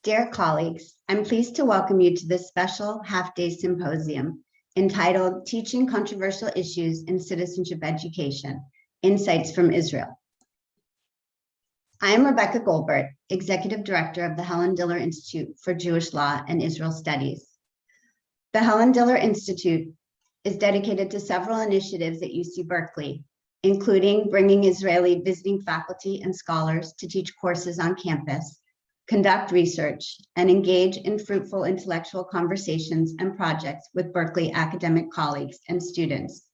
Dear colleagues, I'm pleased to welcome you to this special half-day symposium entitled Teaching Controversial Issues in Citizenship Education, Insights from Israel. I am Rebecca Goldberg, Executive Director of the Helen Diller Institute for Jewish Law and Israel Studies. The Helen Diller Institute is dedicated to several initiatives at UC Berkeley, including bringing Israeli visiting faculty and scholars to teach courses on campus, conduct research, and engage in fruitful intellectual conversations and projects with Berkeley academic colleagues and students.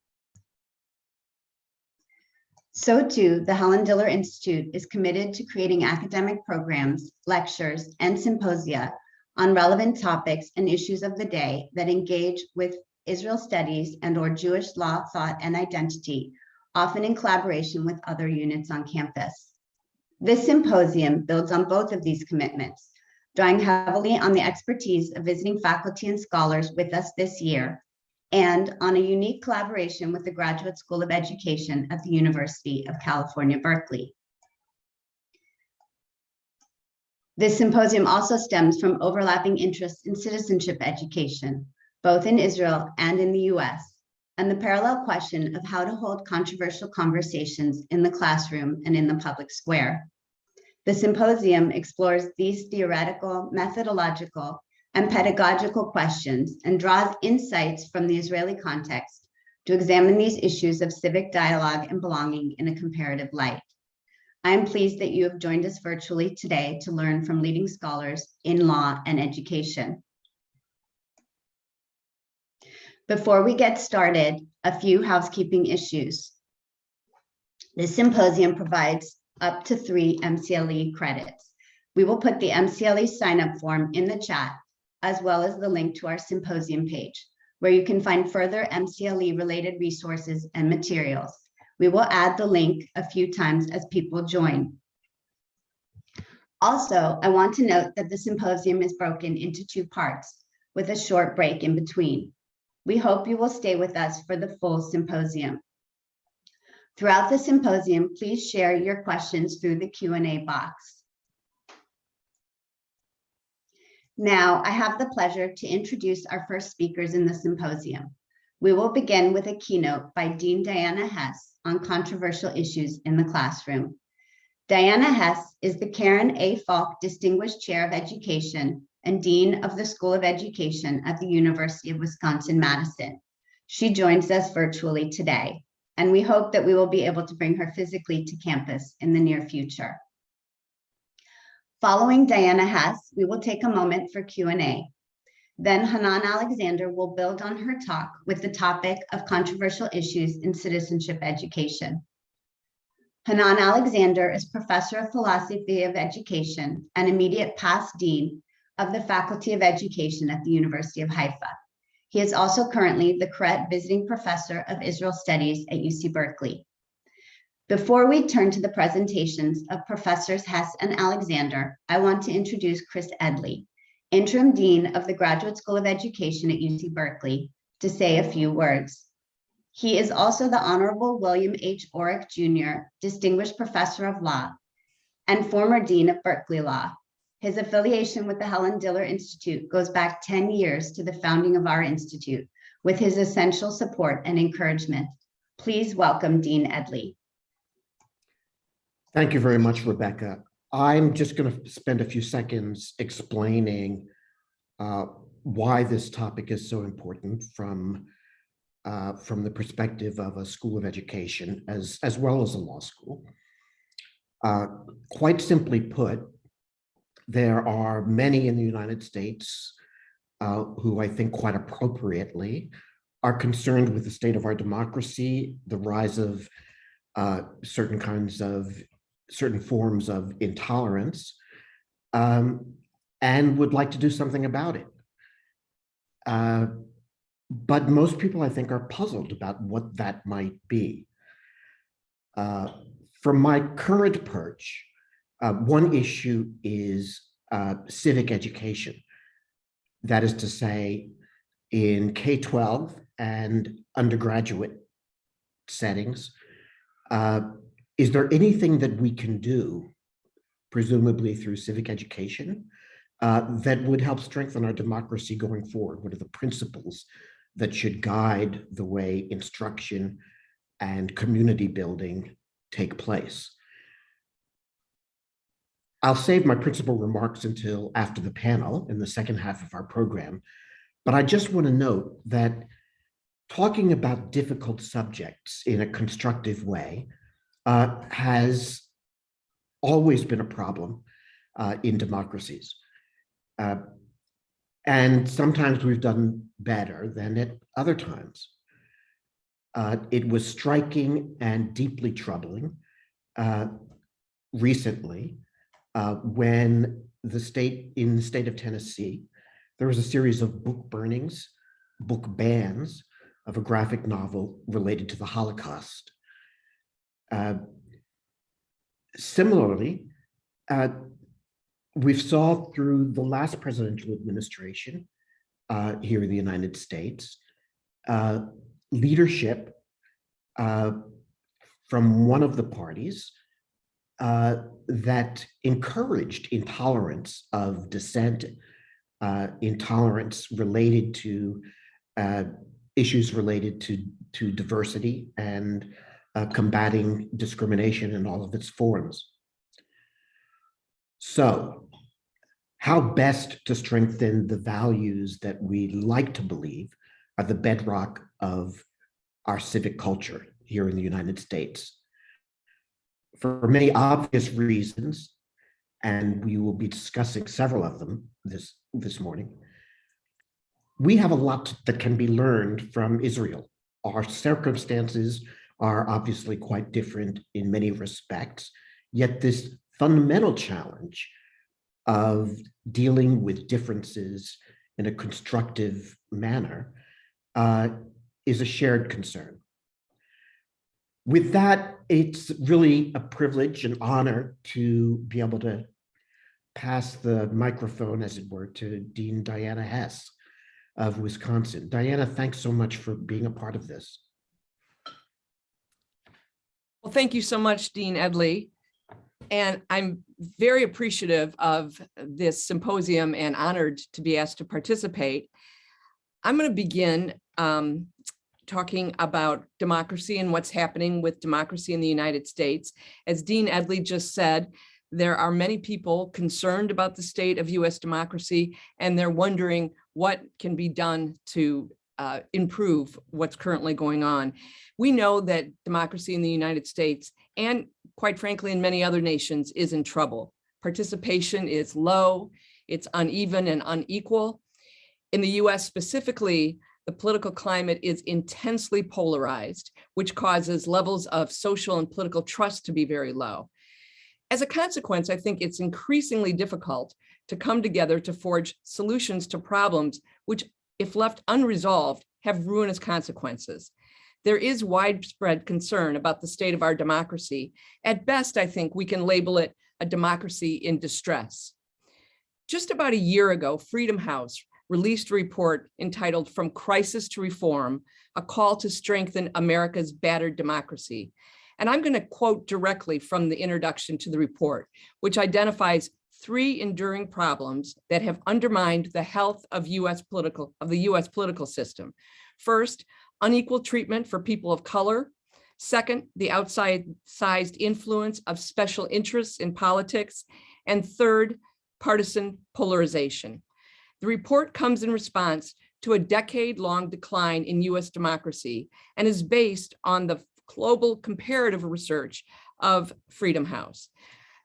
So too, the Helen Diller Institute is committed to creating academic programs, lectures, and symposia on relevant topics and issues of the day that engage with Israel studies and/or Jewish law, thought, and identity, often in collaboration with other units on campus. This symposium builds on both of these commitments, drawing heavily on the expertise of visiting faculty and scholars with us this year, and on a unique collaboration with the Graduate School of Education at the University of California, Berkeley. This symposium also stems from overlapping interests in citizenship education, both in Israel and in the US, and the parallel question of how to hold controversial conversations in the classroom and in the public square. The symposium explores these theoretical, methodological, and pedagogical questions and draws insights from the Israeli context to examine these issues of civic dialogue and belonging in a comparative light. I am pleased that you have joined us virtually today to learn from leading scholars in law and education. Before we get started, a few housekeeping issues. This symposium provides up to 3 MCLE credits. We will put the MCLE sign-up form in the chat, as well as the link to our symposium page, where you can find further MCLE-related resources and materials. We will add the link a few times as people join. Also, I want to note that the symposium is broken into 2 parts, with a short break in between. We hope you will stay with us for the full symposium. Throughout the symposium, please share your questions through the Q&A box. Now, I have the pleasure to introduce our first speakers in the symposium. We will begin with a keynote by Dean Diana Hess on controversial issues in the classroom. Diana Hess is the Karen A. Falk Distinguished Chair of Education and Dean of the School of Education at the University of Wisconsin-Madison. She joins us virtually today, and we hope that we will be able to bring her physically to campus in the near future. Following Diana Hess, we will take a moment for Q&A. Then Hanan Alexander will build on her talk with the topic of controversial issues in citizenship education. Hanan Alexander is Professor of Philosophy of Education and immediate past Dean of the Faculty of Education at the University of Haifa. He is also currently the Koret Visiting Professor of Israel Studies at UC Berkeley. Before we turn to the presentations of Professors Hess and Alexander, I want to introduce Chris Edley, Interim Dean of the Graduate School of Education at UC Berkeley, to say a few words. He is also the Honorable William H. Orrick Jr., Distinguished Professor of Law, and former Dean of Berkeley Law. His affiliation with the Helen Diller Institute goes back 10 years to the founding of our institute, with his essential support and encouragement. Please welcome Dean Edley. Thank you very much, Rebecca. I'm just going to spend a few seconds explaining why this topic is so important from the perspective of a school of education as well as a law school. Quite simply put, there are many in the United States who I think quite appropriately are concerned with the state of our democracy, the rise of certain forms of intolerance, and would like to do something about it. But most people, I think, are puzzled about what that might be. From my current perch, one issue is civic education. That is to say, in K-12 and undergraduate settings, is there anything that we can do, presumably through civic education, that would help strengthen our democracy going forward? What are the principles that should guide the way instruction and community building take place? I'll save my principal remarks until after the panel in the second half of our program, but I just want to note that talking about difficult subjects in a constructive way has always been a problem in democracies. And sometimes we've done better than at other times. It was striking and deeply troubling recently when in the state of Tennessee, there was a series of book burnings, book bans of a graphic novel related to the Holocaust. Similarly, we saw through the last presidential administration here in the United States, leadership from one of the parties that encouraged intolerance of dissent, intolerance related to issues related to diversity and combating discrimination in all of its forms. So, how best to strengthen the values that we like to believe are the bedrock of our civic culture here in the United States? For many obvious reasons, and we will be discussing several of them this morning, we have a lot that can be learned from Israel. Our circumstances are obviously quite different in many respects, yet this fundamental challenge of dealing with differences in a constructive manner is a shared concern. With that, it's really a privilege and honor to be able to pass the microphone, as it were, to Dean Diana Hess of Wisconsin. Diana, thanks so much for being a part of this. Well, thank you so much, Dean Edley. And I'm very appreciative of this symposium and honored to be asked to participate. I'm going to begin talking about democracy and what's happening with democracy in the United States. As Dean Edley just said, there are many people concerned about the state of US democracy, and they're wondering what can be done to improve what's currently going on. We know that democracy in the United States, and quite frankly, in many other nations, is in trouble. Participation is low, it's uneven and unequal. In the US specifically, the political climate is intensely polarized, which causes levels of social and political trust to be very low. As a consequence, I think it's increasingly difficult to come together to forge solutions to problems which, if left unresolved, have ruinous consequences. There is widespread concern about the state of our democracy. At best, I think we can label it a democracy in distress. Just about a year ago, Freedom House released a report entitled "From Crisis to Reform: A Call to Strengthen America's Battered Democracy." And I'm going to quote directly from the introduction to the report, which identifies 3 enduring problems that have undermined the health of the US political system. First, unequal treatment for people of color. Second, the outsized influence of special interests in politics. And third, partisan polarization. The report comes in response to a decade-long decline in US democracy and is based on the global comparative research of Freedom House.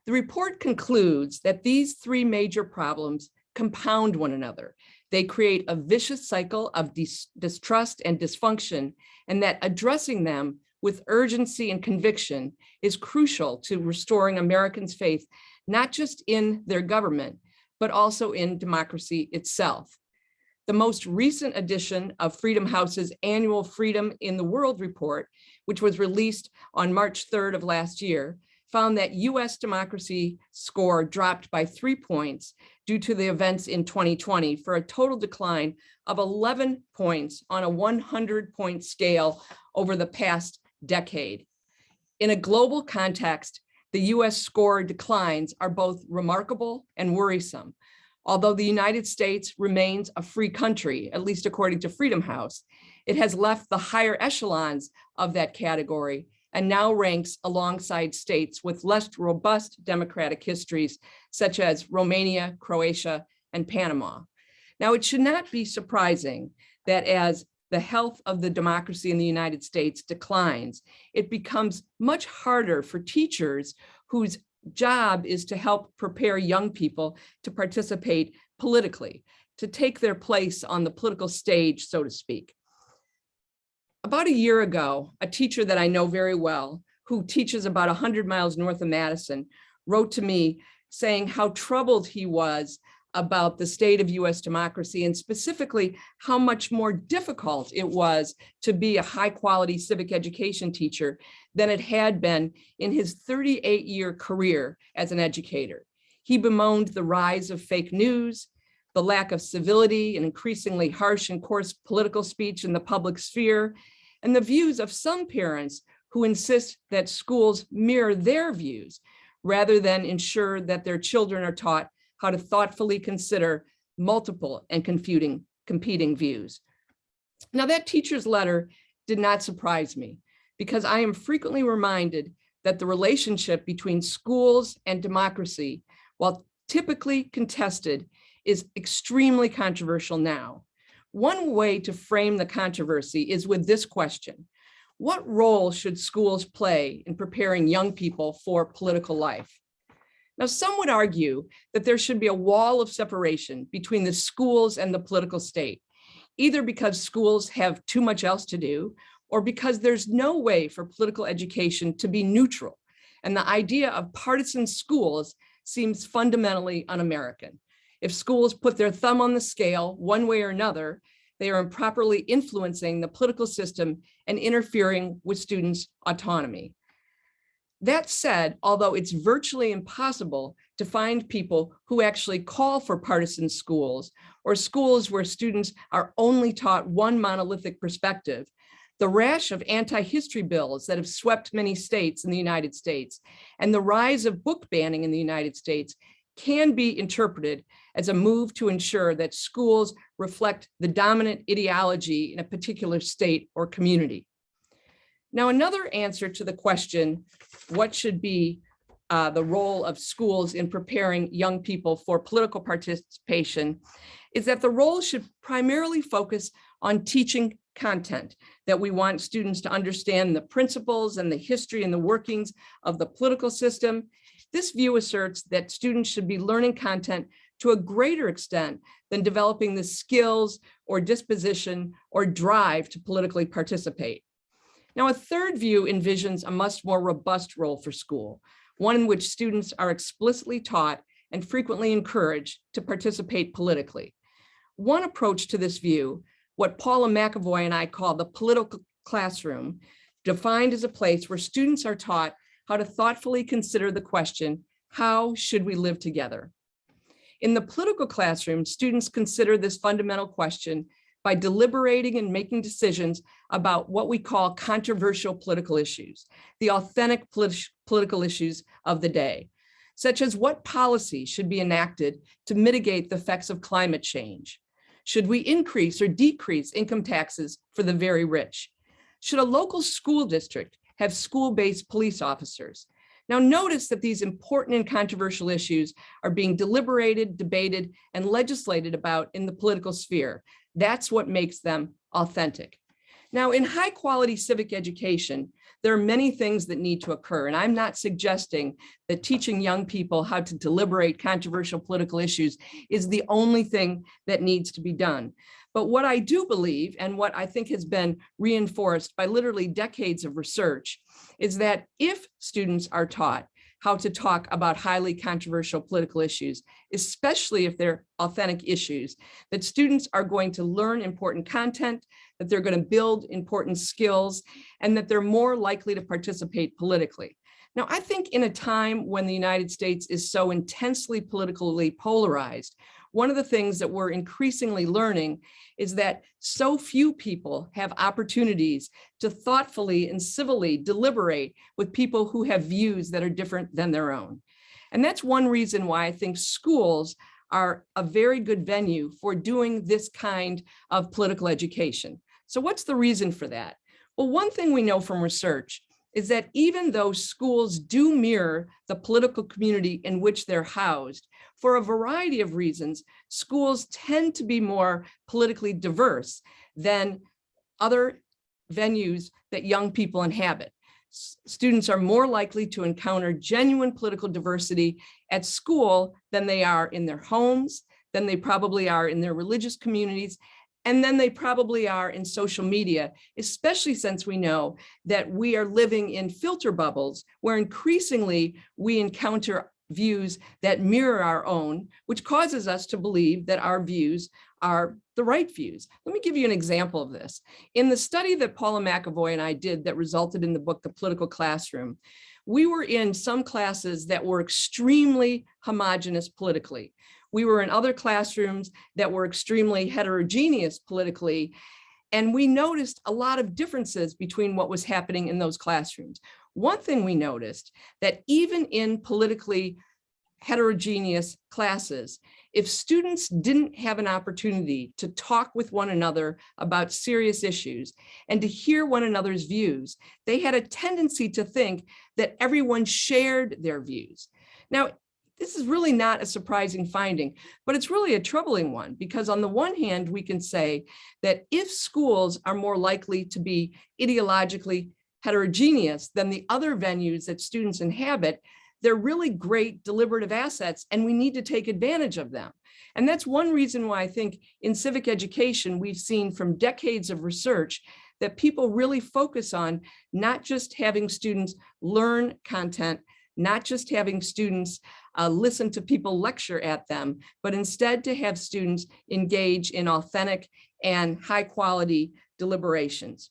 The report concludes that these 3 major problems compound one another. They create a vicious cycle of distrust and dysfunction, and that addressing them with urgency and conviction is crucial to restoring Americans' faith, not just in their government, but also in democracy itself. The most recent edition of Freedom House's annual Freedom in the World report, which was released on March 3rd of last year, found that US democracy score dropped by 3 points due to the events in 2020 for a total decline of 11 points on a 100-point scale over the past decade. In a global context, the US score declines are both remarkable and worrisome. Although the United States remains a free country, at least according to Freedom House, it has left the higher echelons of that category and now ranks alongside states with less robust democratic histories, such as Romania, Croatia, and Panama. Now, it should not be surprising that as the health of the democracy in the United States declines, it becomes much harder for teachers whose job is to help prepare young people to participate politically, to take their place on the political stage, so to speak. About a year ago, a teacher that I know very well, who teaches about 100 miles north of Madison, wrote to me saying how troubled he was about the state of US democracy, and specifically how much more difficult it was to be a high quality civic education teacher than it had been in his 38-year career as an educator. He bemoaned the rise of fake news, the lack of civility and increasingly harsh and coarse political speech in the public sphere, and the views of some parents who insist that schools mirror their views rather than ensure that their children are taught how to thoughtfully consider multiple and competing views. Now, that teacher's letter did not surprise me because I am frequently reminded that the relationship between schools and democracy, while typically contested, is extremely controversial now. One way to frame the controversy is with this question: what role should schools play in preparing young people for political life? Now, some would argue that there should be a wall of separation between the schools and the political state, either because schools have too much else to do, or because there's no way for political education to be neutral. And the idea of partisan schools seems fundamentally un-American. If schools put their thumb on the scale one way or another, they are improperly influencing the political system and interfering with students' autonomy. That said, although it's virtually impossible to find people who actually call for partisan schools or schools where students are only taught one monolithic perspective, the rash of anti-history bills that have swept many states in the United States and the rise of book banning in the United States can be interpreted as a move to ensure that schools reflect the dominant ideology in a particular state or community. Now, another answer to the question, what should be the role of schools in preparing young people for political participation, is that the role should primarily focus on teaching content, that we want students to understand the principles and the history and the workings of the political system. This view asserts that students should be learning content to a greater extent than developing the skills or disposition or drive to politically participate. Now, a third view envisions a much more robust role for school, one in which students are explicitly taught and frequently encouraged to participate politically. One approach to this view, what Paula McAvoy and I call the political classroom, defined as a place where students are taught how to thoughtfully consider the question, how should we live together? In the political classroom, students consider this fundamental question by deliberating and making decisions about what we call controversial political issues, the authentic political issues of the day, such as what policies should be enacted to mitigate the effects of climate change. Should we increase or decrease income taxes for the very rich? Should a local school district have school-based police officers? Now, notice that these important and controversial issues are being deliberated, debated, and legislated about in the political sphere. That's what makes them authentic. Now, in high quality civic education, there are many things that need to occur, and I'm not suggesting that teaching young people how to deliberate controversial political issues is the only thing that needs to be done. But what I do believe, and what I think has been reinforced by literally decades of research, is that if students are taught how to talk about highly controversial political issues, especially if they're authentic issues, that students are going to learn important content, that they're going to build important skills, and that they're more likely to participate politically. Now, I think in a time when the United States is so intensely politically polarized, one of the things that we're increasingly learning is that so few people have opportunities to thoughtfully and civilly deliberate with people who have views that are different than their own. And that's one reason why I think schools are a very good venue for doing this kind of political education. So what's the reason for that? Well, one thing we know from research is that even though schools do mirror the political community in which they're housed, for a variety of reasons, schools tend to be more politically diverse than other venues that young people inhabit. Students are more likely to encounter genuine political diversity at school than they are in their homes, than they probably are in their religious communities, and then they probably are in social media, especially since we know that we are living in filter bubbles where increasingly we encounter views that mirror our own, which causes us to believe that our views are the right views. Let me give you an example of this. In the study that Paula McAvoy and I did that resulted in the book, The Political Classroom, we were in some classes that were extremely homogenous politically. We were in other classrooms that were extremely heterogeneous politically, and we noticed a lot of differences between what was happening in those classrooms. One thing we noticed, that even in politically heterogeneous classes, if students didn't have an opportunity to talk with one another about serious issues and to hear one another's views, they had a tendency to think that everyone shared their views. Now, this is really not a surprising finding, but it's really a troubling one, because on the one hand, we can say that if schools are more likely to be ideologically heterogeneous than the other venues that students inhabit, they're really great deliberative assets, and we need to take advantage of them. And that's one reason why I think in civic education, we've seen from decades of research that people really focus on not just having students learn content, not just having students listen to people lecture at them, but instead to have students engage in authentic and high quality deliberations.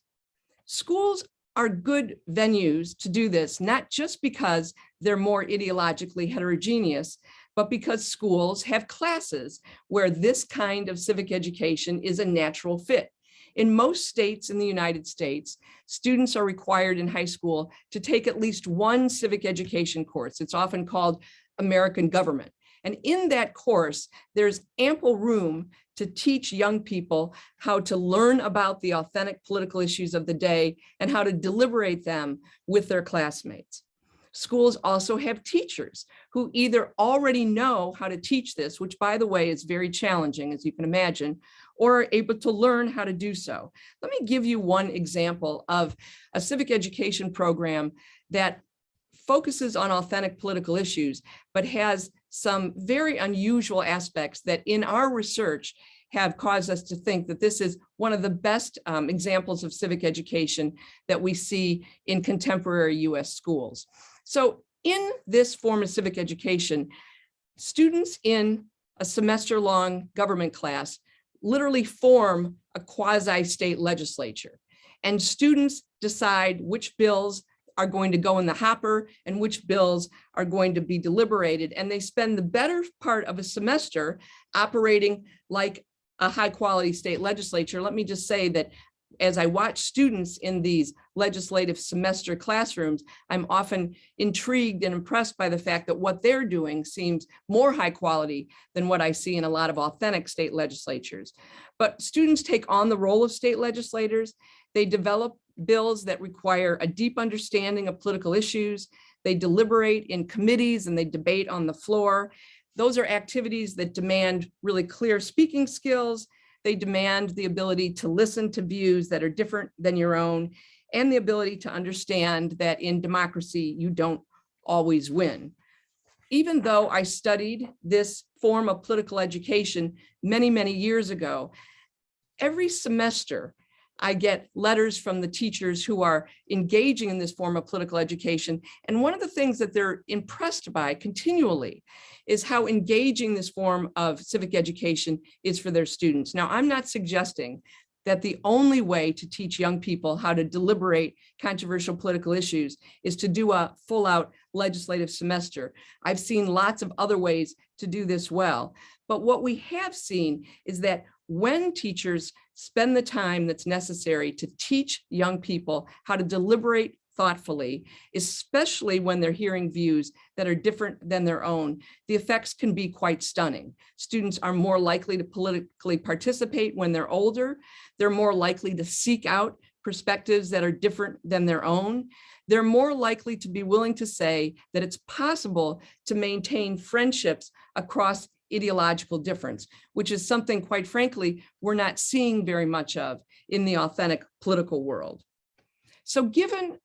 Schools are good venues to do this, not just because they're more ideologically heterogeneous, but because schools have classes where this kind of civic education is a natural fit. In most states in the United States, students are required in high school to take at least one civic education course. It's often called American Government. And in that course, there's ample room to teach young people how to learn about the authentic political issues of the day and how to deliberate them with their classmates. Schools also have teachers who either already know how to teach this, which by the way is very challenging, as you can imagine, or are able to learn how to do so. Let me give you one example of a civic education program that focuses on authentic political issues, but has some very unusual aspects that in our research have caused us to think that this is one of the best examples of civic education that we see in contemporary US schools. So in this form of civic education, students in a semester-long government class literally form a quasi-state legislature, and students decide which bills are going to go in the hopper and which bills are going to be deliberated. And they spend the better part of a semester operating like a high quality state legislature. Let me just say that as I watch students in these legislative semester classrooms, I'm often intrigued and impressed by the fact that what they're doing seems more high quality than what I see in a lot of authentic state legislatures. But students take on the role of state legislators. They develop bills that require a deep understanding of political issues. They deliberate in committees and they debate on the floor. Those are activities that demand really clear speaking skills. They demand the ability to listen to views that are different than your own, and the ability to understand that in democracy, you don't always win. Even though I studied this form of political education many, many years ago, every semester, I get letters from the teachers who are engaging in this form of political education. And one of the things that they're impressed by continually is how engaging this form of civic education is for their students. Now, I'm not suggesting that the only way to teach young people how to deliberate controversial political issues is to do a full out legislative semester. I've seen lots of other ways to do this well. But what we have seen is that when teachers spend the time that's necessary to teach young people how to deliberate thoughtfully, especially when they're hearing views that are different than their own, the effects can be quite stunning. Students are more likely to politically participate when they're older. They're more likely to seek out perspectives that are different than their own. They're more likely to be willing to say that it's possible to maintain friendships across ideological difference, which is something, quite frankly, we're not seeing very much of in the authentic political world. So given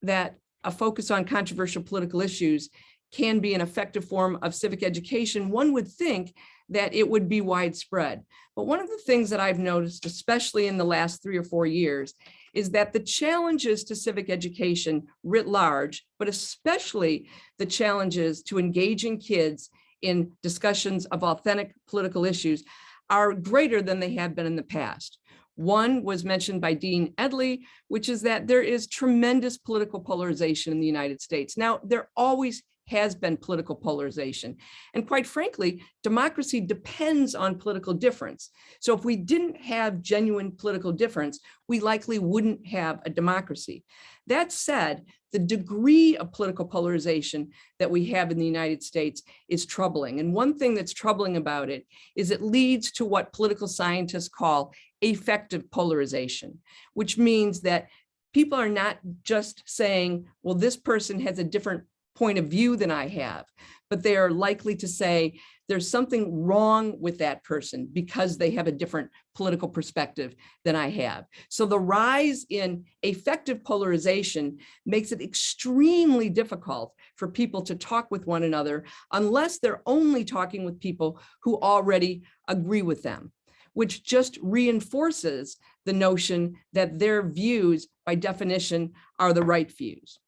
that a focus on controversial political issues can be an effective form of civic education, one would think that it would be widespread. But one of the things that I've noticed, especially in the last 3 or 4 years, is that the challenges to civic education writ large, but especially the challenges to engaging kids in discussions of authentic political issues, are greater than they have been in the past. One was mentioned by Dean Edley, which is that there is tremendous political polarization in the United States. Now, there always has been political polarization. And quite frankly, democracy depends on political difference. So if we didn't have genuine political difference, we likely wouldn't have a democracy. That said, the degree of political polarization that we have in the United States is troubling. And one thing that's troubling about it is it leads to what political scientists call affective polarization, which means that people are not just saying, well, this person has a different point of view than I have, but they are likely to say there's something wrong with that person because they have a different political perspective than I have. So the rise in affective polarization makes it extremely difficult for people to talk with one another unless they're only talking with people who already agree with them, which just reinforces the notion that their views, by definition, are the right views.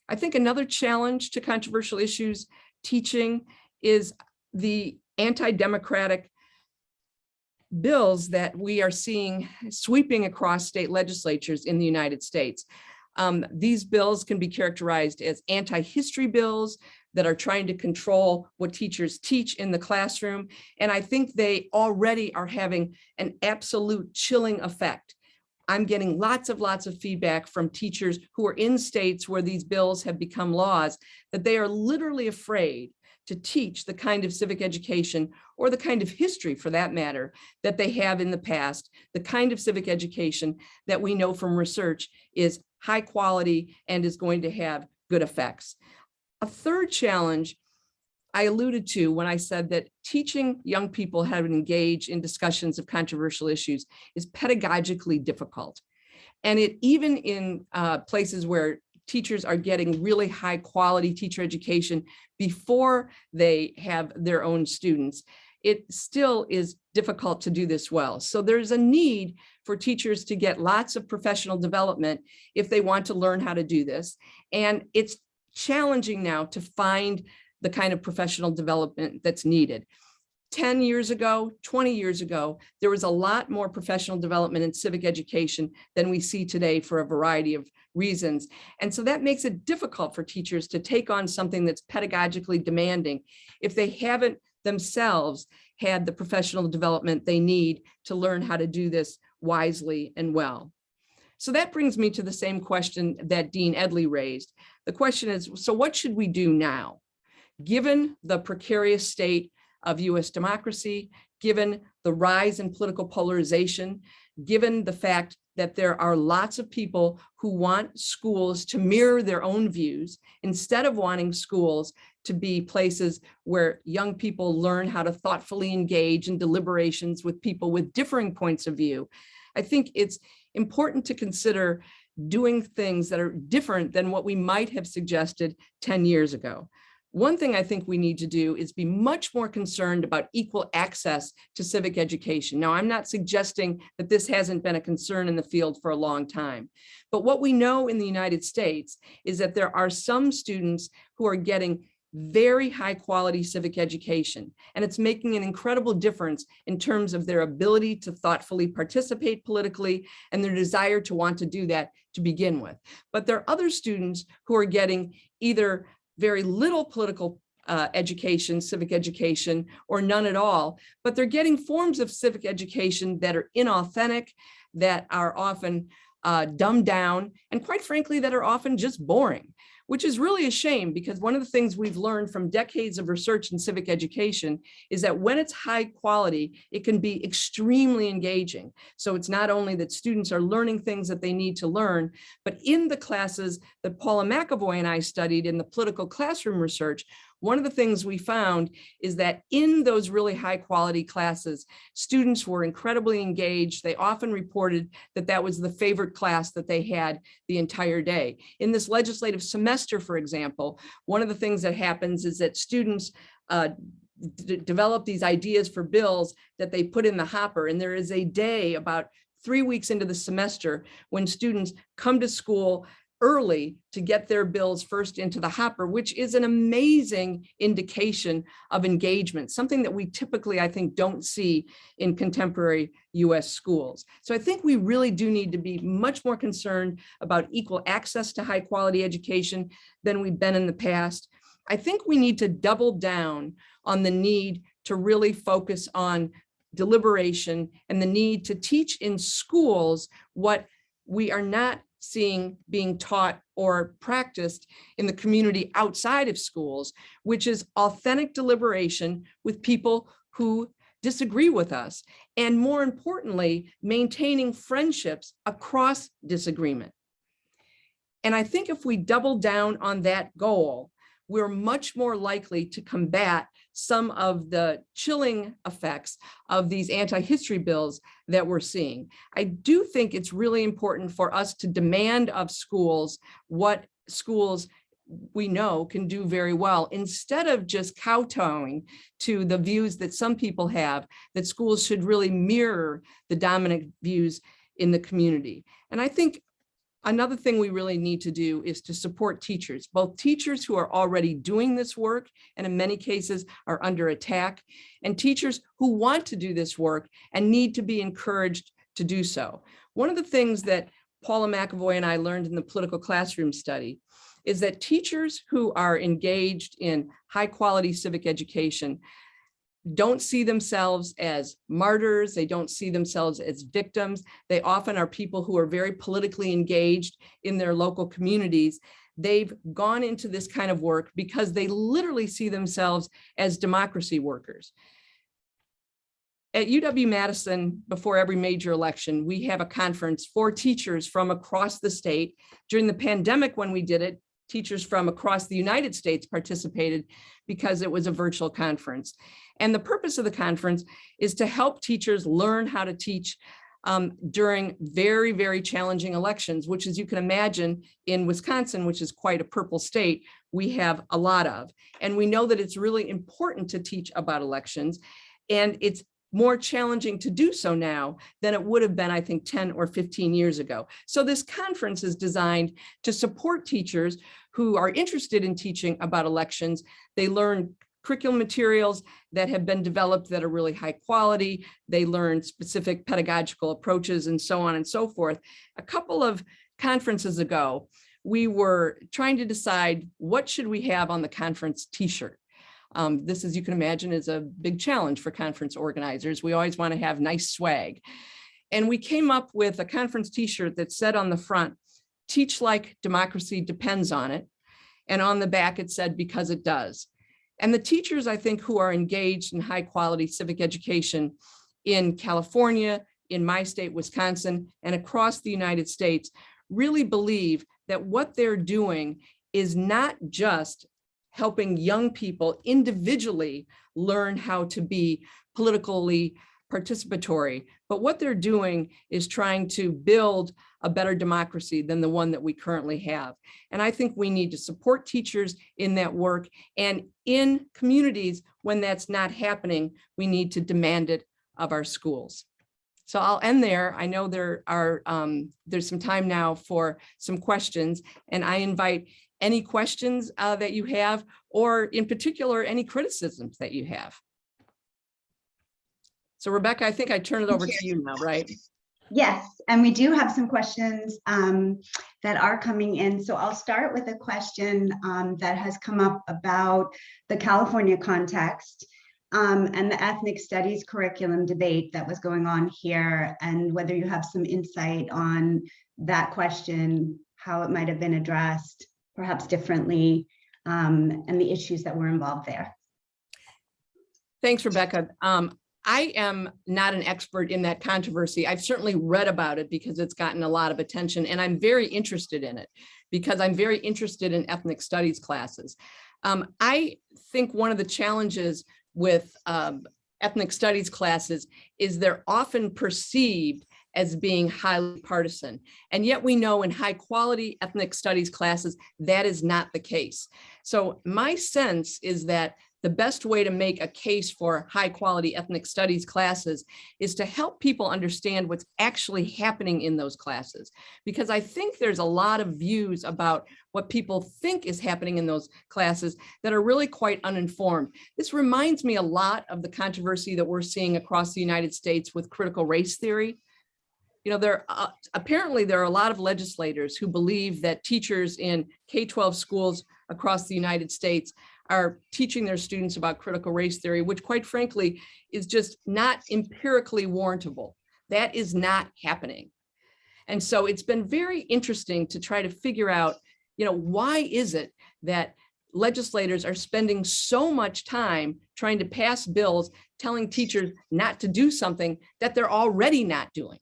I think another challenge to controversial issues teaching is the anti-democratic bills that we are seeing sweeping across state legislatures in the United States. These bills can be characterized as anti-history bills that are trying to control what teachers teach in the classroom. And I think they already are having an absolute chilling effect. I'm getting lots of feedback from teachers who are in states where these bills have become laws, that they are literally afraid to teach the kind of civic education, or the kind of history for that matter, that they have in the past, the kind of civic education that we know from research is high quality and is going to have good effects. A third challenge I alluded to when I said that teaching young people how to engage in discussions of controversial issues is pedagogically difficult. And it even in places where teachers are getting really high quality teacher education before they have their own students, it still is difficult to do this well. So there's a need for teachers to get lots of professional development if they want to learn how to do this. And it's challenging now to find the kind of professional development that's needed. 10 years ago, 20 years ago, there was a lot more professional development in civic education than we see today for a variety of reasons. And so that makes it difficult for teachers to take on something that's pedagogically demanding if they haven't themselves had the professional development they need to learn how to do this wisely and well. So that brings me to the same question that Dean Edley raised. The question is, so what should we do now? Given the precarious state of US democracy, given the rise in political polarization, given the fact that there are lots of people who want schools to mirror their own views, instead of wanting schools to be places where young people learn how to thoughtfully engage in deliberations with people with differing points of view, I think it's important to consider doing things that are different than what we might have suggested 10 years ago. One thing I think we need to do is be much more concerned about equal access to civic education. Now, I'm not suggesting that this hasn't been a concern in the field for a long time, but what we know in the United States is that there are some students who are getting very high quality civic education, and it's making an incredible difference in terms of their ability to thoughtfully participate politically and their desire to want to do that to begin with. But there are other students who are getting either very little political education, civic education, or none at all, but they're getting forms of civic education that are inauthentic, that are often dumbed down, and quite frankly, that are often just boring, which is really a shame, because one of the things we've learned from decades of research in civic education is that when it's high quality, it can be extremely engaging. So it's not only that students are learning things that they need to learn, but in the classes that Paula McAvoy and I studied in the political classroom research, one of the things we found is that in those really high quality classes, students were incredibly engaged. They often reported that that was the favorite class that they had the entire day. In this legislative semester, for example, one of the things that happens is that students develop these ideas for bills that they put in the hopper. And there is a day about 3 weeks into the semester when students come to school early to get their bills first into the hopper, which is an amazing indication of engagement, something that we typically, I think, don't see in contemporary US schools. So I think we really do need to be much more concerned about equal access to high quality education than we've been in the past. I think we need to double down on the need to really focus on deliberation and the need to teach in schools what we are not seeing being taught or practiced in the community outside of schools, which is authentic deliberation with people who disagree with us, and more importantly, maintaining friendships across disagreement. And I think if we double down on that goal, we're much more likely to combat some of the chilling effects of these anti-history bills that we're seeing. I do think it's really important for us to demand of schools what schools we know can do very well, instead of just kowtowing to the views that some people have, that schools should really mirror the dominant views in the community. And I think another thing we really need to do is to support teachers, both teachers who are already doing this work and in many cases are under attack, and teachers who want to do this work and need to be encouraged to do so. One of the things that Paula McAvoy and I learned in the political classroom study is that teachers who are engaged in high quality civic education don't see themselves as martyrs. They don't see themselves as victims. They often are people who are very politically engaged in their local communities. They've gone into this kind of work because they literally see themselves as democracy workers. At UW-Madison, before every major election, we have a conference for teachers from across the state. During the pandemic, when we did it, teachers from across the United States participated because it was a virtual conference. And the purpose of the conference is to help teachers learn how to teach during very, very challenging elections, which, as you can imagine, in Wisconsin, which is quite a purple state, we have a lot of. And we know that it's really important to teach about elections. And it's more challenging to do so now than it would have been, I think, 10 or 15 years ago. So this conference is designed to support teachers who are interested in teaching about elections. They learn curriculum materials that have been developed that are really high quality. They learn specific pedagogical approaches and so on and so forth. A couple of conferences ago, we were trying to decide what should we have on the conference t-shirt. This, as you can imagine, is a big challenge for conference organizers. We always want to have nice swag. And we came up with a conference t-shirt that said on the front, "Teach like democracy depends on it." And on the back, it said, "Because it does." And the teachers, I think, who are engaged in high quality civic education in California, in my state, Wisconsin, and across the United States, really believe that what they're doing is not just helping young people individually learn how to be politically participatory, but what they're doing is trying to build a better democracy than the one that we currently have. And I think we need to support teachers in that work, and in communities when that's not happening, we need to demand it of our schools. So I'll end there. I know there's some time now for some questions, and I invite any questions that you have, or in particular, any criticisms that you have. So Rebecca, I think I turn it over to you now, right? Yes, and we do have some questions that are coming in. So I'll start with a question that has come up about the California context and the ethnic studies curriculum debate that was going on here, and whether you have some insight on that question, how it might have been addressed, perhaps differently, and the issues that were involved there. Thanks, Rebecca. I am not an expert in that controversy. I've certainly read about it because it's gotten a lot of attention, and I'm very interested in it because I'm very interested in ethnic studies classes. I think one of the challenges with ethnic studies classes is they're often perceived as being highly partisan. And yet we know in high quality ethnic studies classes, that is not the case. So my sense is that the best way to make a case for high quality ethnic studies classes is to help people understand what's actually happening in those classes. Because I think there's a lot of views about what people think is happening in those classes that are really quite uninformed. This reminds me a lot of the controversy that we're seeing across the United States with critical race theory. You know, apparently there are a lot of legislators who believe that teachers in K-12 schools across the United States are teaching their students about critical race theory, which quite frankly is just not empirically warrantable. That is not happening. And so it's been very interesting to try to figure out, you know, why is it that legislators are spending so much time trying to pass bills telling teachers not to do something that they're already not doing?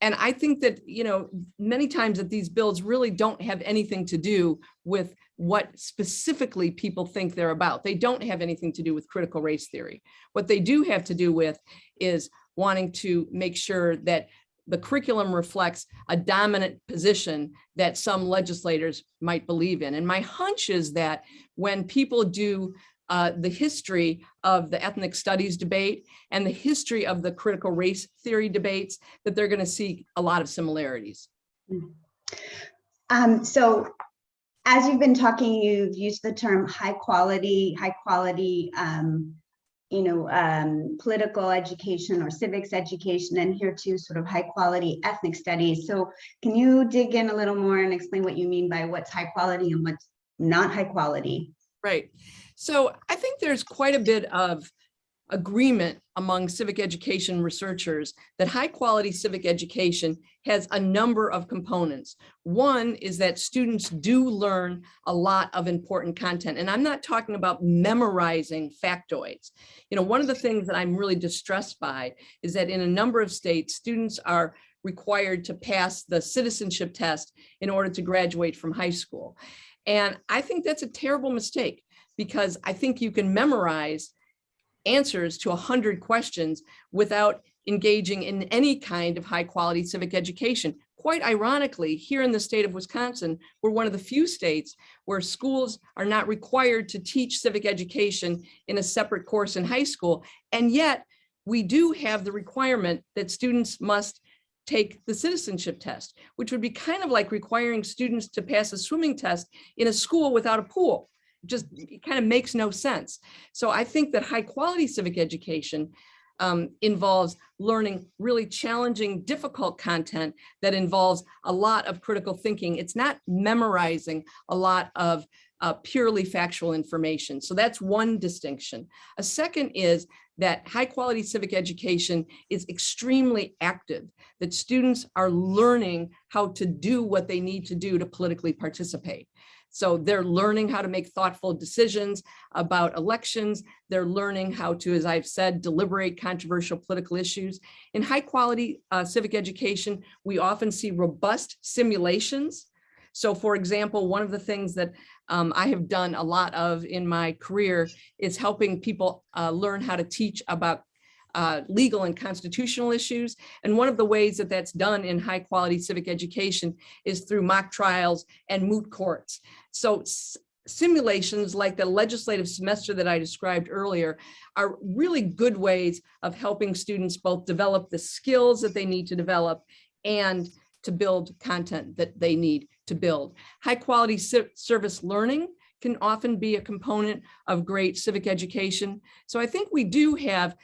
And I think that, you know, many times that these bills really don't have anything to do with what specifically people think they're about. They don't have anything to do with critical race theory. What they do have to do with is wanting to make sure that the curriculum reflects a dominant position that some legislators might believe in. And my hunch is that when people do the history of the ethnic studies debate and the history of the critical race theory debates, that they're going to see a lot of similarities. So as you've been talking, you've used the term high quality, political education or civics education, and here too, sort of high quality ethnic studies. So can you dig in a little more and explain what you mean by what's high quality and what's not high quality? Right. So I think there's quite a bit of agreement among civic education researchers that high quality civic education has a number of components. One is that students do learn a lot of important content. And I'm not talking about memorizing factoids. You know, one of the things that I'm really distressed by is that in a number of states, students are required to pass the citizenship test in order to graduate from high school. And I think that's a terrible mistake, because I think you can memorize answers to 100 questions without engaging in any kind of high quality civic education. Quite ironically, here in the state of Wisconsin, we're one of the few states where schools are not required to teach civic education in a separate course in high school. And yet we do have the requirement that students must take the citizenship test, which would be kind of like requiring students to pass a swimming test in a school without a pool. It kind of makes no sense. So I think that high quality civic education involves learning really challenging, difficult content that involves a lot of critical thinking. It's not memorizing a lot of purely factual information. So that's one distinction. A second is that high quality civic education is extremely active, that students are learning how to do what they need to do to politically participate. So they're learning how to make thoughtful decisions about elections. They're learning how to, as I've said, deliberate controversial political issues. In high quality civic education, we often see robust simulations. So for example, one of the things that I have done a lot of in my career is helping people learn how to teach about legal and constitutional issues. And one of the ways that that's done in high quality civic education is through mock trials and moot courts. So simulations like the legislative semester that I described earlier are really good ways of helping students both develop the skills that they need to develop and to build content that they need to build. High quality service learning can often be a component of great civic education. So I think we do have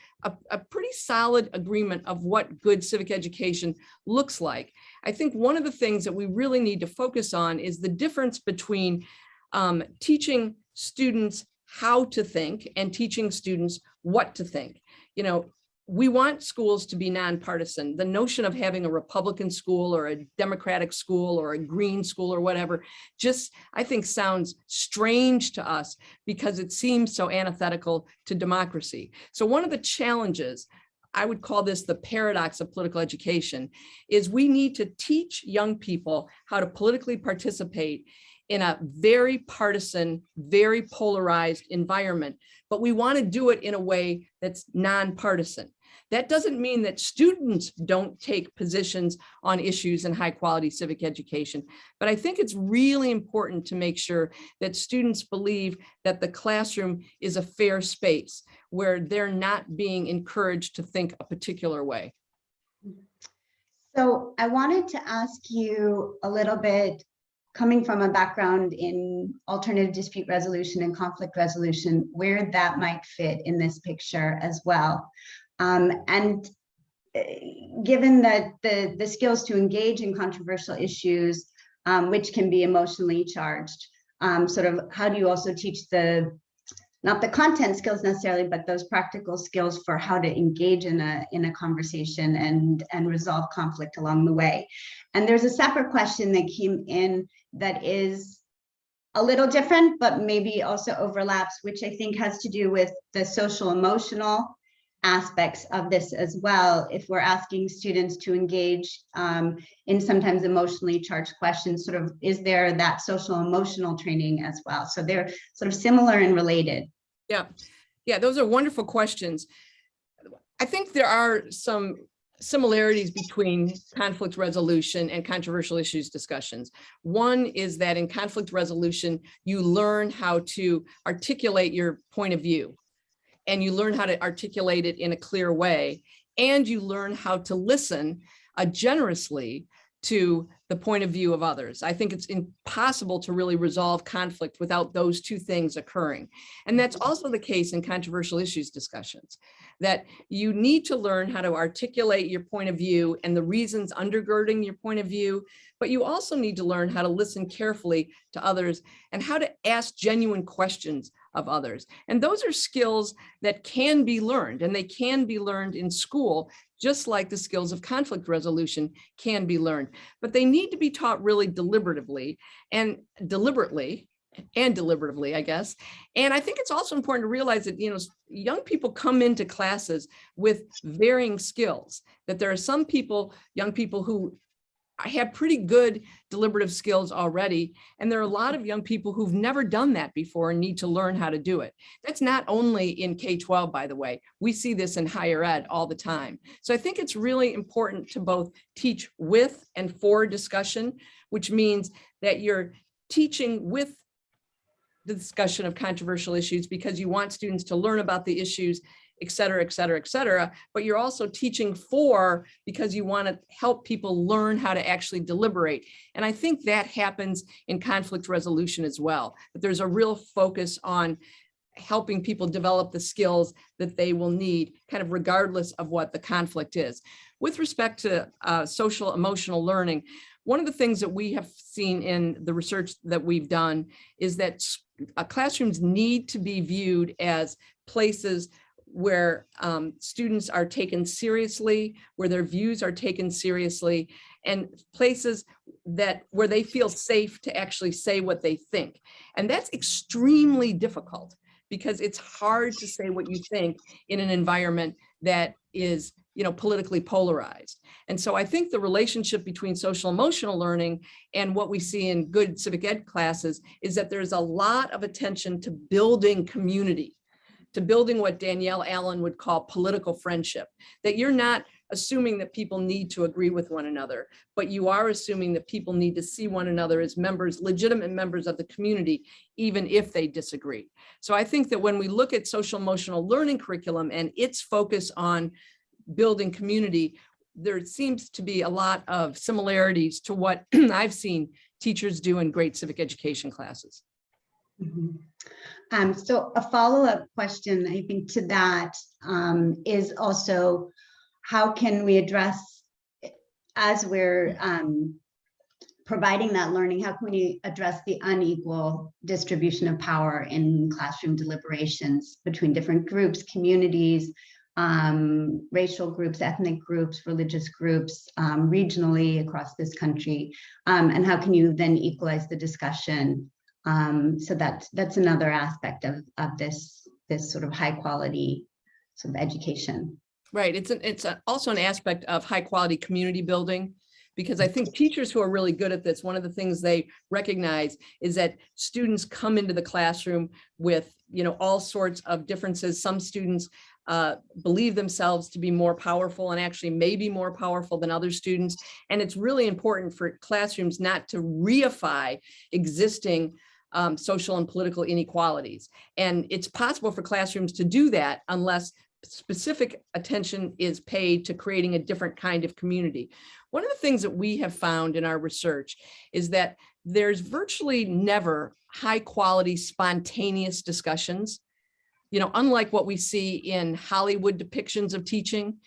a pretty solid agreement of what good civic education looks like. I think one of the things that we really need to focus on is the difference between teaching students how to think and teaching students what to think. You know, we want schools to be nonpartisan. The notion of having a Republican school or a Democratic school or a green school or whatever, just, I think, sounds strange to us because it seems so antithetical to democracy. So one of the challenges, I would call this the paradox of political education, is we need to teach young people how to politically participate in a very partisan, very polarized environment, but we want to do it in a way that's nonpartisan. That doesn't mean that students don't take positions on issues in high quality civic education, but I think it's really important to make sure that students believe that the classroom is a fair space where they're not being encouraged to think a particular way. So I wanted to ask you a little bit, coming from a background in alternative dispute resolution and conflict resolution, where that might fit in this picture as well. And given that the skills to engage in controversial issues, which can be emotionally charged, sort of how do you also teach not the content skills necessarily, but those practical skills for how to engage in a conversation and resolve conflict along the way? And there's a separate question that came in that is a little different, but maybe also overlaps, which I think has to do with the social emotional aspects of this as well. If we're asking students to engage in sometimes emotionally charged questions, sort of, is there that social emotional training as well? So they're sort of similar and related. Yeah, those are wonderful questions. I think there are some similarities between conflict resolution and controversial issues discussions. One is that in conflict resolution, you learn how to articulate your point of view, and you learn how to articulate it in a clear way, and you learn how to listen generously to the point of view of others. I think it's impossible to really resolve conflict without those two things occurring. And that's also the case in controversial issues discussions, that you need to learn how to articulate your point of view and the reasons undergirding your point of view, but you also need to learn how to listen carefully to others and how to ask genuine questions of others. And those are skills that can be learned, and they can be learned in school, just like the skills of conflict resolution can be learned, but they need to be taught really deliberately, I guess. And I think it's also important to realize that, young people come into classes with varying skills, that there are some young people who have pretty good deliberative skills already. And there are a lot of young people who've never done that before and need to learn how to do it. That's not only in K-12, by the way. We see this in higher ed all the time. So I think it's really important to both teach with and for discussion, which means that you're teaching with the discussion of controversial issues because you want students to learn about the issues, et cetera, et cetera, et cetera. But you're also teaching for because you want to help people learn how to actually deliberate. And I think that happens in conflict resolution as well, that there's a real focus on helping people develop the skills that they will need, kind of regardless of what the conflict is. With respect to social emotional learning, one of the things that we have seen in the research that we've done is that classrooms need to be viewed as places where students are taken seriously, where their views are taken seriously, and places where they feel safe to actually say what they think. And that's extremely difficult because it's hard to say what you think in an environment that is, politically polarized. And so I think the relationship between social emotional learning and what we see in good civic ed classes is that there's a lot of attention to building community, to building what Danielle Allen would call political friendship, that you're not assuming that people need to agree with one another, but you are assuming that people need to see one another as members, legitimate members of the community, even if they disagree. So I think that when we look at social emotional learning curriculum and its focus on building community, there seems to be a lot of similarities to what I've seen teachers do in great civic education classes. Mm-hmm. So a follow-up question, I think, to that is also, how can we address, as we're providing that learning, how can we address the unequal distribution of power in classroom deliberations between different groups, communities, racial groups, ethnic groups, religious groups, regionally across this country, and how can you then equalize the discussion? So that's another aspect of this sort of high quality sort of education. Right. It's also an aspect of high quality community building, because I think teachers who are really good at this, one of the things they recognize is that students come into the classroom with, all sorts of differences. Some students believe themselves to be more powerful and actually maybe more powerful than other students. And it's really important for classrooms not to reify existing social and political inequalities. And it's possible for classrooms to do that unless specific attention is paid to creating a different kind of community. One of the things that we have found in our research is that there's virtually never high quality spontaneous discussions. Unlike what we see in Hollywood depictions of teaching,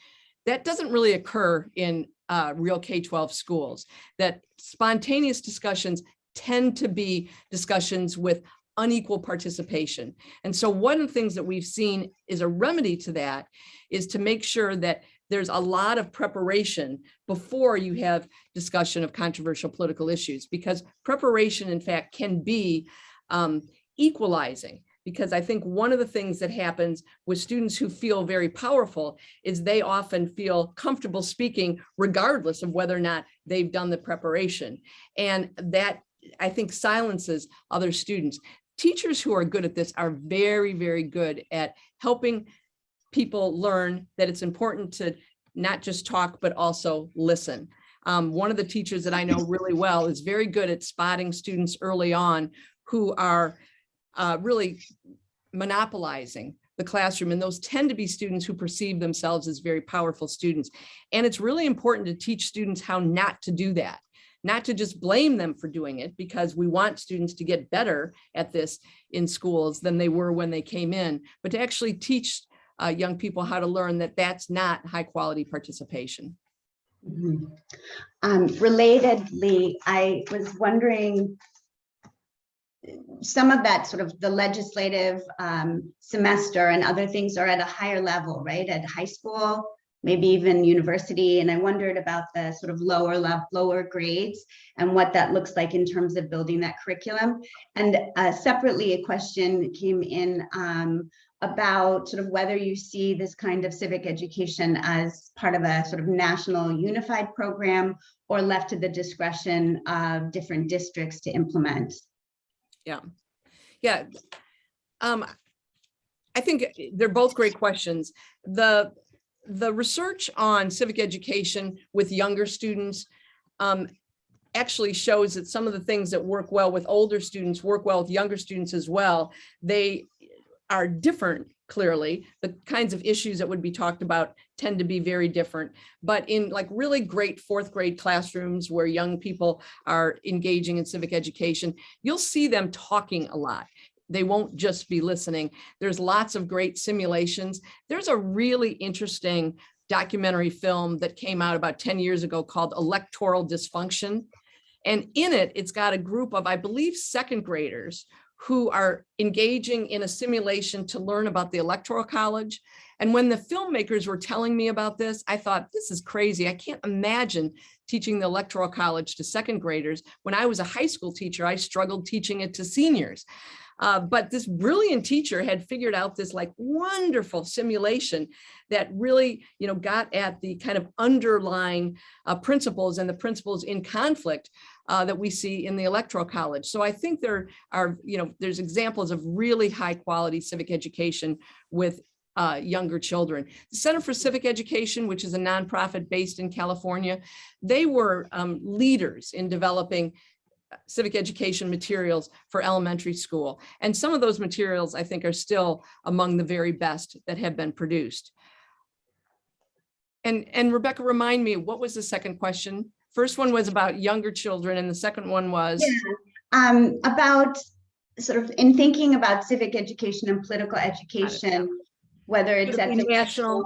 that doesn't really occur in real K-12 schools. That spontaneous discussions tend to be discussions with unequal participation. And so one of the things that we've seen is a remedy to that is to make sure that there's a lot of preparation before you have discussion of controversial political issues, because preparation, in fact, can be equalizing. Because I think one of the things that happens with students who feel very powerful is they often feel comfortable speaking regardless of whether or not they've done the preparation. And that, I think, silences other students. Teachers who are good at this are very, very good at helping people learn that it's important to not just talk, but also listen. One of the teachers that I know really well is very good at spotting students early on who are really monopolizing the classroom. And those tend to be students who perceive themselves as very powerful students. And it's really important to teach students how not to do that. Not to just blame them for doing it, because we want students to get better at this in schools than they were when they came in, but to actually teach young people how to learn that that's not high quality participation. Mm-hmm. Relatedly, I was wondering, some of that sort of the legislative semester and other things are at a higher level, right? At high school, maybe even university. And I wondered about the sort of lower grades and what that looks like in terms of building that curriculum. And separately, a question came in about sort of whether you see this kind of civic education as part of a sort of national unified program or left to the discretion of different districts to implement. Yeah. I think they're both great questions. The research on civic education with younger students actually shows that some of the things that work well with older students work well with younger students as well. They are different, clearly. The kinds of issues that would be talked about tend to be very different. But in like really great fourth grade classrooms where young people are engaging in civic education, you'll see them talking a lot. They won't just be listening. There's lots of great simulations. There's a really interesting documentary film that came out about 10 years ago called Electoral Dysfunction. And in it, it's got a group of, I believe, second graders who are engaging in a simulation to learn about the Electoral College. And when the filmmakers were telling me about this, I thought, this is crazy. I can't imagine teaching the Electoral College to second graders. When I was a high school teacher, I struggled teaching it to seniors. But this brilliant teacher had figured out this like wonderful simulation that really, got at the kind of underlying principles and the principles in conflict that we see in the Electoral College. So I think there are, there's examples of really high quality civic education with younger children. The Center for Civic Education, which is a nonprofit based in California, they were leaders in developing civic education materials for elementary school. And some of those materials, I think, are still among the very best that have been produced. And Rebecca, remind me, what was the second question? First one was about younger children, and the second one was? Yeah, about sort of in thinking about civic education and political education, whether it's at the national.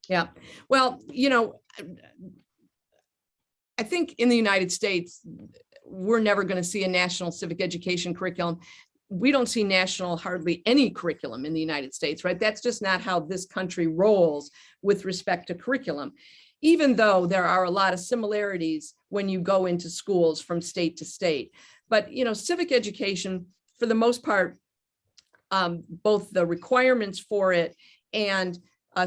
Yeah. Well, I think in the United States, we're never going to see a national civic education curriculum. we don't see national hardly any curriculum in the United States, right? That's just not how this country rolls with respect to curriculum, even though there are a lot of similarities when you go into schools from state to state. But, civic education, for the most part, both the requirements for it and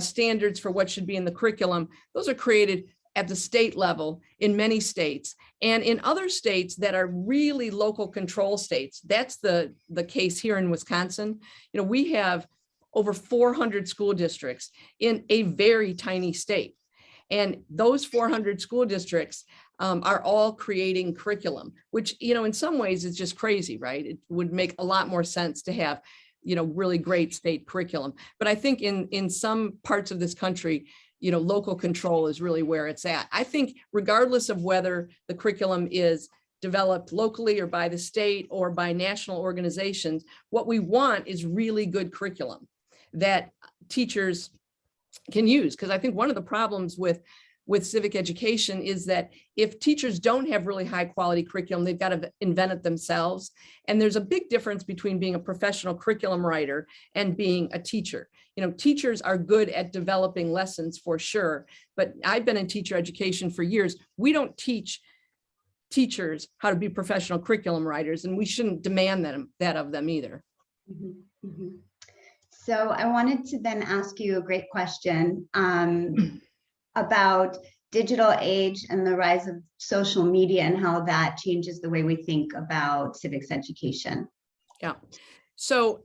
standards for what should be in the curriculum, those are created at the state level in many states, and in other states that are really local control states. That's the case here in Wisconsin. We have over 400 school districts in a very tiny state. And those 400 school districts are all creating curriculum, which, in some ways is just crazy, right? It would make a lot more sense to have, really great state curriculum. But I think in some parts of this country, local control is really where it's at. I think regardless of whether the curriculum is developed locally or by the state or by national organizations, what we want is really good curriculum that teachers can use. Because I think one of the problems with civic education is that if teachers don't have really high quality curriculum, they've got to invent it themselves. And there's a big difference between being a professional curriculum writer and being a teacher. Teachers are good at developing lessons for sure, but I've been in teacher education for years. We don't teach teachers how to be professional curriculum writers, and we shouldn't demand that of them either. Mm-hmm. Mm-hmm. So I wanted to then ask you a great question about digital age and the rise of social media and how that changes the way we think about civics education. Yeah. So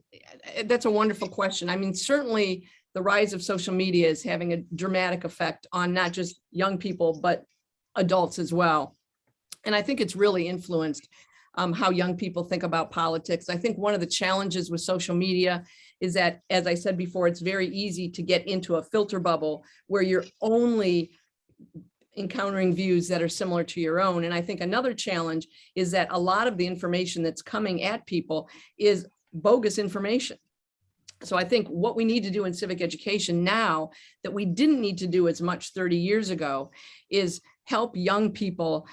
that's a wonderful question. I mean, certainly the rise of social media is having a dramatic effect on not just young people, but adults as well. And I think it's really influenced how young people think about politics. I think one of the challenges with social media is that, as I said before, it's very easy to get into a filter bubble where you're only encountering views that are similar to your own. And I think another challenge is that a lot of the information that's coming at people is bogus information. So I think what we need to do in civic education now that we didn't need to do as much 30 years ago is help young people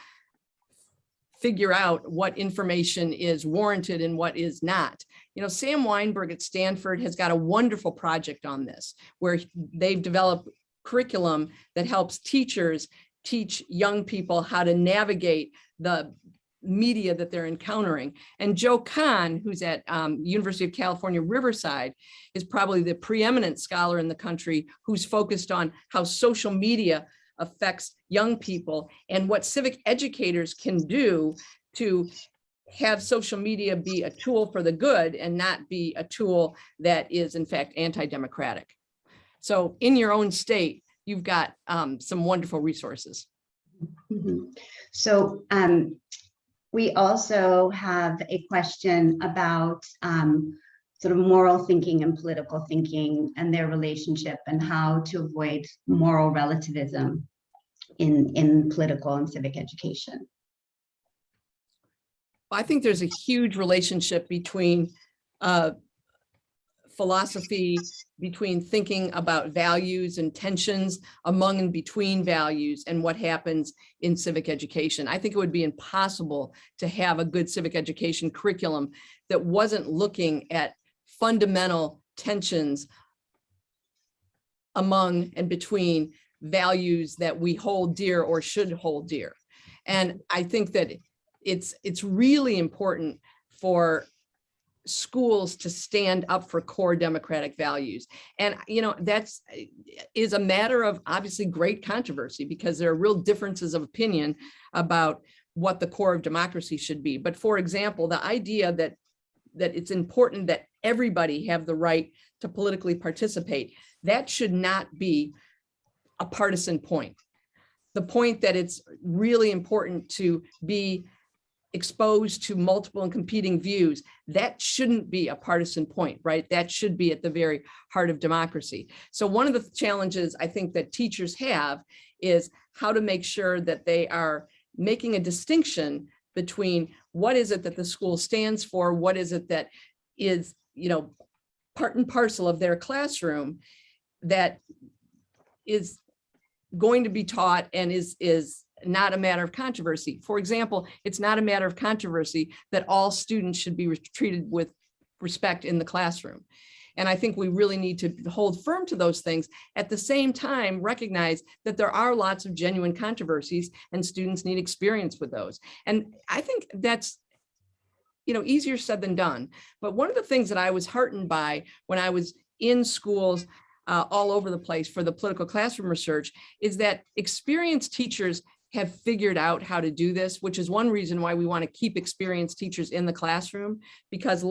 figure out what information is warranted and what is not. Sam Weinberg at Stanford has got a wonderful project on this, where they've developed curriculum that helps teachers teach young people how to navigate the media that they're encountering. And Joe Kahn, who's at University of California, Riverside, is probably the preeminent scholar in the country who's focused on how social media affects young people and what civic educators can do to have social media be a tool for the good and not be a tool that is in fact anti-democratic. So in your own state, you've got some wonderful resources. Mm-hmm. So we also have a question about sort of moral thinking and political thinking and their relationship and how to avoid moral relativism in political and civic education. I think there's a huge relationship between philosophy, between thinking about values and tensions among and between values and what happens in civic education. I think it would be impossible to have a good civic education curriculum that wasn't looking at fundamental tensions among and between values that we hold dear or should hold dear. And I think that it's really important for schools to stand up for core democratic values. And, that's is a matter of obviously great controversy because there are real differences of opinion about what the core of democracy should be. But for example, the idea that it's important that everybody have the right to politically participate, that should not be a partisan point. The point that it's really important to be exposed to multiple and competing views, that shouldn't be a partisan point, right? That should be at the very heart of democracy. So one of the challenges I think that teachers have is how to make sure that they are making a distinction between what is it that the school stands for, what is it that is, part and parcel of their classroom that is going to be taught and is not a matter of controversy. For example, it's not a matter of controversy that all students should be treated with respect in the classroom. And I think we really need to hold firm to those things. At the same time, recognize that there are lots of genuine controversies and students need experience with those. And I think that's, easier said than done. But one of the things that I was heartened by when I was in schools all over the place for the political classroom research is that experienced teachers have figured out how to do this, which is one reason why we want to keep experienced teachers in the classroom, because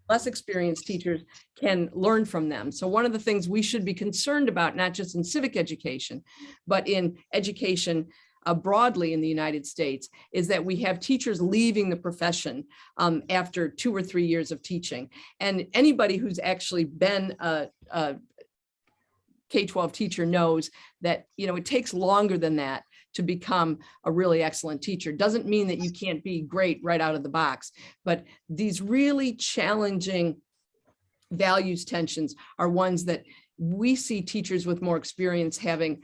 less experienced teachers can learn from them. So one of the things we should be concerned about, not just in civic education, but in education broadly in the United States, is that we have teachers leaving the profession after 2 or 3 years of teaching. And anybody who's actually been a K-12 teacher knows that, it takes longer than that to become a really excellent teacher. Doesn't mean that you can't be great right out of the box, but these really challenging values tensions are ones that we see teachers with more experience having,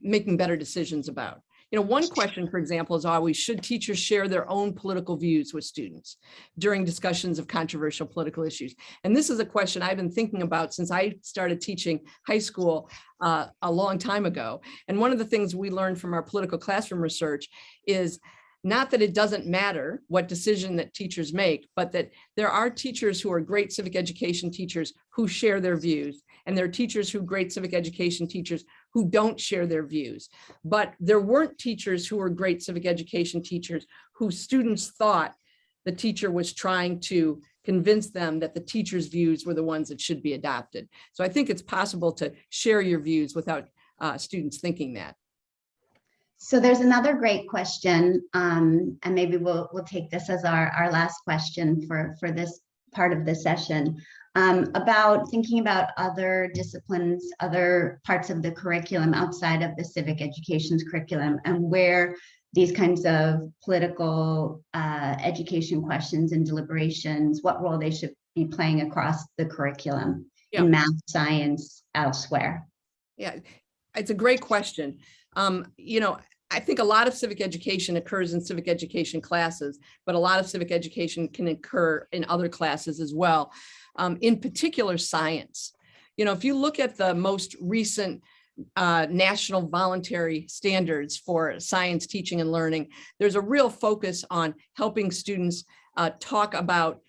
making better decisions about. One question, for example, is always, should teachers share their own political views with students during discussions of controversial political issues? And this is a question I've been thinking about since I started teaching high school a long time ago. And one of the things we learned from our political classroom research is not that it doesn't matter what decision that teachers make, but that there are teachers who are great civic education teachers who share their views. And there are teachers who are great civic education teachers who don't share their views. But there weren't teachers who were great civic education teachers whose students thought the teacher was trying to convince them that the teacher's views were the ones that should be adopted. So I think it's possible to share your views without students thinking that. So there's another great question, and maybe we'll take this as our last question for this part of the session, about thinking about other disciplines, other parts of the curriculum outside of the civic education's curriculum, and where these kinds of political education questions and deliberations, what role they should be playing across the curriculum in math, science, elsewhere. Yeah, it's a great question. I think a lot of civic education occurs in civic education classes, but a lot of civic education can occur in other classes as well. In particular, science. If you look at the most recent national voluntary standards for science teaching and learning, there's a real focus on helping students talk about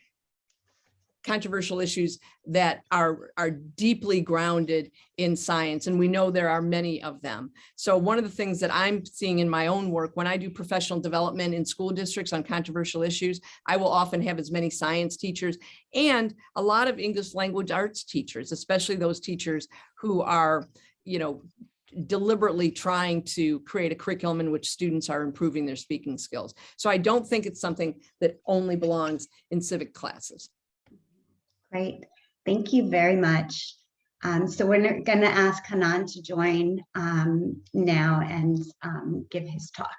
controversial issues that are deeply grounded in science. And we know there are many of them. So one of the things that I'm seeing in my own work, when I do professional development in school districts on controversial issues, I will often have as many science teachers and a lot of English language arts teachers, especially those teachers who are, deliberately trying to create a curriculum in which students are improving their speaking skills. So I don't think it's something that only belongs in civic classes. Great, thank you very much. So we're going to ask Hanan to join now and give his talk.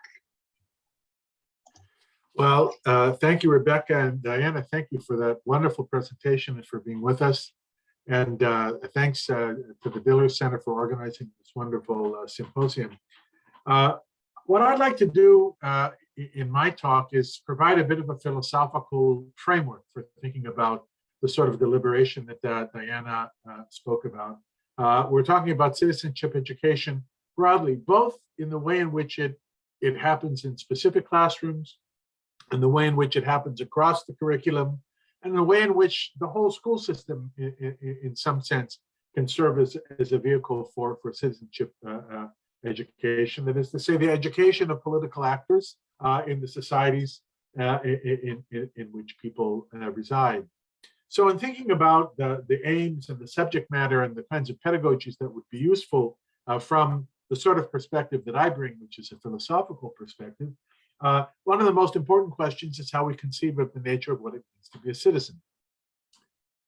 Well, thank you, Rebecca and Diana. Thank you for that wonderful presentation and for being with us. And thanks to the Diller Center for organizing this wonderful symposium. What I'd like to do in my talk is provide a bit of a philosophical framework for thinking about the sort of deliberation that Diana spoke about. We're talking about citizenship education broadly, both in the way in which it happens in specific classrooms, and the way in which it happens across the curriculum, and the way in which the whole school system, in some sense, can serve as a vehicle for citizenship education. That is to say, the education of political actors in the societies in which people reside. So in thinking about the aims and the subject matter and the kinds of pedagogies that would be useful from the sort of perspective that I bring, which is a philosophical perspective, one of the most important questions is how we conceive of the nature of what it means to be a citizen.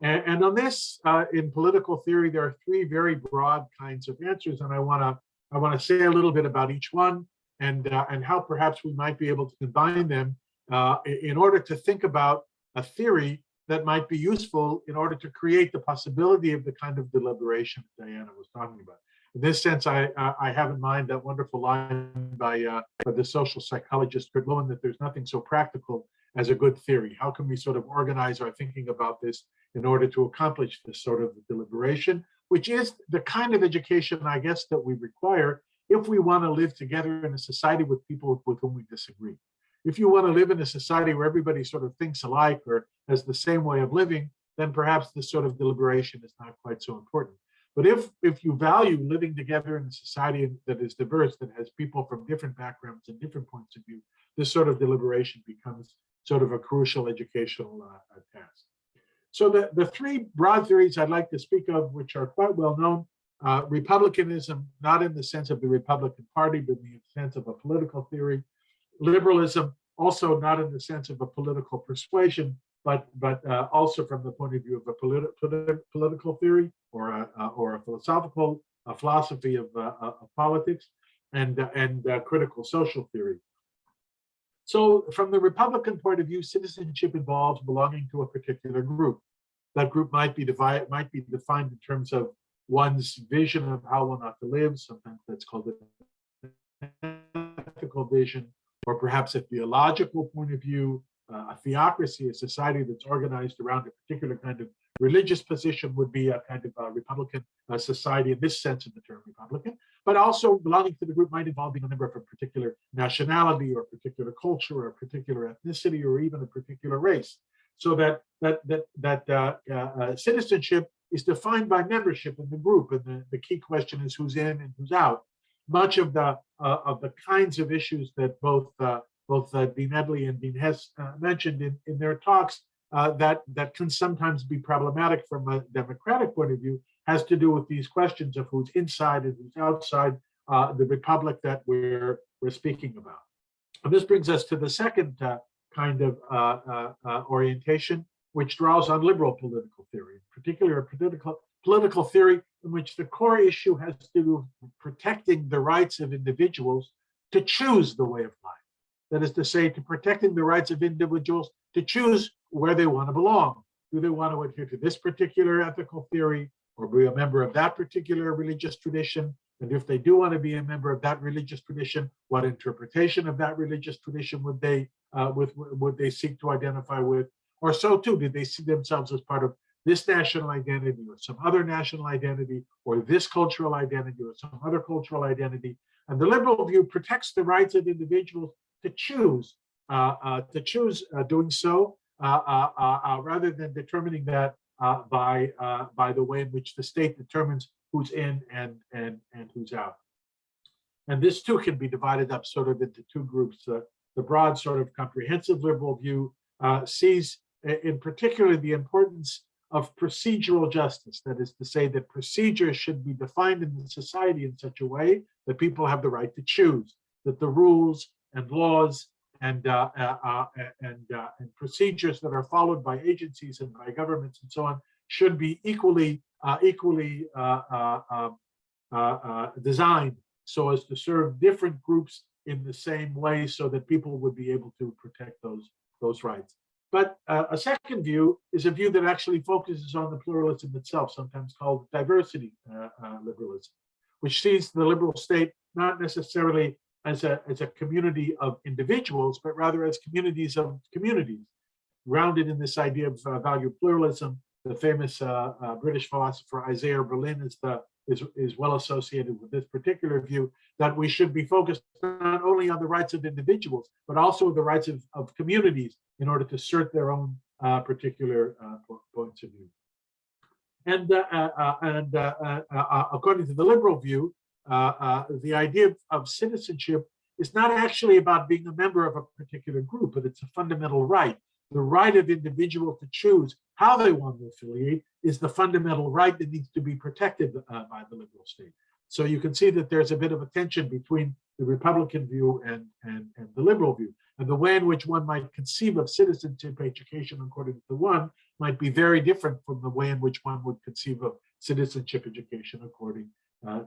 And on this, in political theory, there are three very broad kinds of answers, and I want to say a little bit about each one and how perhaps we might be able to combine them in order to think about a theory that might be useful in order to create the possibility of the kind of deliberation that Diana was talking about. In this sense, I have in mind that wonderful line by the social psychologist Kurt Lewin that there's nothing so practical as a good theory? How can we sort of organize our thinking about this in order to accomplish this sort of deliberation, which is the kind of education, I guess, that we require if we want to live together in a society with people with whom we disagree. If you want to live in a society where everybody sort of thinks alike or has the same way of living, then perhaps this sort of deliberation is not quite so important. But if you value living together in a society that is diverse, that has people from different backgrounds and different points of view, this sort of deliberation becomes sort of a crucial educational task. So the three broad theories I'd like to speak of, which are quite well known, republicanism, not in the sense of the Republican Party, but in the sense of a political theory. Liberalism, also not in the sense of a political persuasion, but also from the point of view of a political theory or a philosophical philosophy of politics, and critical social theory. So from the Republican point of view, citizenship involves belonging to a particular group. That group might be defined in terms of one's vision of how one ought to live. Sometimes that's called an ethical vision, or perhaps a theological point of view. A theocracy, a society that's organized around a particular kind of religious position, would be a kind of a Republican society in this sense of the term Republican. But also belonging to the group might involve being a member of a particular nationality or a particular culture or a particular ethnicity or even a particular race. So that citizenship is defined by membership in the group, and the key question is who's in and who's out. Much of the kinds of issues that both Dean Edley and Dean Hess mentioned in their talks that can sometimes be problematic from a democratic point of view has to do with these questions of who's inside and who's outside the republic that we're speaking about. And this brings us to the second kind of orientation, which draws on liberal political theory, in particular a political theory in which the core issue has to do with protecting the rights of individuals to choose the way of life. That is to say, to protecting the rights of individuals to choose where they want to belong. Do they want to adhere to this particular ethical theory or be a member of that particular religious tradition? And if they do want to be a member of that religious tradition, what interpretation of that religious tradition would they seek to identify with? Or so too, did they see themselves as part of this national identity or some other national identity, or this cultural identity or some other cultural identity? And the liberal view protects the rights of individuals to choose doing so, rather than determining that by the way in which the state determines who's in and who's out. And this too can be divided up sort of into two groups. The broad sort of comprehensive liberal view sees in particular the importance of procedural justice. That is to say that procedures should be defined in the society in such a way that people have the right to choose, that the rules and laws and procedures that are followed by agencies and by governments and so on should be equally designed so as to serve different groups in the same way, so that people would be able to protect those rights. But a second view is a view that actually focuses on the pluralism itself, sometimes called diversity liberalism, which sees the liberal state not necessarily as a community of individuals, but rather as communities of communities, grounded in this idea of value pluralism. The famous British philosopher Isaiah Berlin is well associated with this particular view, that we should be focused not only on the rights of individuals, but also the rights of communities in order to assert their own particular points of view. And according to the liberal view, the idea of citizenship is not actually about being a member of a particular group, but it's a fundamental right. The right of individuals to choose how they want to affiliate is the fundamental right that needs to be protected by the liberal state. So you can see that there's a bit of a tension between the Republican view and the liberal view. And the way in which one might conceive of citizenship education according to one might be very different from the way in which one would conceive of citizenship education according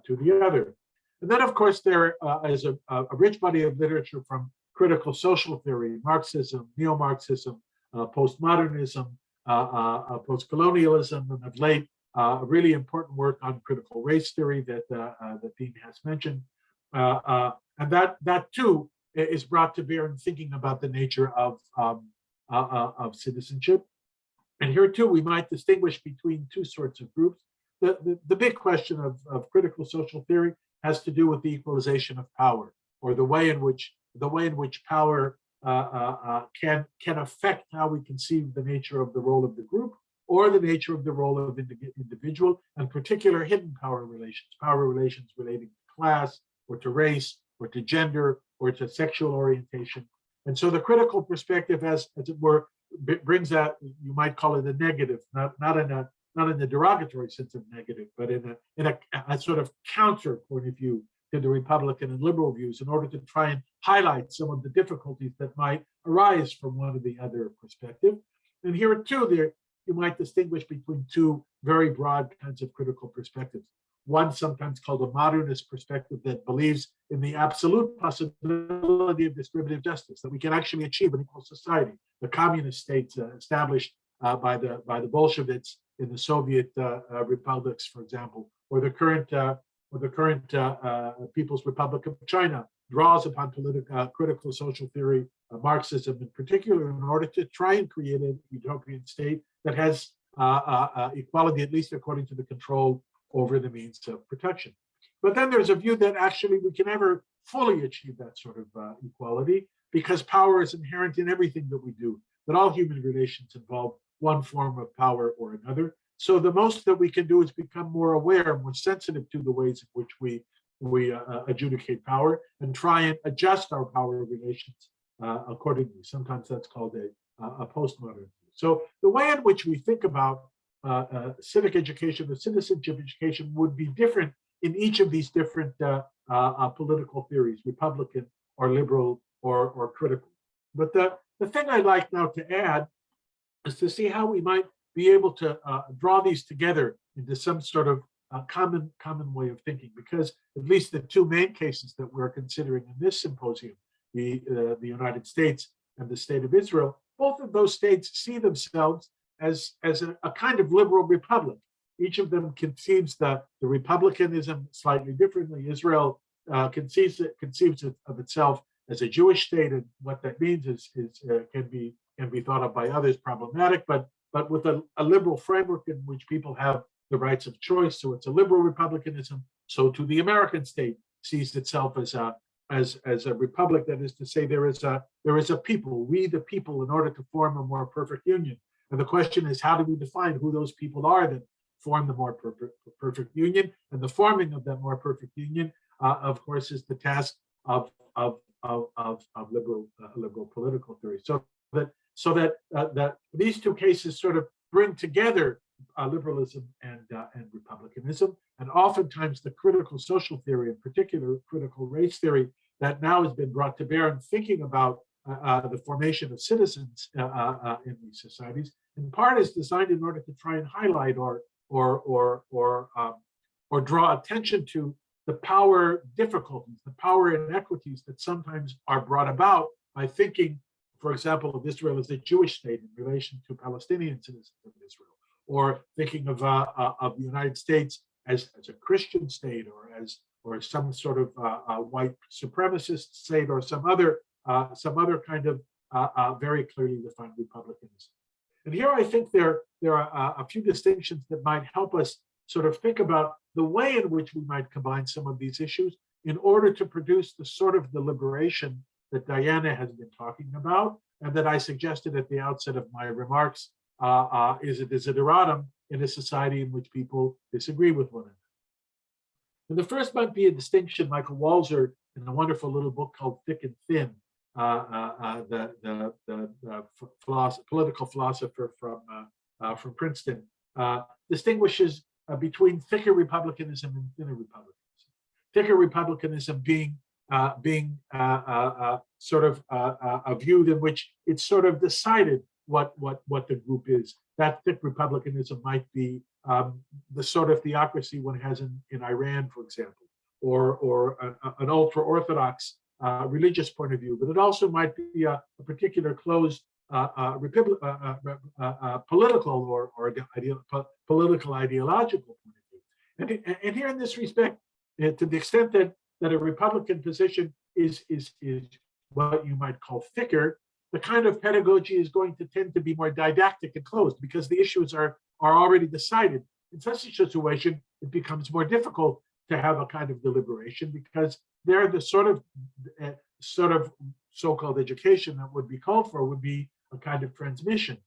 to the other. And then, of course, there is a rich body of literature from critical social theory, Marxism, neo-Marxism, postmodernism, postcolonialism, and of late, a really important work on critical race theory that Dean has mentioned. And that too is brought to bear in thinking about the nature of of citizenship. And here too, we might distinguish between two sorts of groups. The big question of critical social theory has to do with the equalization of power, or the way in which power can affect how we conceive the nature of the role of the group, or the nature of the role of individual, and particular hidden power relations relating to class, or to race, or to gender, or to sexual orientation. And so the critical perspective, as it were, brings out, you might call it a negative, not in the derogatory sense of negative, but in a sort of counter point of view to the Republican and liberal views, in order to try and highlight some of the difficulties that might arise from one or the other perspective. And here too, you might distinguish between two very broad kinds of critical perspectives. One sometimes called a modernist perspective that believes in the absolute possibility of distributive justice, that we can actually achieve an equal society. The communist states established by the Bolsheviks in the Soviet republics, for example, or the current People's Republic of China, draws upon critical social theory, Marxism in particular, in order to try and create a utopian state that has equality, at least according to the control over the means of protection. But then there's a view that actually we can never fully achieve that sort of equality, because power is inherent in everything that we do, that all human relations involve one form of power or another. So the most that we can do is become more aware, more sensitive to the ways in which we adjudicate power, and try and adjust our power relations accordingly. Sometimes that's called a postmodern view. So the way in which we think about civic education or citizenship education would be different in each of these different political theories, Republican or liberal or critical. But the thing I'd like now to add is to see how we might be able to draw these together into some sort of common way of thinking, because at least the two main cases that we're considering in this symposium, the United States and the State of Israel, both of those states see themselves as a kind of liberal republic. Each of them conceives the republicanism slightly differently. Israel conceives of itself as a Jewish state, and what that means is can be thought of by others problematic, but with a liberal framework in which people have the rights of choice. So it's a liberal republicanism. So to the American state sees itself as a republic. That is to say, there is a people, we the people, in order to form a more perfect union. And the question is, how do we define who those people are that form the more perfect union? And the forming of that more perfect union, of course, is the task of liberal political theory. So that these two cases sort of bring together liberalism and republicanism, and oftentimes the critical social theory, in particular critical race theory, that now has been brought to bear in thinking about the formation of citizens in these societies, in part is designed in order to try and highlight or draw attention to the power difficulties, the power inequities that sometimes are brought about by thinking, for example, of Israel as a Jewish state in relation to Palestinian citizens of Israel, or thinking of the United States as a Christian state, or some sort of white supremacist state, or some other kind of very clearly defined republicanism. And here I think there are a few distinctions that might help us sort of think about the way in which we might combine some of these issues in order to produce the sort of deliberation that Diana has been talking about, and that I suggested at the outset of my remarks is a desideratum in a society in which people disagree with one another. And the first might be a distinction Michael Walzer, in a wonderful little book called Thick and Thin, the political philosopher from Princeton, distinguishes between thicker republicanism and thinner republicanism. Thicker republicanism being sort of a view in which it's sort of decided what the group is. That thick republicanism might be the sort of theocracy one has in Iran, for example, or an ultra-Orthodox religious point of view, but it also might be a particular closed political or political ideological point of view. And here in this respect, to the extent that a Republican position is what you might call thicker, the kind of pedagogy is going to tend to be more didactic and closed because the issues are already decided. In such a situation, it becomes more difficult to have a kind of deliberation because they're the sort of so-called education that would be called for would be a kind of transmission.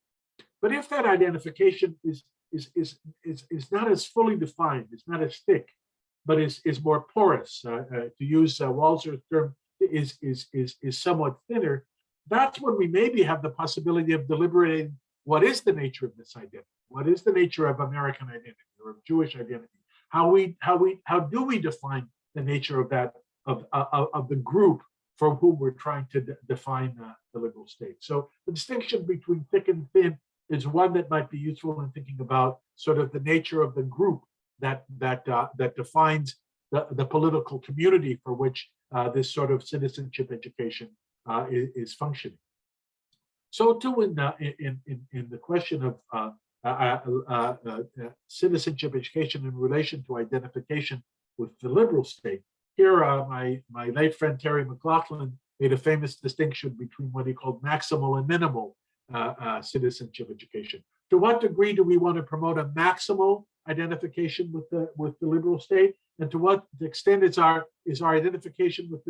But if that identification is not as fully defined, it's not as thick, but is more porous, to use Walzer's term, is somewhat thinner, that's when we maybe have the possibility of deliberating what is the nature of this identity, what is the nature of American identity or of Jewish identity, how do we define the nature of that of the group for whom we're trying to define the liberal state. So the distinction between thick and thin is one that might be useful in thinking about sort of the nature of the group that defines the political community for which this sort of citizenship education is functioning. So too in the question of citizenship education in relation to identification with the liberal state. Here, my late friend Terry McLaughlin made a famous distinction between what he called maximal and minimal citizenship education. To what degree do we want to promote a maximal identification with the liberal state, and to what extent is our identification with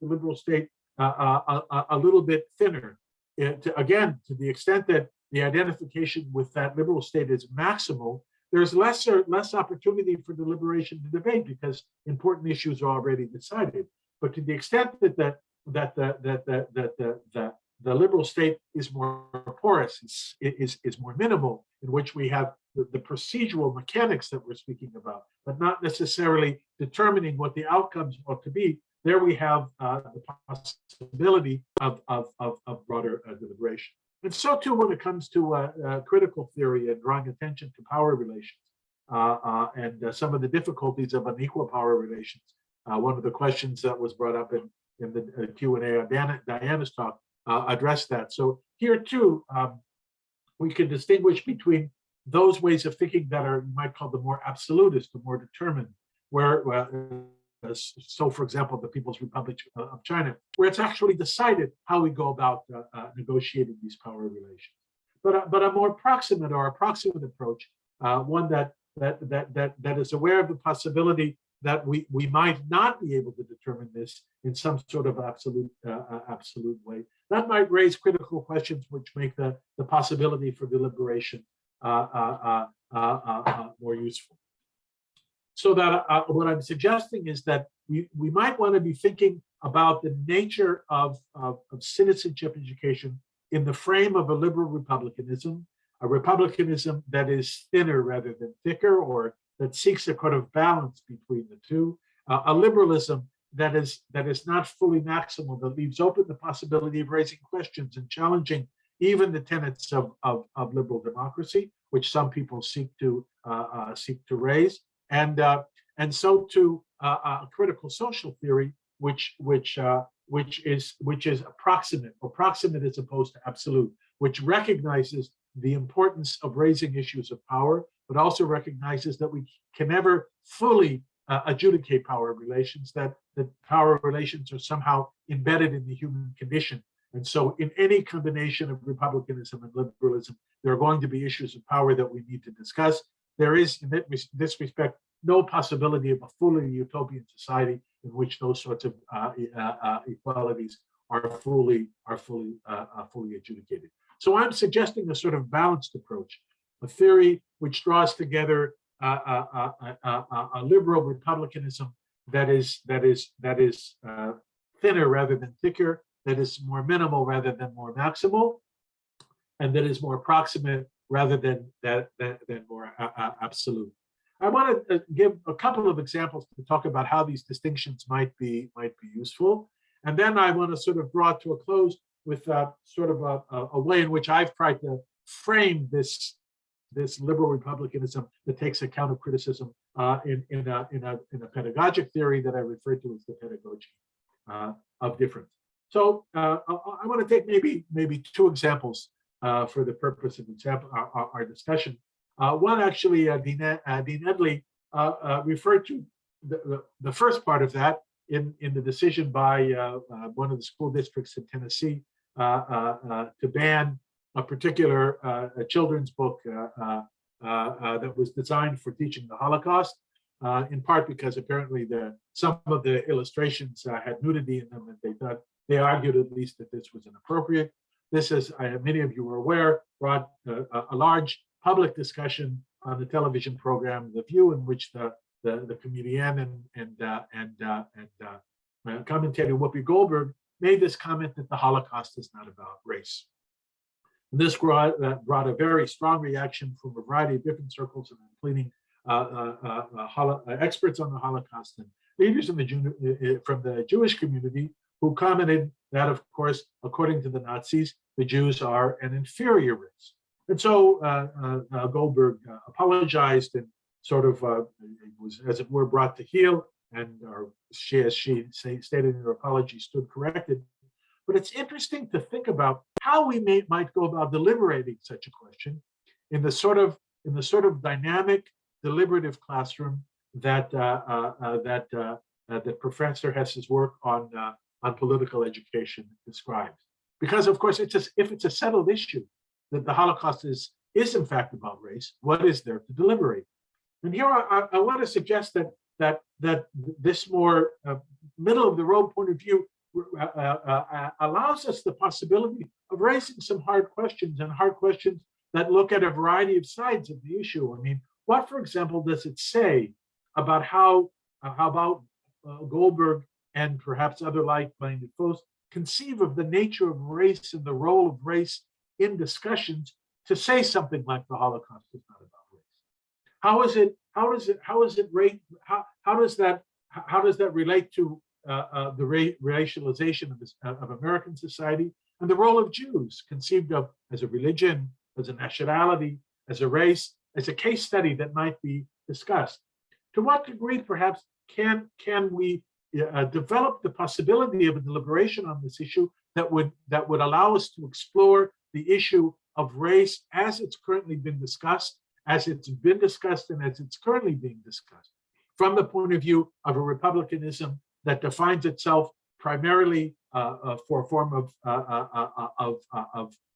the liberal state a little bit thinner? To the extent that the identification with that liberal state is maximal, there's less opportunity for deliberation and debate because important issues are already decided. But to the extent that the liberal state is more porous, is more minimal, in which we have the procedural mechanics that we're speaking about, but not necessarily determining what the outcomes ought to be, there we have the possibility of broader deliberation. And so too when it comes to critical theory and drawing attention to power relations and some of the difficulties of unequal power relations. One of the questions that was brought up in the Q&A on Diana's talk addressed that. So here too, we can distinguish between those ways of thinking that are, you might call them more absolutist, or more determined, where so for example, the People's Republic of China, where it's actually decided how we go about negotiating these power relations. But a more proximate or approximate approach, one that is aware of the possibility that we might not be able to determine this in some sort of absolute way. That might raise critical questions which make the possibility for deliberation more useful. So that what I'm suggesting is that we might want to be thinking about the nature of citizenship education in the frame of a liberal republicanism, a republicanism that is thinner rather than thicker, or that seeks a kind of balance between the two, a liberalism that is not fully maximal, that leaves open the possibility of raising questions and challenging even the tenets of liberal democracy, which some people seek to raise, and so to a critical social theory, which is approximate as opposed to absolute, which recognizes the importance of raising issues of power, but also recognizes that we can never fully adjudicate power relations, that power relations are somehow embedded in the human condition. And so in any combination of republicanism and liberalism, there are going to be issues of power that we need to discuss. There is, in this respect, no possibility of a fully utopian society in which those sorts of equalities are fully adjudicated. So I'm suggesting a sort of balanced approach, a theory which draws together a liberal republicanism that is thinner rather than thicker, that is more minimal rather than more maximal, and that is more approximate rather than more absolute. I want to give a couple of examples to talk about how these distinctions might be useful, and then I want to sort of draw it to a close with sort of a way in which I've tried to frame this liberal republicanism that takes account of criticism in a pedagogic theory that I refer to as the pedagogy of difference. So I want to take maybe two examples for the purpose of our discussion. One actually, Dean Edley referred to the first part of that in the decision by one of the school districts in Tennessee to ban a particular children's book that was designed for teaching the Holocaust, in part because apparently some of the illustrations had nudity in them, and they argued at least that this was inappropriate. This, as many of you are aware, brought a large public discussion on the television program The View, in which the comedian and commentator Whoopi Goldberg made this comment that the Holocaust is not about race. And this brought a very strong reaction from a variety of different circles, including experts on the Holocaust and leaders from the Jewish community, who commented that, of course, according to the Nazis, the Jews are an inferior race. And so Goldberg apologized and sort of was, as it were, brought to heel, and as she stated in her apology, stood corrected. But it's interesting to think about how we might go about deliberating such a question in the sort of dynamic, deliberative classroom that Professor Hess's work on political education describes. Because, of course, if it's a settled issue that the Holocaust is in fact about race, what is there to deliberate? And here I want to suggest that this more middle of the road point of view allows us the possibility of raising some hard questions, and hard questions that look at a variety of sides of the issue. I mean, what, for example, does it say about how about Goldberg and perhaps other like-minded folks conceive of the nature of race and the role of race in discussions to say something like the Holocaust is not about race? How does that relate to the racialization of American society and the role of Jews conceived of as a religion, as a nationality, as a race, as a case study that might be discussed? To what degree, perhaps, can we develop the possibility of a deliberation on this issue that would allow us to explore the issue of race as it's currently been discussed, and as it's currently being discussed, from the point of view of a republicanism that defines itself primarily for a form of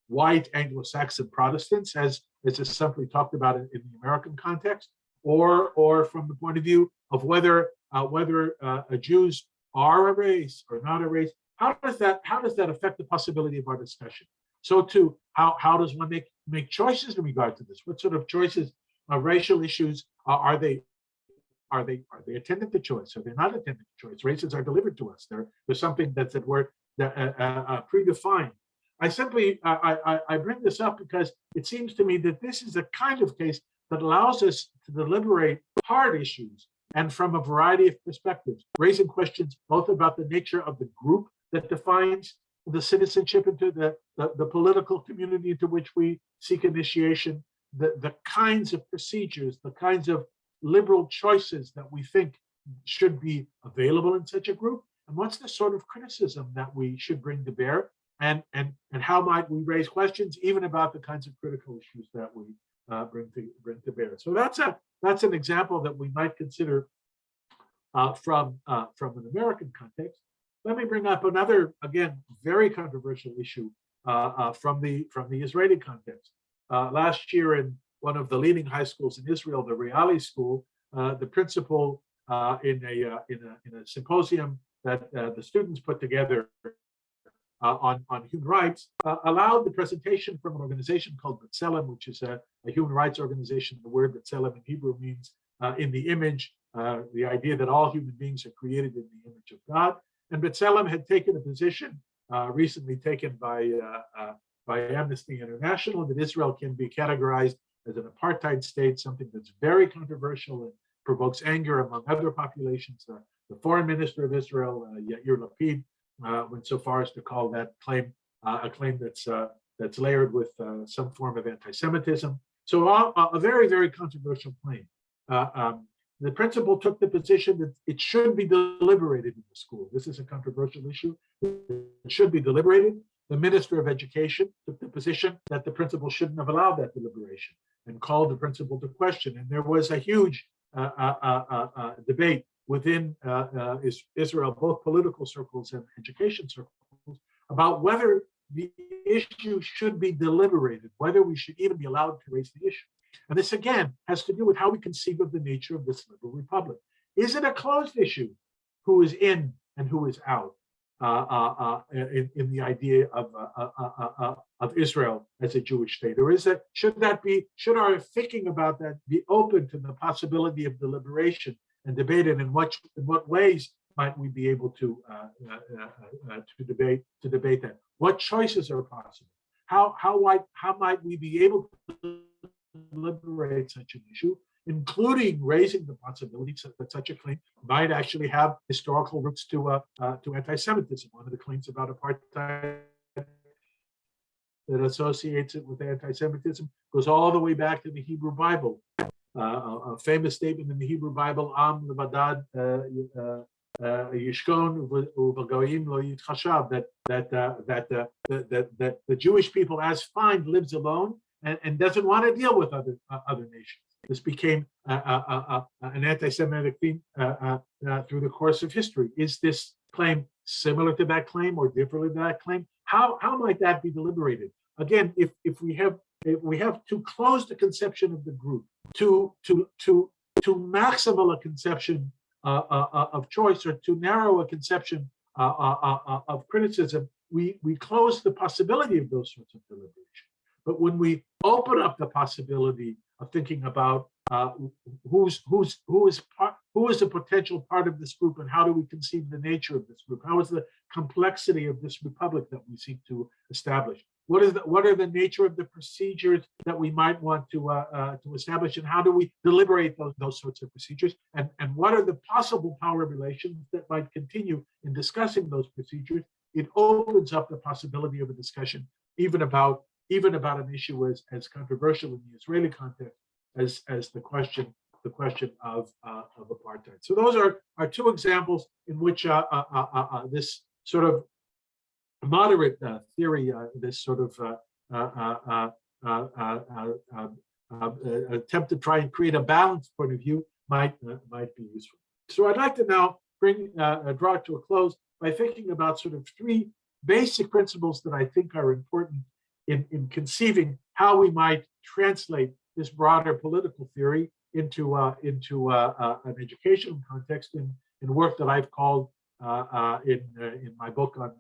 white Anglo-Saxon Protestants, as is simply talked about in the American context, or from the point of view of whether Jews are a race or not a race. How does that affect the possibility of our discussion? So too, how does one make choices in regard to this? What sort of choices, racial issues, are they attendant to choice? Are they not attendant to choice? Races are delivered to us. There's something that's at work predefined. I bring this up because it seems to me that this is a kind of case that allows us to deliberate hard issues, and from a variety of perspectives, raising questions both about the nature of the group that defines the citizenship into the political community into which we seek initiation, the kinds of procedures, the kinds of liberal choices that we think should be available in such a group, and what's the sort of criticism that we should bring to bear, and how might we raise questions even about the kinds of critical issues that we bring to bear. So that's an example that we might consider from an American context. Let me bring up another, again, very controversial issue from the Israeli context. Last year, in one of the leading high schools in Israel, the Reali School, the principal in a symposium that the students put together on human rights, allowed the presentation from an organization called B'Tselem, which is a human rights organization. The word B'Tselem in Hebrew means in the image, the idea that all human beings are created in the image of God. And B'Tselem had taken a position recently taken by Amnesty International that Israel can be categorized as an apartheid state, something that's very controversial and provokes anger among other populations. The foreign minister of Israel, Yair Lapid, went so far as to call that claim a claim that's layered with some form of anti-Semitism. So a very, very controversial claim. The principal took the position that it should be deliberated in the school. This is a controversial issue. It should be deliberated. The Minister of Education took the position that the principal shouldn't have allowed that deliberation and called the principal to question. And there was a huge debate within Israel, both political circles and education circles, about whether the issue should be deliberated, whether we should even be allowed to raise the issue. And this, again, has to do with how we conceive of the nature of this liberal republic. Is it a closed issue? Who is in and who is out in the idea of Israel as a Jewish state? Or is it, should our thinking about that be open to the possibility of deliberation and debate, and in what ways might we be able to debate that? What choices are possible? How might we be able to deliberate such an issue, including raising the possibility that such a claim might actually have historical roots to anti-Semitism? One of the claims about apartheid that associates it with anti-Semitism goes all the way back to the Hebrew Bible. A famous statement in the Hebrew Bible, Am levadad yishkon u'v'goyim lo yitchashav, that the Jewish people, as find, lives alone and doesn't want to deal with other nations. This became an anti-Semitic theme through the course of history. Is this claim similar to that claim or different to that claim? How might that be deliberated? Again, if we have too closed a conception of the group, too maximal a conception of choice, or too narrow a conception of criticism, we close the possibility of those sorts of deliberation. But when we open up the possibility of thinking about who is a potential part of this group, and how do we conceive the nature of this group? How is the complexity of this republic that we seek to establish? What are the nature of the procedures that we might want to establish, and how do we deliberate those sorts of procedures? And what are the possible power relations that might continue in discussing those procedures? It opens up the possibility of a discussion even about an issue as controversial in the Israeli context as the question of apartheid. So those are two examples in which this sort of moderate theory, this sort of attempt to try and create a balanced point of view might be useful. So I'd like to now draw it to a close by thinking about sort of three basic principles that I think are important in conceiving how we might translate this broader political theory into an educational context in work that I've called in my book on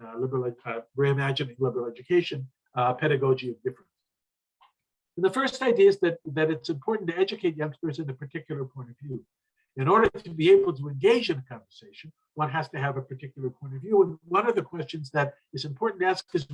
reimagining liberal education, pedagogy of difference. And the first idea is that it's important to educate youngsters in a particular point of view. In order to be able to engage in a conversation, one has to have a particular point of view. And one of the questions that is important to ask is,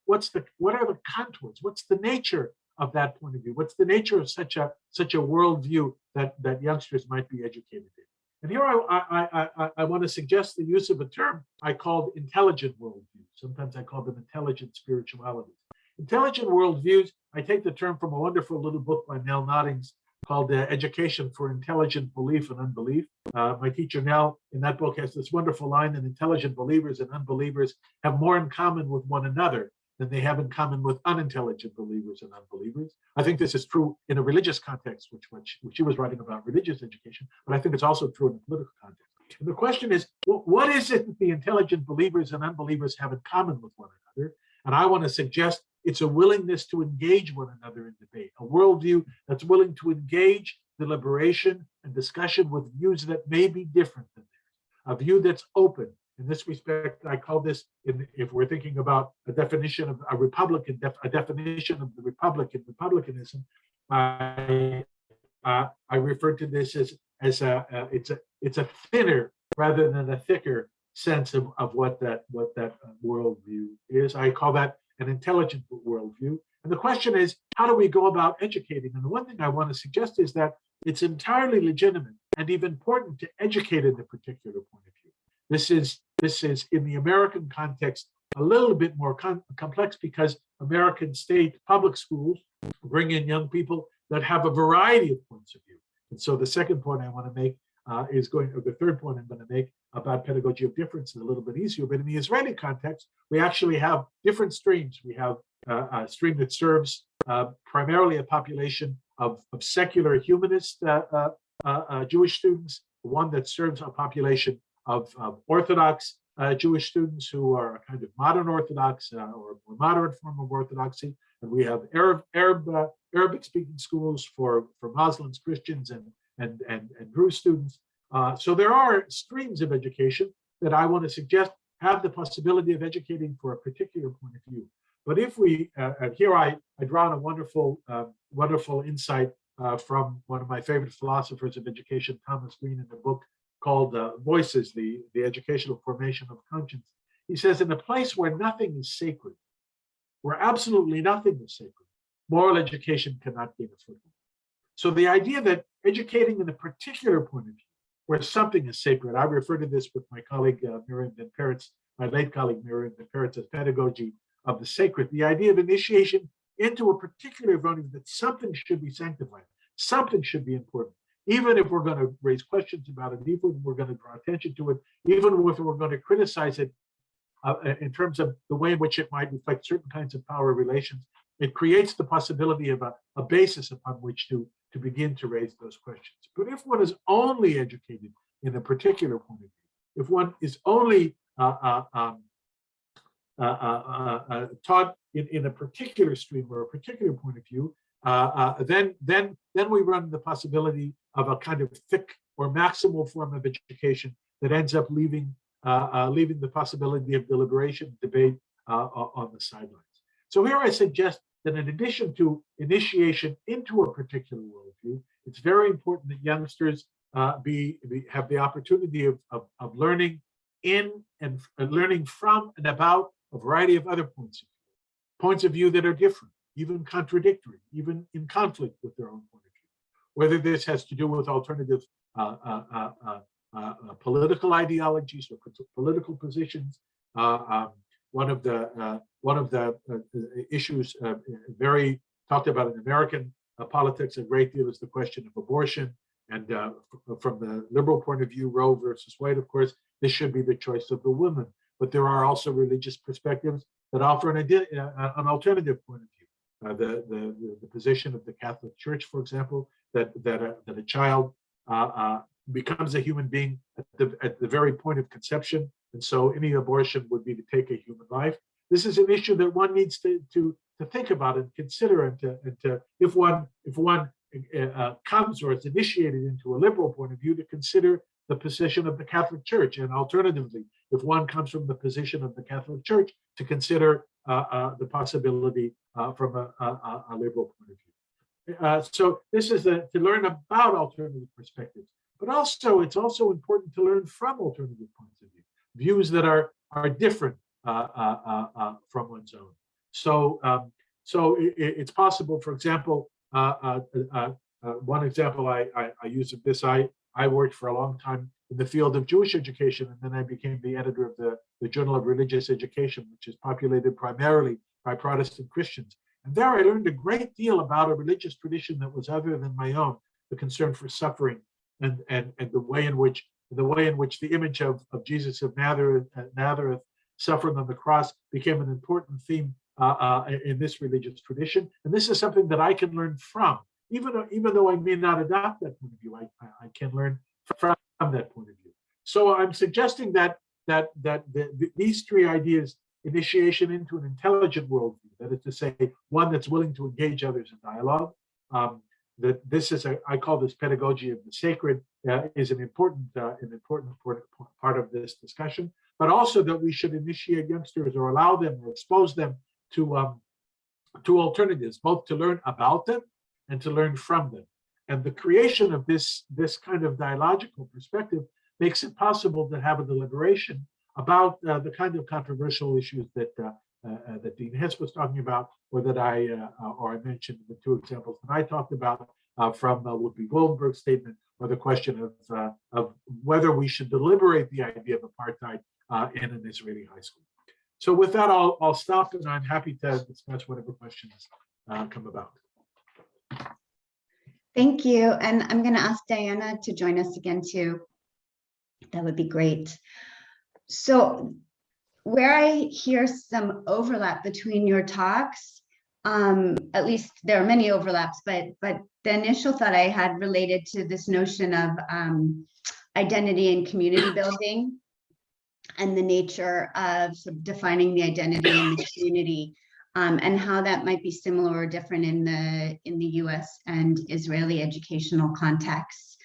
what are the contours? What's the nature of that point of view? What's the nature of such a worldview that youngsters might be educated in? And here I want to suggest the use of a term I called intelligent worldviews. Sometimes I call them intelligent spiritualities. Intelligent worldviews, I take the term from a wonderful little book by Nell Noddings called Education for Intelligent Belief and Unbelief. My teacher Nell in that book has this wonderful line that intelligent believers and unbelievers have more in common with one another than they have in common with unintelligent believers and unbelievers. I think this is true in a religious context, which she was writing about religious education, but I think it's also true in the political context. And the question is, what is it that the intelligent believers and unbelievers have in common with one another? And I want to suggest it's a willingness to engage one another in debate, a worldview that's willing to engage deliberation and discussion with views that may be different than theirs, a view that's open. In this respect, I call this, if we're thinking about a definition of a Republican, a definition of the Republic and republicanism, I refer to this as it's a thinner rather than a thicker sense of what that worldview is. I call that an intelligent worldview. And the question is, how do we go about educating? And the one thing I want to suggest is that it's entirely legitimate and even important to educate in a particular point of view. This is in the American context a little bit more complex because American state public schools bring in young people that have a variety of points of view. And so the second point I want to make the third point I'm going to make about pedagogy of difference is a little bit easier. But in the Israeli context, we actually have different streams. We have a stream that serves primarily a population of secular humanist Jewish students, one that serves a population of Orthodox Jewish students who are a kind of modern Orthodox or more moderate form of Orthodoxy, and we have Arabic-speaking schools for Muslims, Christians, and Druze students. So there are streams of education that I want to suggest have the possibility of educating for a particular point of view. But if we, here I draw on a wonderful insight from one of my favorite philosophers of education, Thomas Green, in a book called Voices, the Educational Formation of Conscience. He says, in a place where nothing is sacred, where absolutely nothing is sacred, moral education cannot gain a foothold. So the idea that educating in a particular point of view, where something is sacred, I refer to this with my colleague Miriam Ben Peretz, my late colleague Miriam Ben Peretz, as pedagogy of the sacred, the idea of initiation into a particular value that something should be sanctified, something should be important, even if we're going to raise questions about it, even if we're going to draw attention to it, even if we're going to criticize it in terms of the way in which it might reflect certain kinds of power relations, it creates the possibility of a basis upon which to begin to raise those questions. But if one is only educated in a particular point of view, if one is only taught in a particular stream or a particular point of view, then we run the possibility of a kind of thick or maximal form of education that ends up leaving the possibility of deliberation, debate on the sidelines. So here I suggest that in addition to initiation into a particular worldview, it's very important that youngsters have the opportunity of learning in and learning from and about a variety of other points of view that are different, even contradictory, even in conflict with their own point of view. Whether this has to do with alternative political ideologies or political positions. One of the issues very talked about in American politics a great deal is the question of abortion. And from the liberal point of view, Roe versus Wade, of course, this should be the choice of the woman. But there are also religious perspectives that offer an alternative point of view. The position of the Catholic Church, for example, that a child becomes a human being at the very point of conception, and so any abortion would be to take a human life. This is an issue that one needs to think about and consider, and to if one comes or is initiated into a liberal point of view, to consider the position of the Catholic Church, and alternatively, if one comes from the position of the Catholic Church, to consider the possibility from a liberal point of view. So this is to learn about alternative perspectives, but also it's also important to learn from alternative points of view, views that are different from one's own. So it's possible, for example, one example I use of this, I worked for a long time in the field of Jewish education, and then I became the editor of the Journal of Religious Education, which is populated primarily by Protestant Christians. And there I learned a great deal about a religious tradition that was other than my own, the concern for suffering and the way in which the image of Jesus of Nazareth suffering on the cross became an important theme in this religious tradition. And this is something that I can learn from. Even though I may not adopt that point of view, I can learn from that point of view. So I'm suggesting that these three ideas, initiation into an intelligent worldview, that is to say, one that's willing to engage others in dialogue, that this is I call this pedagogy of the sacred, is an important part of this discussion, but also that we should initiate youngsters or allow them or expose them to alternatives, both to learn about them and to learn from them. And the creation of this kind of dialogical perspective makes it possible to have a deliberation about the kind of controversial issues that Dean Hess was talking about, or that I mentioned in the two examples that I talked about from Whoopi Goldberg's statement, or the question of whether we should deliberate the idea of apartheid in an Israeli high school. So with that, I'll stop, and I'm happy to discuss whatever questions come about. Thank you. And I'm going to ask Diana to join us again too. That would be great. So where I hear some overlap between your talks, at least there are many overlaps, but the initial thought I had related to this notion of identity and community building. and the nature of sort of defining the identity in the community, and how that might be similar or different in the US and Israeli educational contexts.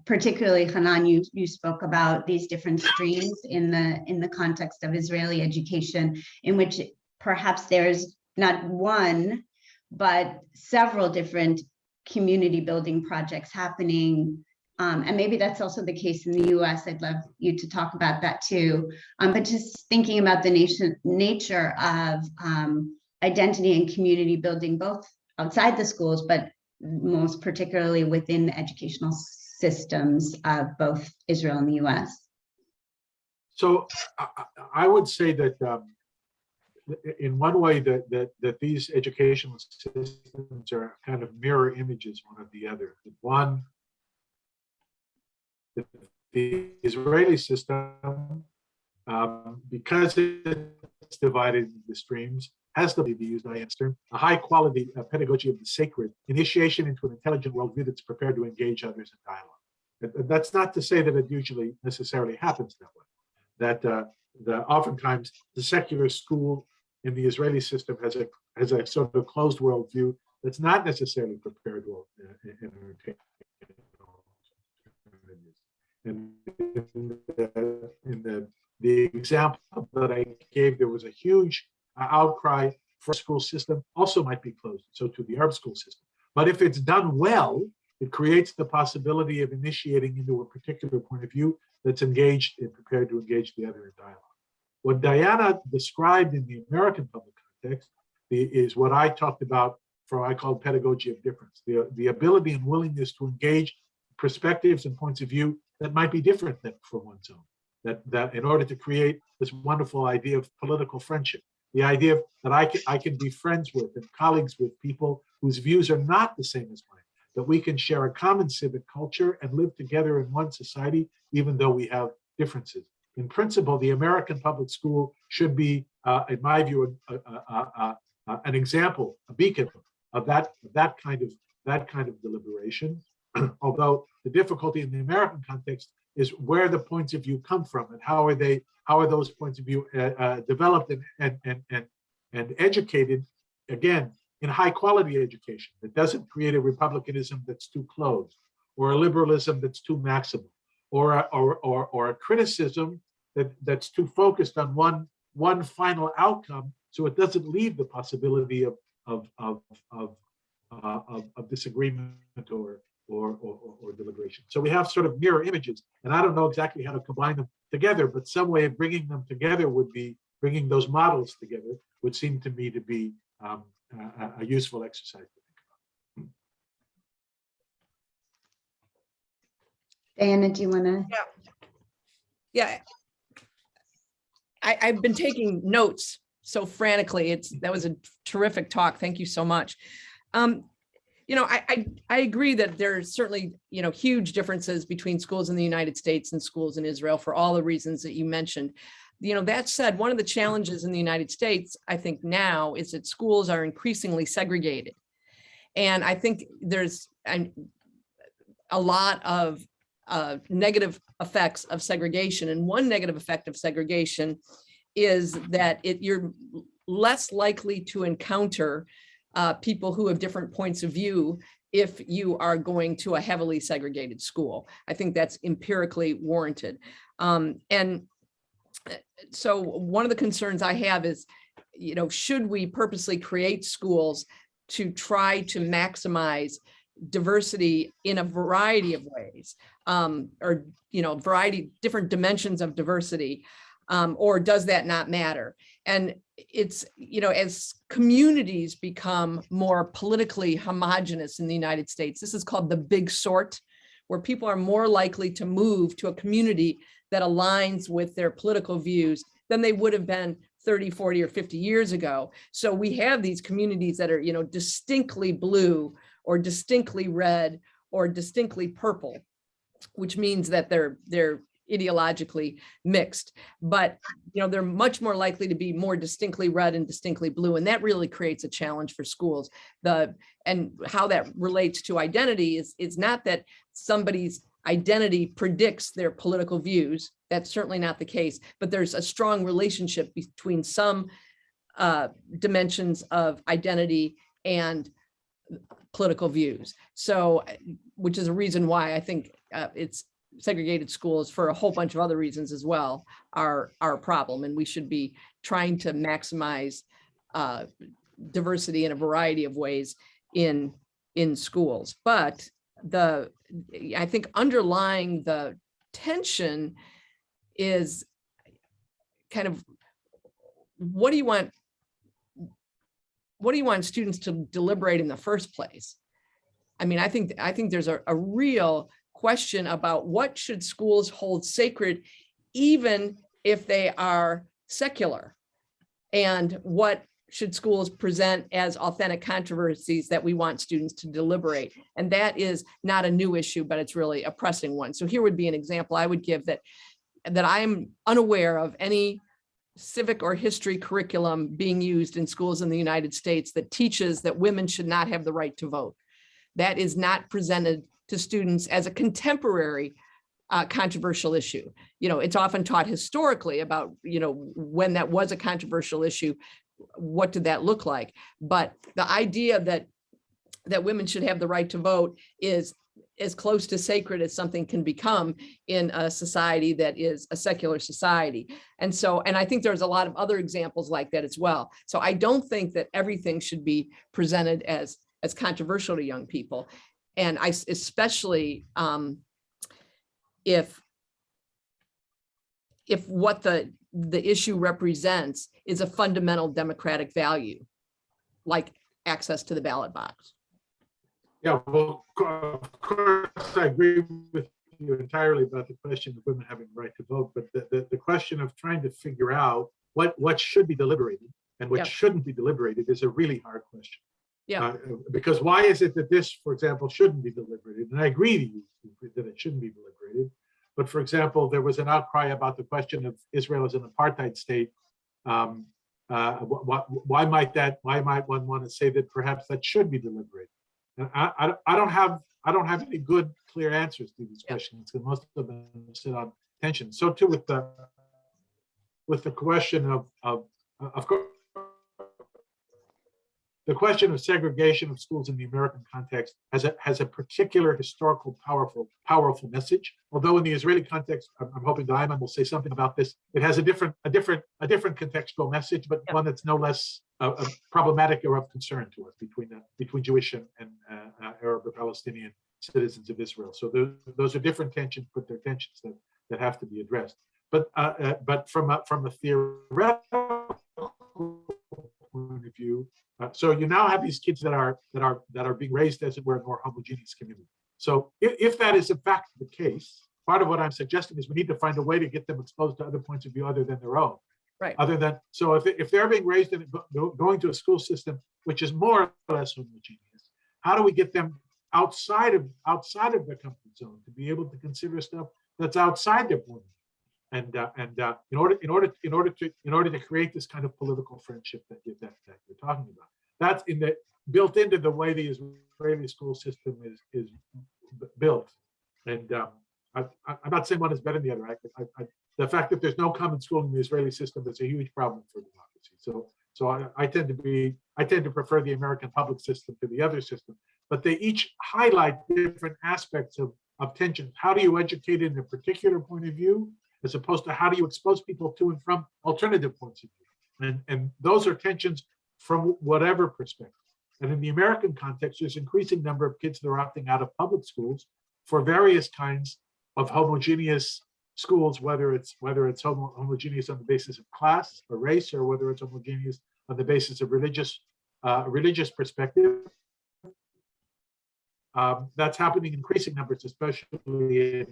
Particularly, Hanan, you spoke about these different streams in the context of Israeli education, in which perhaps there's not one, but several different community building projects happening. And maybe that's also the case in the US. I'd love you to talk about that too. But just thinking about the nature of identity and community building, both outside the schools, but most particularly within the educational systems of both Israel and the US. So I would say that in one way that these educational systems are kind of mirror images one of the other. One, the Israeli system, because it's divided into streams, has to be used by term, a high quality pedagogy of the sacred, initiation into an intelligent worldview that's prepared to engage others in dialogue. That's not to say that it usually necessarily happens that way. That oftentimes the secular school in the Israeli system has a sort of closed worldview that's not necessarily prepared to entertain. And in the example that I gave, there was a huge outcry for a school system also might be closed, so to the Arab school system. But if it's done well, it creates the possibility of initiating into a particular point of view that's engaged and prepared to engage the other in dialogue. What Diana described in the American public context is what I talked about for I call pedagogy of difference, the ability and willingness to engage perspectives and points of view that might be different than from one's own. That in order to create this wonderful idea of political friendship, the idea that I can be friends with and colleagues with people whose views are not the same as mine, that we can share a common civic culture and live together in one society, even though we have differences. In principle, the American public school should be, in my view, an example, a beacon of that kind of deliberation. Although the difficulty in the American context is where the points of view come from and how are those points of view developed and educated, again, in high quality education that doesn't create a republicanism that's too closed, or a liberalism that's too maximal, or a criticism that's too focused on one final outcome, so it doesn't leave the possibility of disagreement or deliberation. So we have sort of mirror images, and I don't know exactly how to combine them together, but some way of bringing them together would be bringing those models together, would seem to me to be a useful exercise to think about. Diana, do you want to? Yeah. I've been taking notes so frantically. That was a terrific talk. Thank you so much. I agree that there's certainly, huge differences between schools in the United States and schools in Israel for all the reasons that you mentioned. That said, one of the challenges in the United States, I think now, is that schools are increasingly segregated. And I think there's a lot of negative effects of segregation. And one negative effect of segregation is that you're less likely to encounter people who have different points of view if you are going to a heavily segregated school. I think that's empirically warranted. And so one of the concerns I have is, should we purposely create schools to try to maximize diversity in a variety of ways, or variety, different dimensions of diversity, or does that not matter? And it's, as communities become more politically homogenous in the United States, this is called the big sort, where people are more likely to move to a community that aligns with their political views than they would have been 30, 40, or 50 years ago. So we have these communities that are, distinctly blue or distinctly red or distinctly purple, which means that they're ideologically mixed, but they're much more likely to be more distinctly red and distinctly blue, and that really creates a challenge for schools. And how that relates to identity is not that somebody's identity predicts their political views. That's certainly not the case, but there's a strong relationship between some dimensions of identity and political views. So, which is a reason why I think it's segregated schools, for a whole bunch of other reasons as well, are a problem. And we should be trying to maximize diversity in a variety of ways in schools. But I think underlying the tension is kind of, what do you want students to deliberate in the first place? I mean, I think there's a real question about what should schools hold sacred, even if they are secular, and what should schools present as authentic controversies that we want students to deliberate. And that is not a new issue, but it's really a pressing one. So here would be an example I would give, that I'm unaware of any civic or history curriculum being used in schools in the United States that teaches that women should not have the right to vote. That is not presented to students as a contemporary controversial issue. You know, it's often taught historically about, you know, when that was a controversial issue, what did that look like? But the idea that women should have the right to vote is as close to sacred as something can become in a society that is a secular society. And I think there's a lot of other examples like that as well. So I don't think that everything should be presented as controversial to young people. And especially if what the issue represents is a fundamental democratic value, like access to the ballot box. Yeah, well, of course, I agree with you entirely about the question of women having the right to vote, but the question of trying to figure out what should be deliberated and what shouldn't be deliberated is a really hard question. Yeah. Because why is it that this, for example, shouldn't be deliberated? And I agree to you that it shouldn't be deliberated. But for example, there was an outcry about the question of Israel as an apartheid state. Why might one want to say that perhaps that should be deliberated? And I don't have any good, clear answers to these questions, because most of them sit on tension. So too with the question of course, the question of segregation of schools in the American context has a particular historical powerful message. Although in the Israeli context, I'm hoping that Ayman will say something about this. It has a different contextual message, but one that's no less problematic or of concern to us between Jewish and Arab or Palestinian citizens of Israel. So those are different tensions, but they're tensions that have to be addressed. But from a theoretical point of view. So you now have these kids that are being raised, as it were, in a more homogeneous community. So if that is in fact the case, part of what I'm suggesting is we need to find a way to get them exposed to other points of view other than their own. Right. So if they're being raised in going to a school system which is more or less homogeneous, how do we get them outside of their comfort zone to be able to consider stuff that's outside their point of view? And in order to create this kind of political friendship that you're talking about, that's built into the way the Israeli school system is built. And I'm not saying one is better than the other. The fact that there's no common school in the Israeli system is a huge problem for democracy. So I tend to prefer the American public system to the other system. But they each highlight different aspects of tension. How do you educate in a particular point of view, as opposed to how do you expose people to and from alternative points of view? And those are tensions from whatever perspective. And in the American context, there's an increasing number of kids that are opting out of public schools for various kinds of homogeneous schools, whether it's homogeneous on the basis of class or race, or whether it's homogeneous on the basis of religious perspective. That's happening in increasing numbers, especially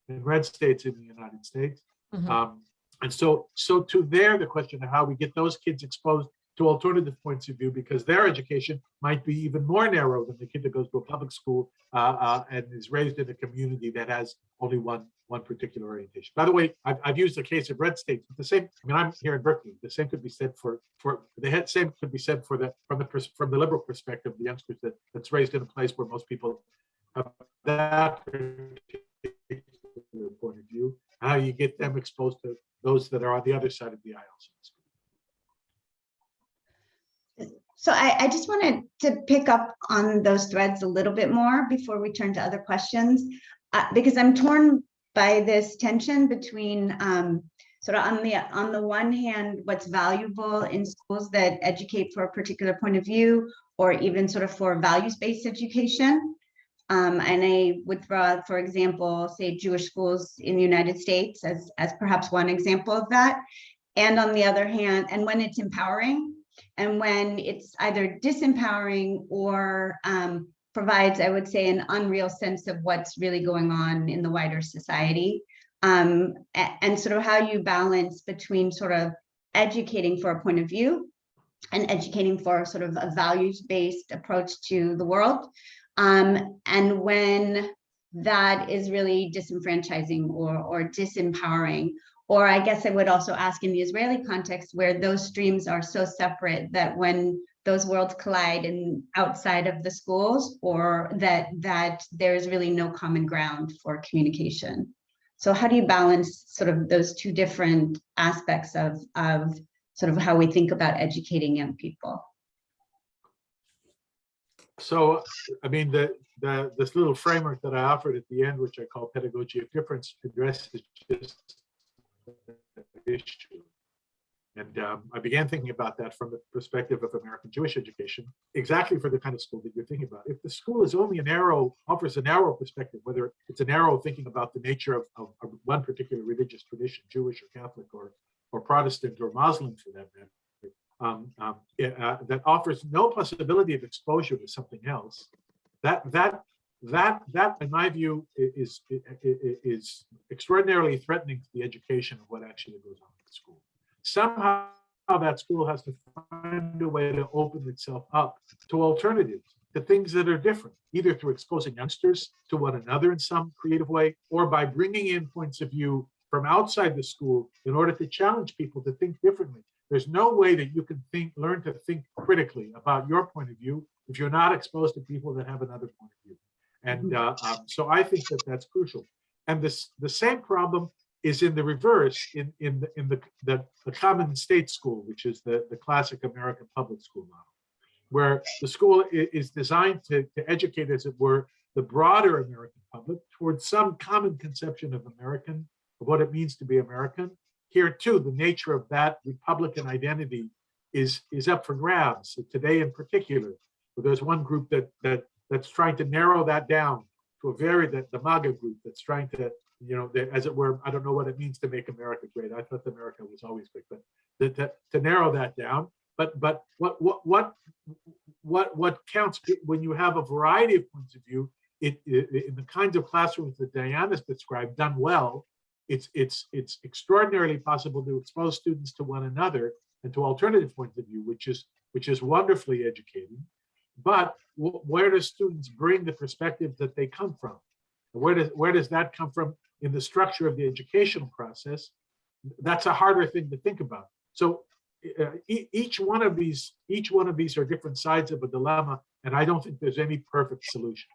in red states in the United States. Mm-hmm. And so to the question of how we get those kids exposed to alternative points of view, because their education might be even more narrow than the kid that goes to a public school and is raised in a community that has only one particular orientation. By the way, I've used the case of red states. But the same, I mean, I'm here in Berkeley. The same could be said from the liberal perspective, the youngsters that's raised in a place where most people have that point of view, how you get them exposed to those that are on the other side of the aisle. So I just wanted to pick up on those threads a little bit more before we turn to other questions, because I'm torn by this tension between sort of on the one hand, what's valuable in schools that educate for a particular point of view, or even sort of for values-based education. And I would throw, for example, say Jewish schools in the United States as perhaps one example of that. And on the other hand, and when it's empowering, and when it's either disempowering or provides, I would say, an unreal sense of what's really going on in the wider society. And sort of how you balance between sort of educating for a point of view and educating for sort of a values-based approach to the world. And when that is really disenfranchising or disempowering. Or I guess I would also ask in the Israeli context where those streams are so separate that when those worlds collide and outside of the schools, or that there's really no common ground for communication. So how do you balance sort of those two different aspects of sort of how we think about educating young people? So, I mean, this little framework that I offered at the end, which I call pedagogy of difference, addresses just the issue. And I began thinking about that from the perspective of American Jewish education, exactly for the kind of school that you're thinking about. If the school is only offers a narrow perspective, whether it's a narrow thinking about the nature of one particular religious tradition, Jewish or Catholic or Protestant or Muslim for that matter, that offers no possibility of exposure to something else, that in my view is extraordinarily threatening to the education of what actually goes on in the school. Somehow that school has to find a way to open itself up to alternatives, to things that are different, either through exposing youngsters to one another in some creative way, or by bringing in points of view from outside the school in order to challenge people to think differently. There's no way that you can learn to think critically about your point of view if you're not exposed to people that have another point of view. And so I think that that's crucial. And the same problem is in the reverse, in the common state school, which is the classic American public school model, where the school is designed to educate, as it were, the broader American public towards some common conception of American, of what it means to be American. Here too, the nature of that Republican identity is up for grabs. So today in particular, where there's one group that's trying to narrow that down to the MAGA group that's trying to, as it were, I don't know what it means to make America great. I thought America was always great, but to narrow that down. But what counts when you have a variety of points of view, in the kinds of classrooms that Diana's described, done well, it's extraordinarily possible to expose students to one another and to alternative points of view, which is wonderfully educating. But where do students bring the perspective that they come from? Where does that come from in the structure of the educational process? That's a harder thing to think about. So each one of these are different sides of a dilemma, and I don't think there's any perfect solution.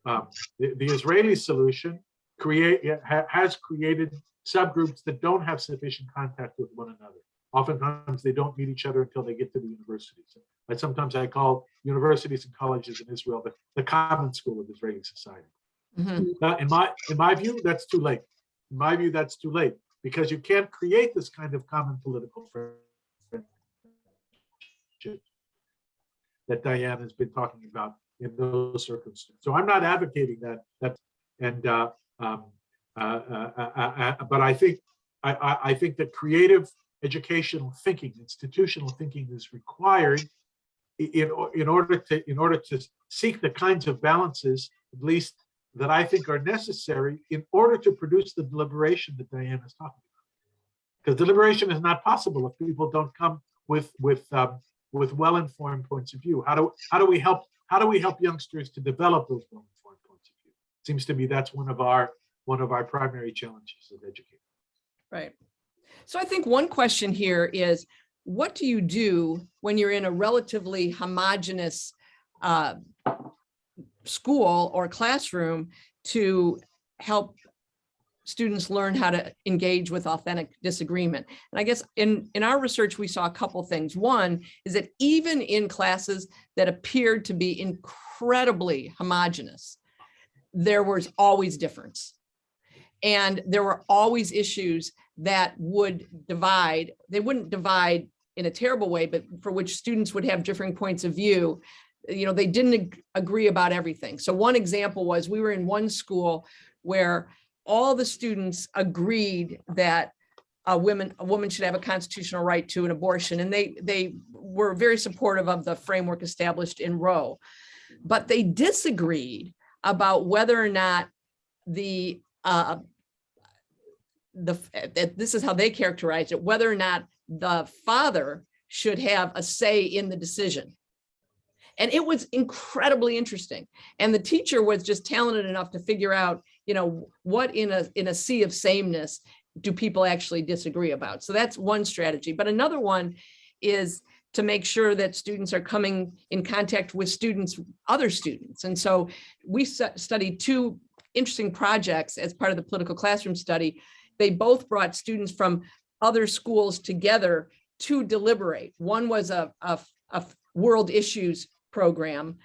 The Israeli solution has created subgroups that don't have sufficient contact with one another. Oftentimes they don't meet each other until they get to the universities. Sometimes I call universities and colleges in Israel the common school of Israeli society. Mm-hmm. Now, in my view, that's too late. In my view, that's too late, because you can't create this kind of common political friendship that Diane has been talking about in those circumstances. So I'm not advocating that. But I think that creative educational thinking, institutional thinking, is required in order to seek the kinds of balances, at least that I think are necessary in order to produce the deliberation that Diane is talking about. Because deliberation is not possible if people don't come with well-informed points of view. How do we help youngsters to develop those well-informed points of view? It seems to me that's one of our primary challenges as educators. Right. So I think one question here is, what do you do when you're in a relatively homogeneous school or classroom to help students learn how to engage with authentic disagreement. And I guess in our research, we saw a couple things. One is that even in classes that appeared to be incredibly homogeneous, there was always difference. And there were always issues that would divide. They wouldn't divide in a terrible way, but for which students would have differing points of view. You know, they didn't agree about everything. So one example was we were in one school where all the students agreed that a woman should have a constitutional right to an abortion. And they were very supportive of the framework established in Roe, but they disagreed about whether or not this is how they characterized it, whether or not the father should have a say in the decision. And it was incredibly interesting. And the teacher was just talented enough to figure out, you know, what in a sea of sameness do people actually disagree about. So that's one strategy. But another one is to make sure that students are coming in contact with other students. And so we studied two interesting projects as part of the political classroom study. They both brought students from other schools together to deliberate. One was a world issues program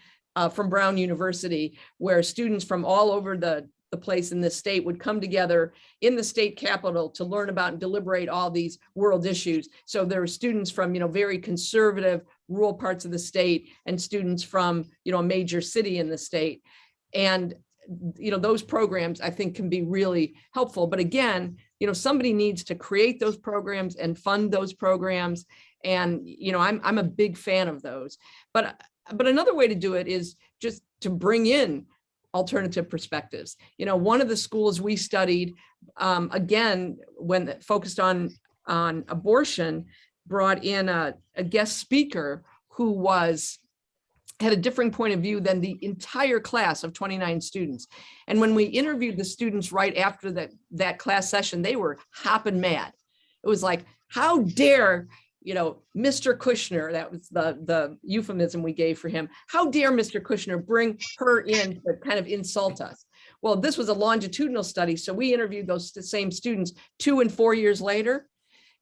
from Brown University, where students from all over the place in this state would come together in the state capitol to learn about and deliberate all these world issues. So there were students from, you know, very conservative rural parts of the state and students from, you know, a major city in the state. And, you know, those programs I think can be really helpful. But again, you know, somebody needs to create those programs and fund those programs. And, you know, I'm a big fan of those. But another way to do it is just to bring in alternative perspectives. You know, one of the schools we studied, again, when focused on abortion, brought in a guest speaker who had a differing point of view than the entire class of 29 students. And when we interviewed the students right after that class session, they were hopping mad. It was like, how dare, you know, Mr. Kushner, that was the euphemism we gave for him. How dare Mr. Kushner bring her in to kind of insult us? Well, this was a longitudinal study. So we interviewed those same students 2 and 4 years later.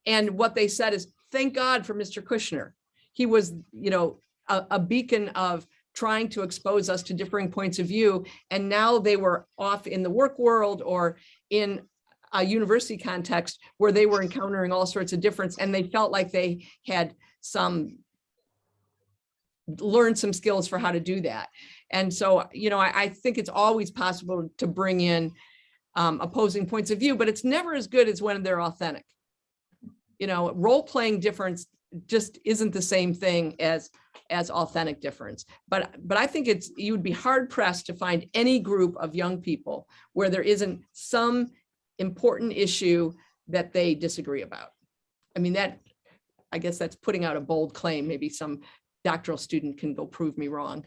And what they said is, thank God for Mr. Kushner. He was, you know, a beacon of trying to expose us to differing points of view. And now they were off in the work world or in a university context where they were encountering all sorts of difference, and they felt like they had learned some skills for how to do that. And so, you know, I think it's always possible to bring in opposing points of view, but it's never as good as when they're authentic. You know, role-playing difference just isn't the same thing as authentic difference. But I think you would be hard pressed to find any group of young people where there isn't some important issue that they disagree about. I mean, I guess that's putting out a bold claim. Maybe some doctoral student can go prove me wrong.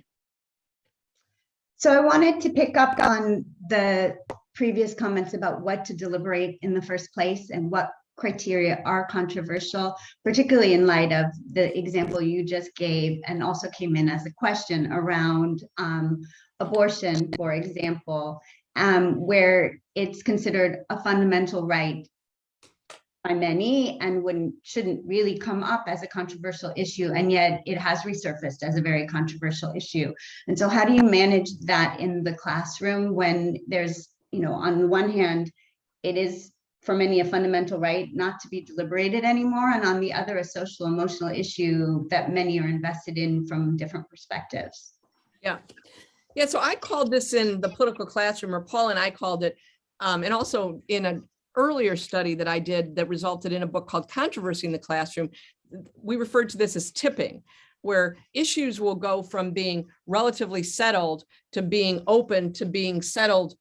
So I wanted to pick up on the previous comments about what to deliberate in the first place and what criteria are controversial, particularly in light of the example you just gave, and also came in as a question around abortion, for example, where it's considered a fundamental right by many and shouldn't really come up as a controversial issue, and yet it has resurfaced as a very controversial issue. And so how do you manage that in the classroom when there's, you know, on the one hand, it is for many a fundamental right not to be deliberated anymore, and on the other, a social emotional issue that many are invested in from different perspectives? Yeah, so I called this in the political classroom, or Paul and I called it, and also in an earlier study that I did that resulted in a book called Controversy in the Classroom, we referred to this as tipping, where issues will go from being relatively settled to being open to being settled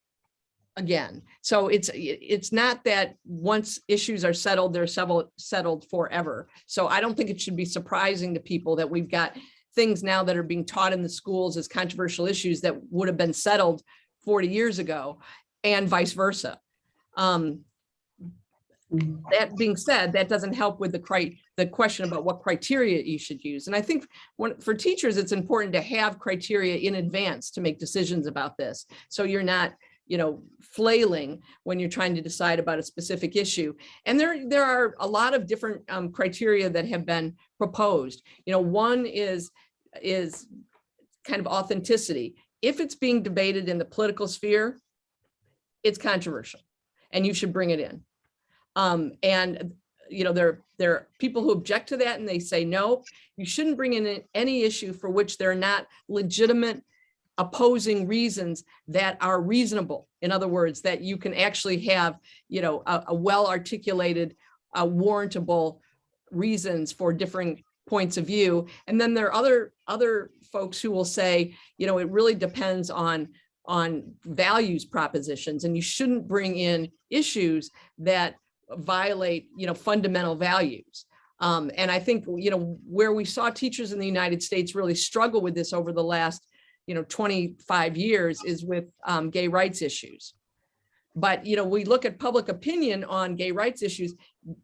again. So it's not that once issues are settled, they're settled forever. So I don't think it should be surprising to people that we've got things now that are being taught in the schools as controversial issues that would have been settled 40 years ago, and vice versa. That being said, that doesn't help with the question about what criteria you should use. And I think for teachers, it's important to have criteria in advance to make decisions about this. So you're not flailing when you're trying to decide about a specific issue. And there are a lot of different criteria that have been proposed. One is kind of authenticity. If it's being debated in the political sphere, it's controversial and you should bring it in. And there are people who object to that and they say, no, you shouldn't bring in any issue for which there are not legitimate opposing reasons that are reasonable. In other words, that you can actually have, a well-articulated, warrantable reasons for different points of view. And then there are other folks who will say, it really depends on values propositions, and you shouldn't bring in issues that violate, fundamental values. And I think, where we saw teachers in the United States really struggle with this over the last 25 years is with gay rights issues. But, we look at public opinion on gay rights issues,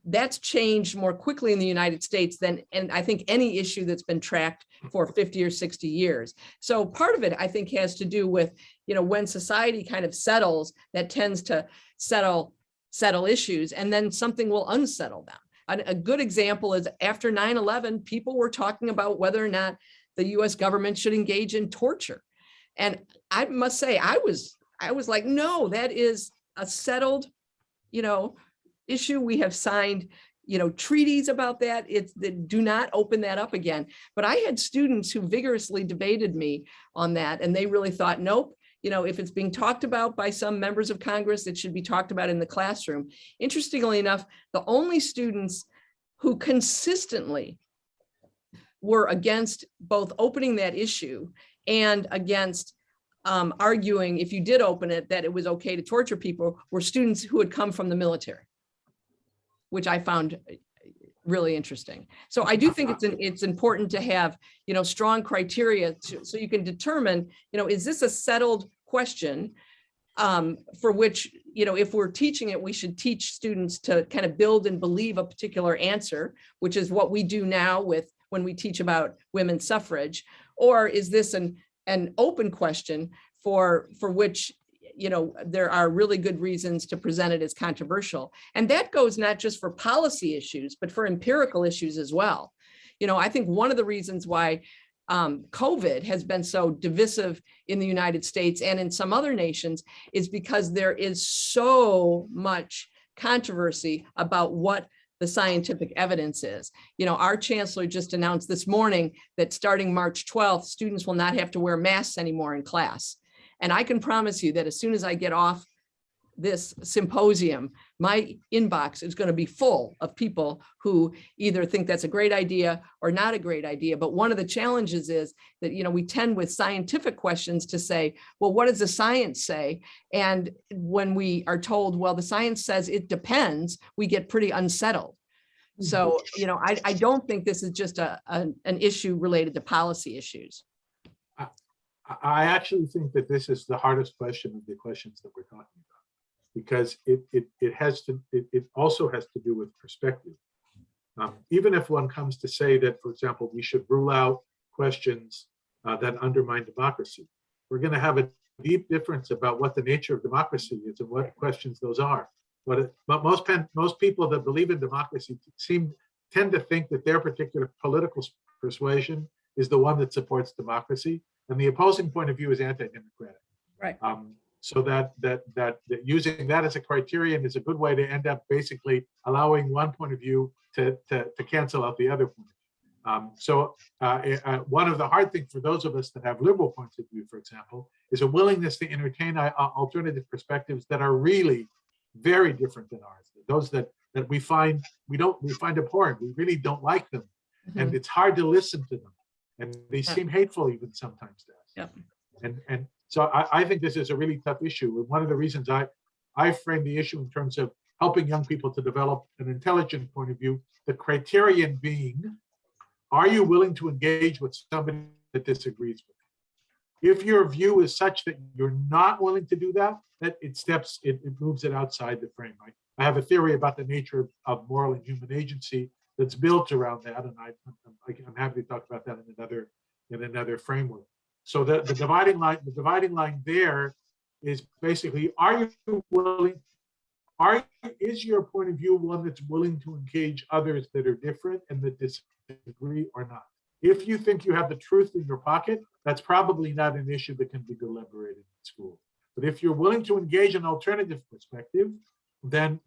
that's changed more quickly in the United States than, and I think any issue that's been tracked for 50 or 60 years. So part of it, I think, has to do with, when society kind of settles, that tends to settle issues, and then something will unsettle them. A good example is after 9/11, people were talking about whether or not the US government should engage in torture. And I must say, I was like, no, that is a settled, issue. We have signed, treaties about that. Do not open that up again. But I had students who vigorously debated me on that. And they really thought, nope, if it's being talked about by some members of Congress, it should be talked about in the classroom. Interestingly enough, the only students who consistently were against both opening that issue and against arguing, if you did open it, that it was okay to torture people, were students who had come from the military, which I found really interesting. So I do think it's important to have, strong criteria so you can determine, is this a settled question for which, if we're teaching it, we should teach students to kind of build and believe a particular answer, which is what we do now when we teach about women's suffrage, or is this an open question for which, there are really good reasons to present it as controversial. And that goes not just for policy issues, but for empirical issues as well. I think one of the reasons why COVID has been so divisive in the United States and in some other nations is because there is so much controversy about what the scientific evidence is. Our chancellor just announced this morning that starting March 12th, students will not have to wear masks anymore in class. And I can promise you that as soon as I get off this symposium, my inbox is going to be full of people who either think that's a great idea or not a great idea. But one of the challenges is that, we tend with scientific questions to say, well, what does the science say? And when we are told, well, the science says it depends, we get pretty unsettled. So, I don't think this is just an issue related to policy issues. I actually think that this is the hardest question of the questions that we're talking about, because it also has to do with perspective. Even if one comes to say that, for example, we should rule out questions that undermine democracy, we're going to have a deep difference about what the nature of democracy is and what questions those are. But most people that believe in democracy tend to think that their particular political persuasion is the one that supports democracy, and the opposing point of view is anti-democratic. Right. So that using that as a criterion is a good way to end up basically allowing one point of view to cancel out the other point. One of the hard things for those of us that have liberal points of view, for example, is a willingness to entertain alternative perspectives that are really very different than ours. Those that we find abhorrent. We really don't like them, and it's hard to listen to them, and they seem hateful even sometimes to us. Yeah. And so I think this is a really tough issue. And one of the reasons I frame the issue in terms of helping young people to develop an intelligent point of view, the criterion being, are you willing to engage with somebody that disagrees with you? If your view is such that you're not willing to do that, it moves it outside the frame, right? I have a theory about the nature of moral and human agency that's built around that, and I'm happy to talk about that in another framework. So the dividing line there is basically, is your point of view one that's willing to engage others that are different and that disagree or not? If you think you have the truth in your pocket, that's probably not an issue that can be deliberated in school. But if you're willing to engage an alternative perspective, then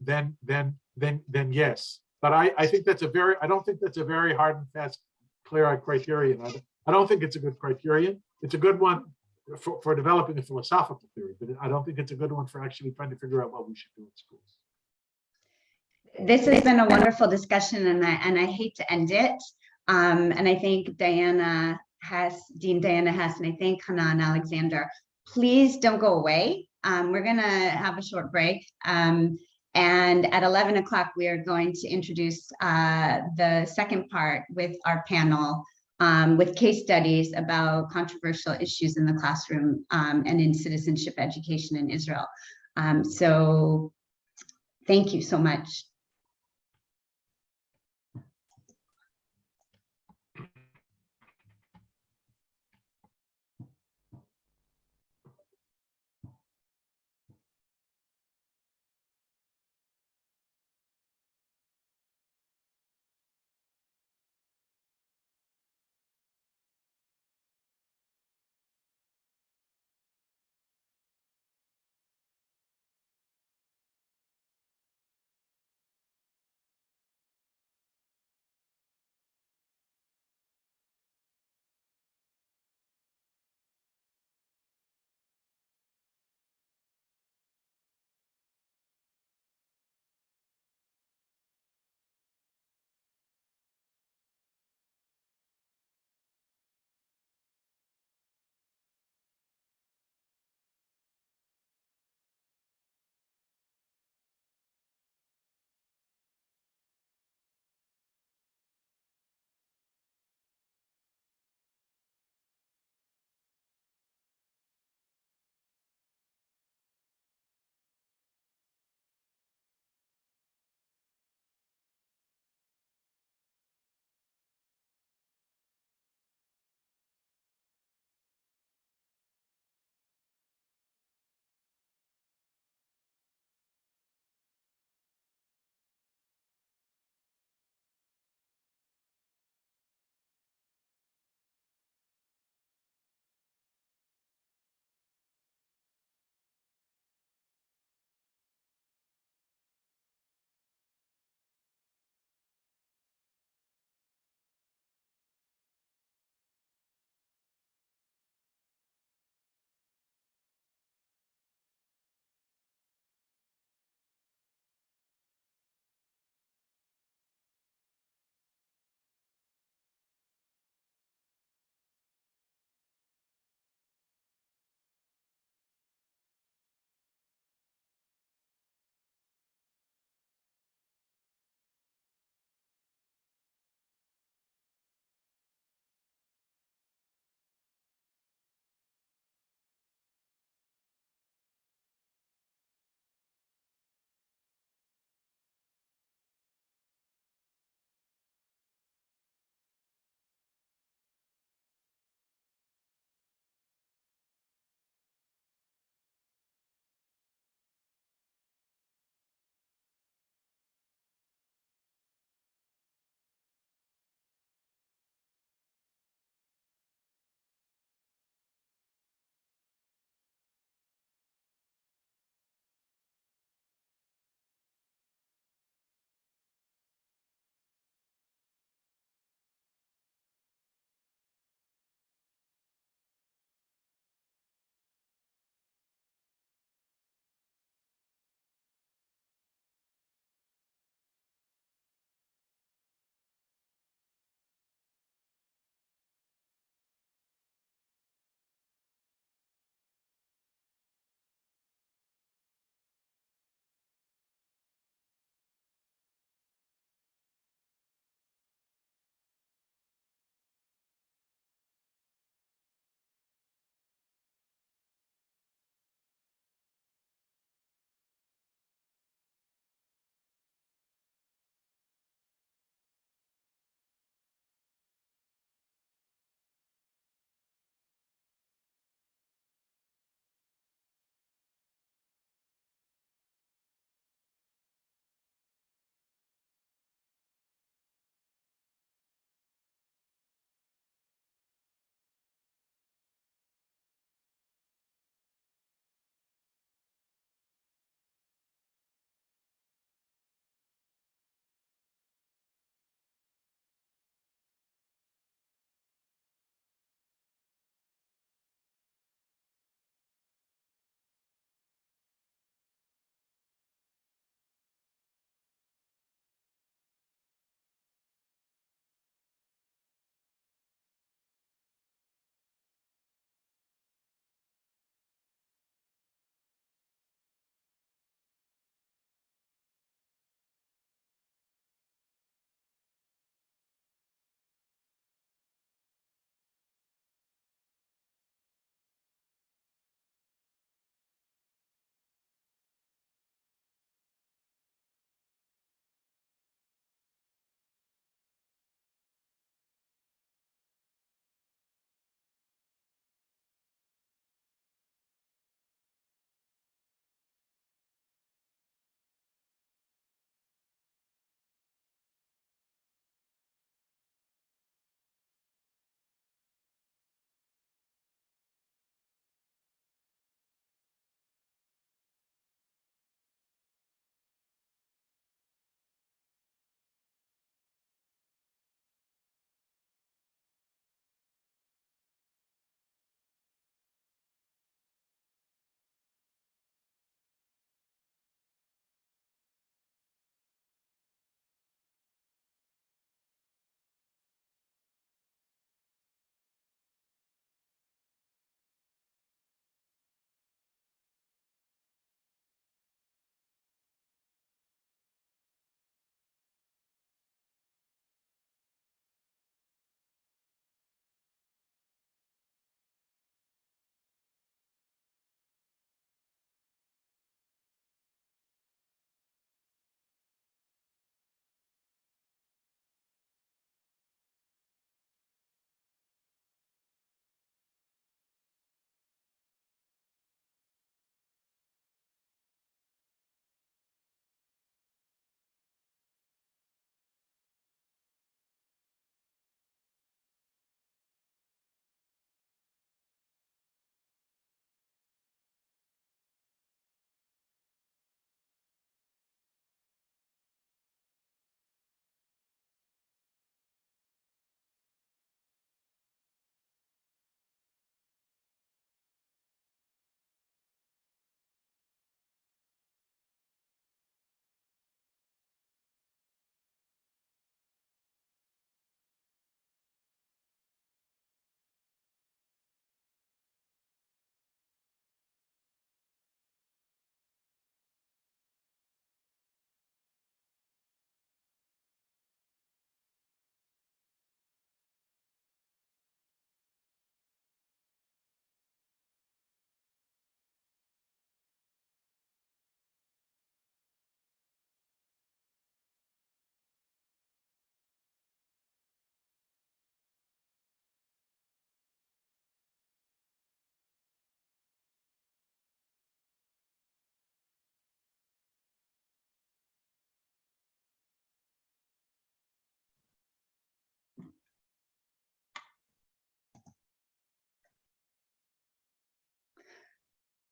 yes. But I think that's I don't think that's a very hard and fast, clear-eyed criterion. I don't think it's a good criterion. It's a good one for developing a philosophical theory, but I don't think it's a good one for actually trying to figure out what we should do in schools. This has been a wonderful discussion, and I hate to end it. And I thank Dean Diana Hess, and I thank Hanan Alexander. Please don't go away. We're going to have a short break. And at 11 o'clock, we are going to introduce the second part with our panel with case studies about controversial issues in the classroom and in citizenship education in Israel. So thank you so much.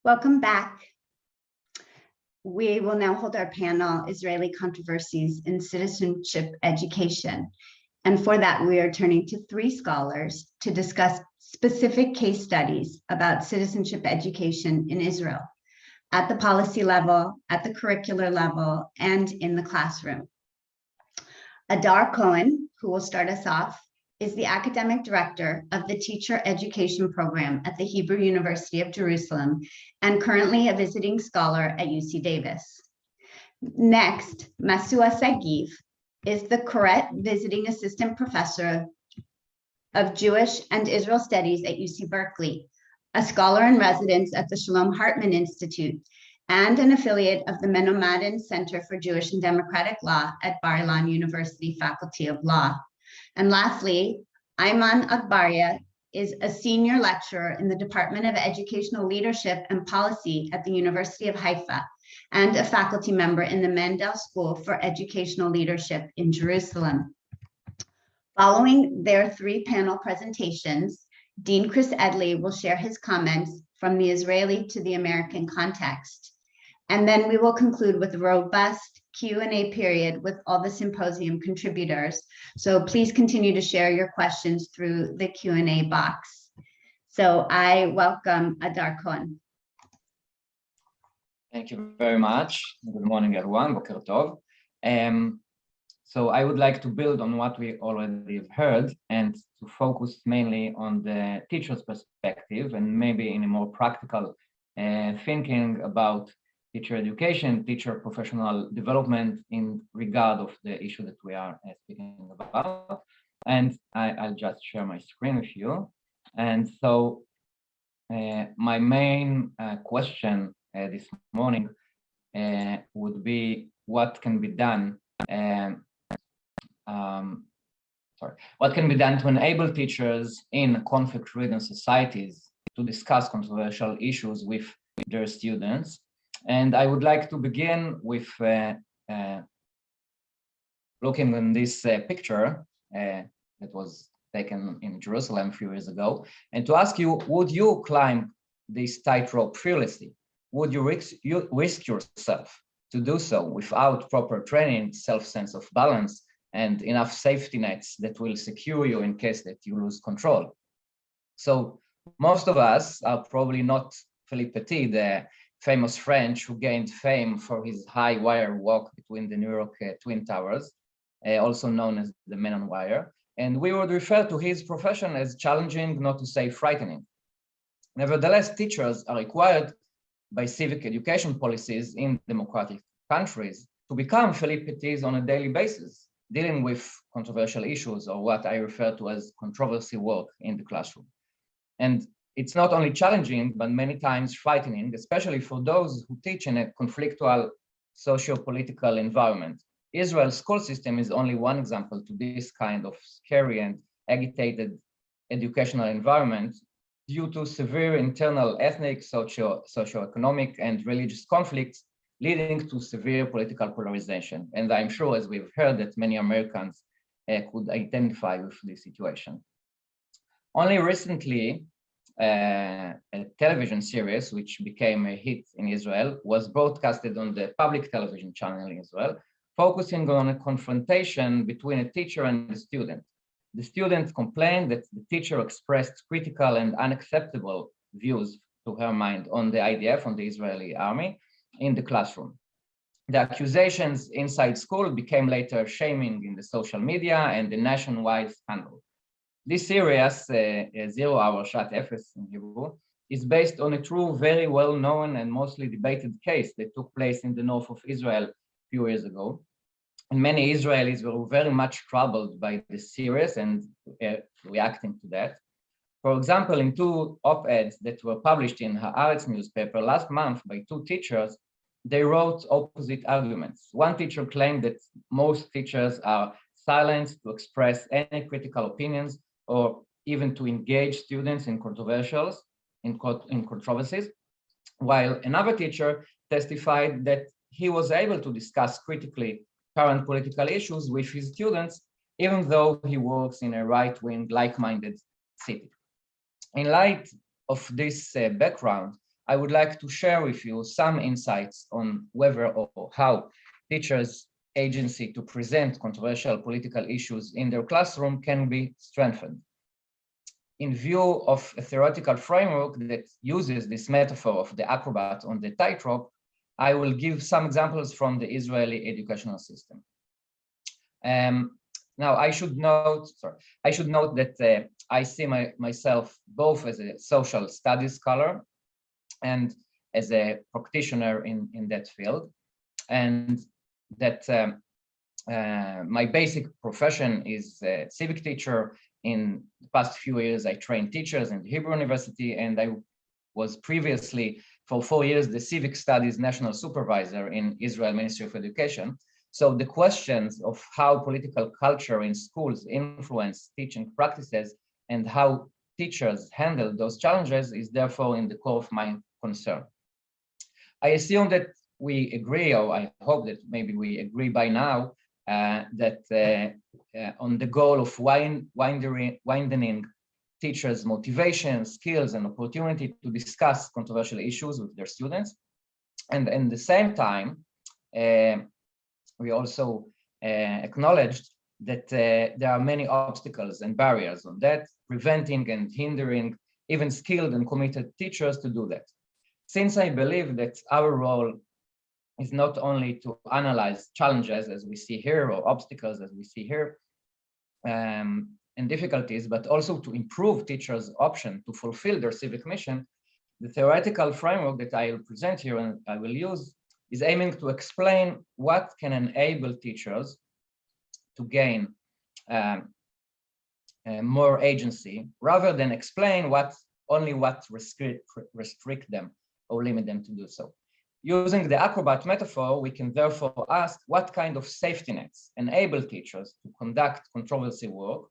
Welcome back. We will now hold our panel, Israeli Controversies in Citizenship Education. And for that, we are turning to 3 scholars to discuss specific case studies about citizenship education in Israel, at the policy level, at the curricular level, and in the classroom. Adar Cohen, who will start us off, is the academic director of the Teacher Education Program at the Hebrew University of Jerusalem and currently a visiting scholar at UC Davis. Next, Masua Sagiv is the Koret visiting assistant professor of Jewish and Israel Studies at UC Berkeley, a scholar in residence at the Shalom Hartman Institute, and an affiliate of the Menomadin Center for Jewish and Democratic Law at Bar-Ilan University Faculty of Law. And lastly, Ayman Akbaria is a senior lecturer in the Department of Educational Leadership and Policy at the University of Haifa and a faculty member in the Mandel School for Educational Leadership in Jerusalem. Following their 3 panel presentations, Dean Chris Edley will share his comments from the Israeli to the American context. And then we will conclude with a robust Q&A period with all the symposium contributors. So please continue to share your questions through the Q&A box. So I welcome Adar Cohen. Thank you very much. Good morning, everyone. Boker tov. So I would like to build on what we already have heard and to focus mainly on the teacher's perspective and maybe in a more practical thinking about teacher education, teacher professional development in regard of the issue that we are speaking about. And I'll just share my screen with you. And so my main question this morning would be what can be done what can be done to enable teachers in conflict-ridden societies to discuss controversial issues with their students. And I would like to begin with looking at this picture that was taken in Jerusalem a few years ago, and to ask you, would you climb this tightrope fearlessly? Would you risk yourself to do so without proper training, self-sense of balance, and enough safety nets that will secure you in case that you lose control? So most of us are probably not Philippe Petit, the famous French who gained fame for his high wire walk between the New York Twin Towers, also known as the Man on Wire. And we would refer to his profession as challenging, not to say frightening. Nevertheless, teachers are required by civic education policies in democratic countries to become Philippe Petits on a daily basis, dealing with controversial issues or what I refer to as controversy work in the classroom. And it's not only challenging, but many times frightening, especially for those who teach in a conflictual socio-political environment. Israel's school system is only one example to this kind of scary and agitated educational environment due to severe internal ethnic, socio-economic, and religious conflicts leading to severe political polarization. And I'm sure, as we've heard, that many Americans could identify with this situation. Only recently, a television series, which became a hit in Israel, was broadcasted on the public television channel in Israel, focusing on a confrontation between a teacher and a student. The student complained that the teacher expressed critical and unacceptable views to her mind on the IDF, on the Israeli army, in the classroom. The accusations inside school became later shaming in the social media and a nationwide scandal. This series, 0 Hour Shat Efes in Hebrew, is based on a true, very well-known and mostly debated case that took place in the north of Israel a few years ago. And many Israelis were very much troubled by this series and reacting to that. For example, in 2 op-eds that were published in Haaretz newspaper last month by 2 teachers, they wrote opposite arguments. One teacher claimed that most teachers are silenced to express any critical opinions or even to engage students in controversies, while another teacher testified that he was able to discuss critically current political issues with his students, even though he works in a right-wing, like-minded city. In light of this background, I would like to share with you some insights on whether or how teachers' agency to present controversial political issues in their classroom can be strengthened. In view of a theoretical framework that uses this metaphor of the acrobat on the tightrope, I will give some examples from the Israeli educational system. Now, I should note that I see myself both as a social studies scholar and as a practitioner in that field, and that my basic profession is a civic teacher. In the past few years, I trained teachers in the Hebrew University, and I was previously, for 4 years, the Civic Studies National Supervisor in Israel Ministry of Education. So the questions of how political culture in schools influence teaching practices and how teachers handle those challenges is therefore in the core of my concern. I assume that we agree, or I hope that maybe we agree by now, that on the goal of widening teachers' motivation, skills, and opportunity to discuss controversial issues with their students. And at the same time, we also acknowledged that there are many obstacles and barriers on that, preventing and hindering even skilled and committed teachers to do that. Since I believe that our role is not only to analyze challenges as we see here, or obstacles as we see here, and difficulties, but also to improve teachers' option to fulfill their civic mission, the theoretical framework that I will present here and I will use is aiming to explain what can enable teachers to gain more agency, rather than explain what restrict them or limit them to do so. Using the acrobat metaphor, we can therefore ask what kind of safety nets enable teachers to conduct controversy work,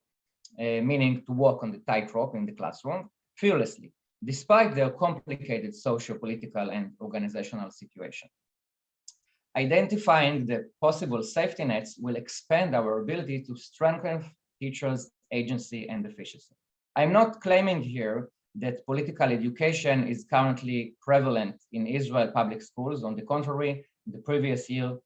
meaning to walk on the tightrope in the classroom fearlessly, despite their complicated socio-political and organizational situation. Identifying the possible safety nets will expand our ability to strengthen teachers' agency and efficiency. I'm not claiming here that political education is currently prevalent in Israel public schools. On the contrary, the previous year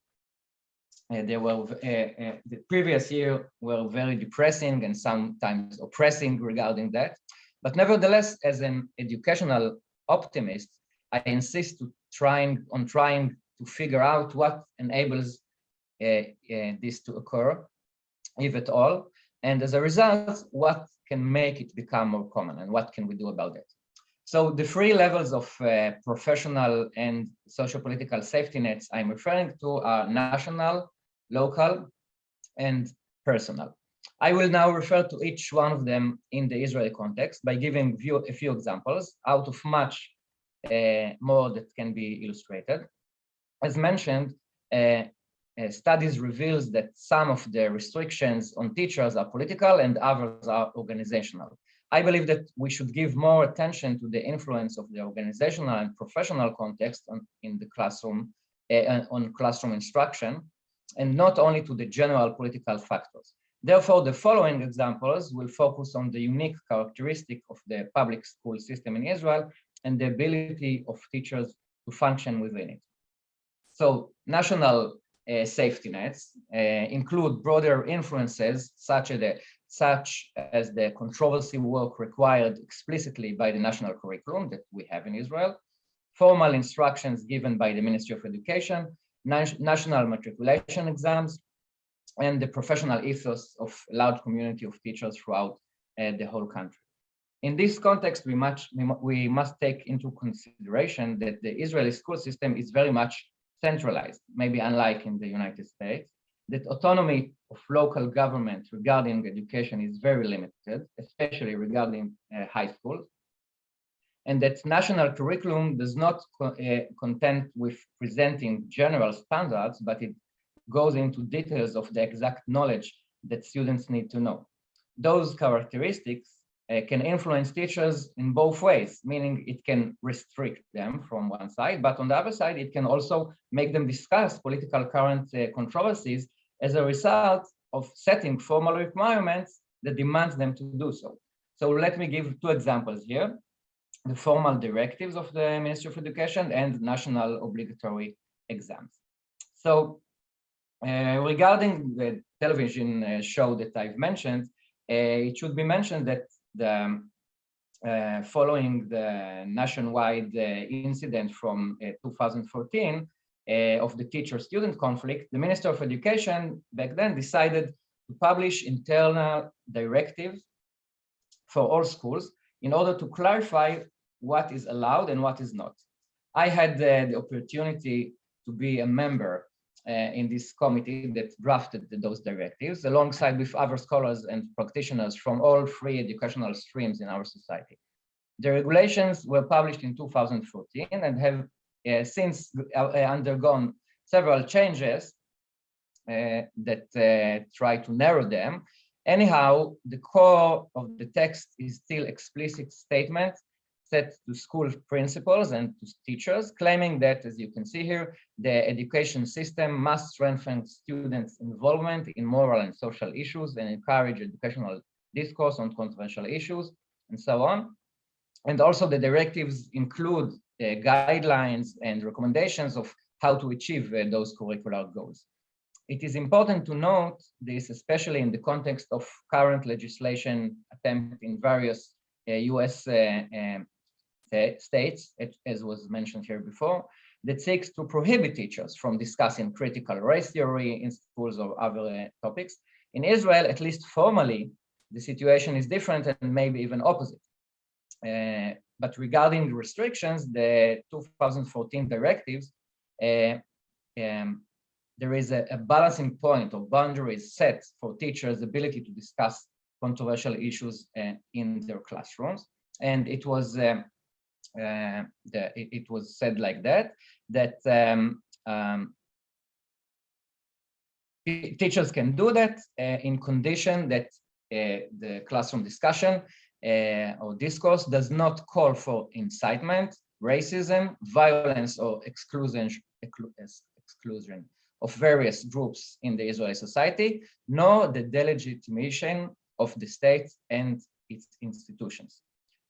were very depressing and sometimes oppressing regarding that. But nevertheless, as an educational optimist, I insist on trying to figure out what enables this to occur, if at all, and as a result, what can make it become more common and what can we do about it. So the 3 levels of professional and socio-political safety nets I'm referring to are national, local, and personal. I will now refer to each one of them in the Israeli context by giving a few examples out of much more that can be illustrated. As mentioned, studies reveals that some of the restrictions on teachers are political and others are organizational. I believe that we should give more attention to the influence of the organizational and professional context in the classroom, on classroom instruction, and not only to the general political factors. Therefore, the following examples will focus on the unique characteristic of the public school system in Israel and the ability of teachers to function within it. So, national safety nets include broader influences such as the controversy work required explicitly by the national curriculum that we have in Israel, formal instructions given by the Ministry of Education, national matriculation exams, and the professional ethos of a large community of teachers throughout the whole country. In this context, we must take into consideration that the Israeli school system is very much centralized, maybe unlike in the United States, that autonomy of local government regarding education is very limited, especially regarding high schools, and that national curriculum does not content with presenting general standards, but it goes into details of the exact knowledge that students need to know. Those characteristics can influence teachers in both ways, meaning it can restrict them from one side, but on the other side, it can also make them discuss political current controversies as a result of setting formal requirements that demands them to do so. So let me give 2 examples here. the formal directives of the Ministry of Education, and national obligatory exams. So regarding the television show that I've mentioned, it should be mentioned that the following the nationwide incident from 2014 of the teacher-student conflict, the Minister of Education back then decided to publish internal directives for all schools in order to clarify what is allowed and what is not. I had the opportunity to be a member in this committee that drafted those directives alongside with other scholars and practitioners from all three educational streams in our society. The regulations were published in 2014 and have since undergone several changes that try to narrow them. Anyhow, the core of the text is still explicit statement set to school principals and to teachers, claiming that, as you can see here, the education system must strengthen students' involvement in moral and social issues and encourage educational discourse on controversial issues, and so on. And also the directives include guidelines and recommendations of how to achieve those curricular goals. It is important to note this, especially in the context of current legislation attempt in various US states, as was mentioned here before, that seeks to prohibit teachers from discussing critical race theory in schools or other topics. In Israel, at least formally, the situation is different and maybe even opposite. But regarding restrictions, the 2014 directives, there is a balancing point or boundaries set for teachers' ability to discuss controversial issues in their classrooms. And it was said like that teachers can do that in condition that the classroom discussion or discourse does not call for incitement, racism, violence, or exclusion of various groups in the Israeli society, nor the delegitimation of the state and its institutions.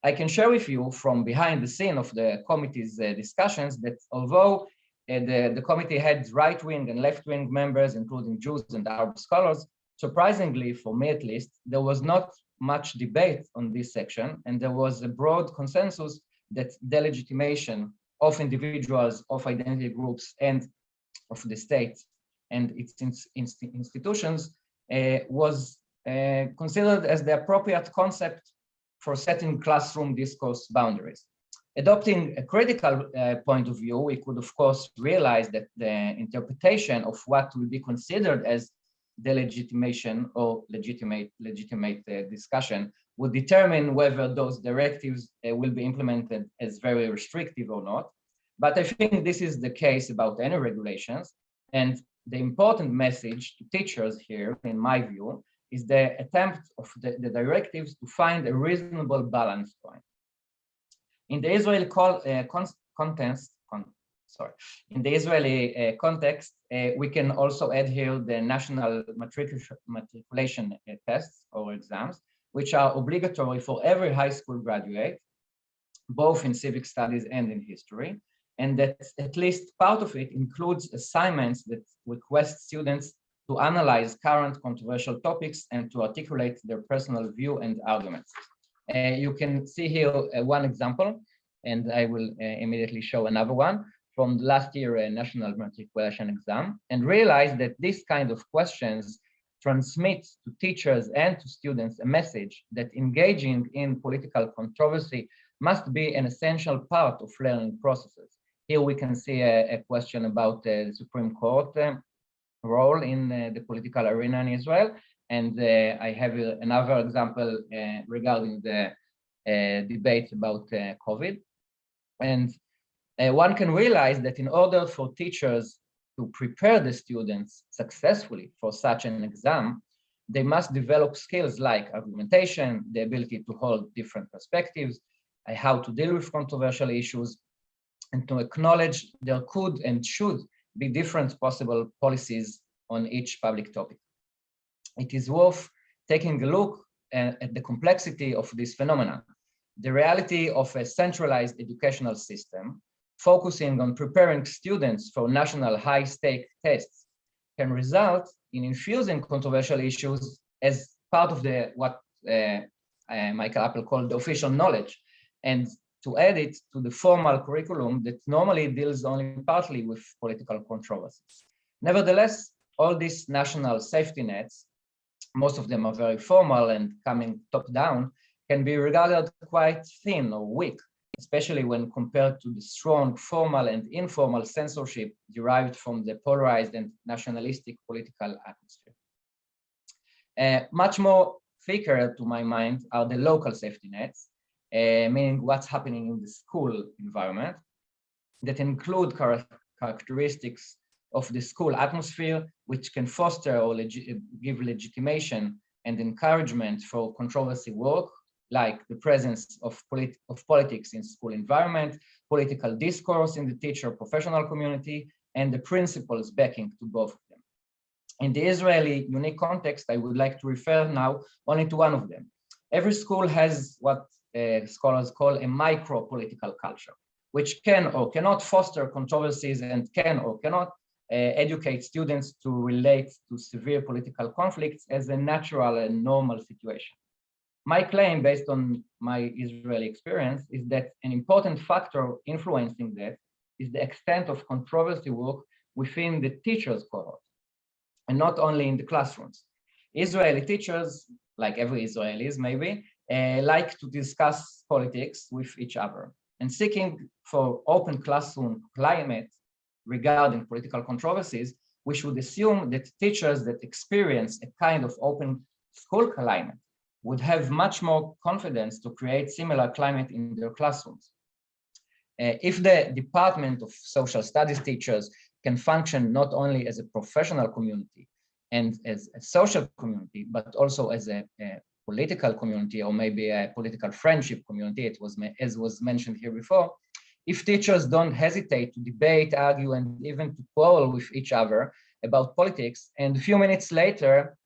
I can share with you from behind the scene of the committee's discussions that although the committee had right-wing and left-wing members, including Jews and Arab scholars, surprisingly, for me at least, there was not much debate on this section, and there was a broad consensus that delegitimation of individuals, of identity groups, and of the state and its institutions was considered as the appropriate concept for setting classroom discourse boundaries. Adopting a critical point of view, we could, of course, realize that the interpretation of what will be considered as delegitimation or legitimate discussion would determine whether those directives will be implemented as very restrictive or not. But I think this is the case about any regulations. And the important message to teachers here, in my view, is the attempt of the directives to find a reasonable balance point. In the Israeli context, we can also add here the national matriculation tests or exams, which are obligatory for every high school graduate, both in civic studies and in history, and that at least part of it includes assignments that request students to analyze current controversial topics and to articulate their personal view and arguments. You can see here one example, and I will immediately show another one from last year national matriculation exam, and realize that this kind of questions transmit to teachers and to students a message that engaging in political controversy must be an essential part of learning processes. Here we can see a question about the Supreme Court role in the political arena in Israel. And I have another example regarding the debate about COVID. And one can realize that in order for teachers to prepare the students successfully for such an exam, they must develop skills like argumentation, the ability to hold different perspectives, how to deal with controversial issues, and to acknowledge there could and should be different possible policies on each public topic. It is worth taking a look at the complexity of this phenomenon. the reality of a centralized educational system focusing on preparing students for national high-stake tests can result in infusing controversial issues as part of what Michael Appel called the official knowledge, and to add it to the formal curriculum that normally deals only partly with political controversies. Nevertheless, all these national safety nets, most of them are very formal and coming top down, can be regarded quite thin or weak, especially when compared to the strong formal and informal censorship derived from the polarized and nationalistic political atmosphere. Much more thicker to my mind are the local safety nets, meaning what's happening in the school environment, that include characteristics of the school atmosphere, which can foster or give legitimation and encouragement for controversy work, like the presence of politics in school environment, political discourse in the teacher professional community, and the principles backing to both of them. In the Israeli unique context, I would like to refer now only to one of them. Every school has what scholars call a micro-political culture, which can or cannot foster controversies and can or cannot educate students to relate to severe political conflicts as a natural and normal situation. My claim, based on my Israeli experience, is that an important factor influencing that is the extent of controversy work within the teachers' cohort, and not only in the classrooms. Israeli teachers, like every Israelis maybe, like to discuss politics with each other, and seeking for open classroom climate regarding political controversies, we should assume that teachers that experience a kind of open school climate would have much more confidence to create similar climate in their classrooms. If the Department of Social Studies teachers can function not only as a professional community and as a social community, but also as a political community, or maybe a political friendship community, as was mentioned here before, if teachers don't hesitate to debate, argue, and even to quarrel with each other about politics, and a few minutes later,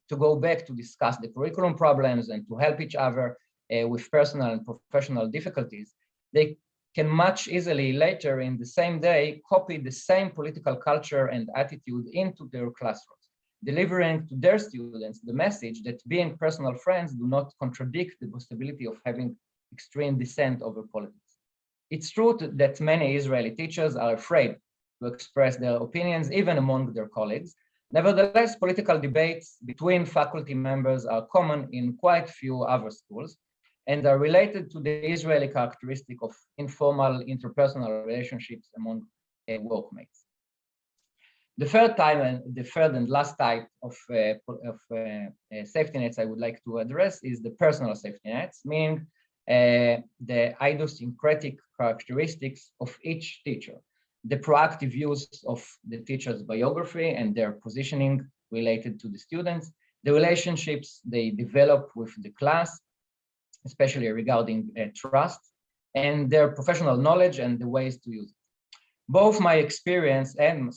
to go back to discuss the curriculum problems and to help each other with personal and professional difficulties, they can much easily later in the same day copy the same political culture and attitude into their classrooms, delivering to their students the message that being personal friends do not contradict the possibility of having extreme dissent over politics. It's true that many Israeli teachers are afraid to express their opinions, even among their colleagues. Nevertheless, political debates between faculty members are common in quite few other schools and are related to the Israeli characteristic of informal interpersonal relationships among workmates. The third and last type of safety nets I would like to address is the personal safety nets, meaning the idiosyncratic characteristics of each teacher, the proactive use of the teacher's biography and their positioning related to the students, the relationships they develop with the class, especially regarding trust, and their professional knowledge and the ways to use it. Both my experience and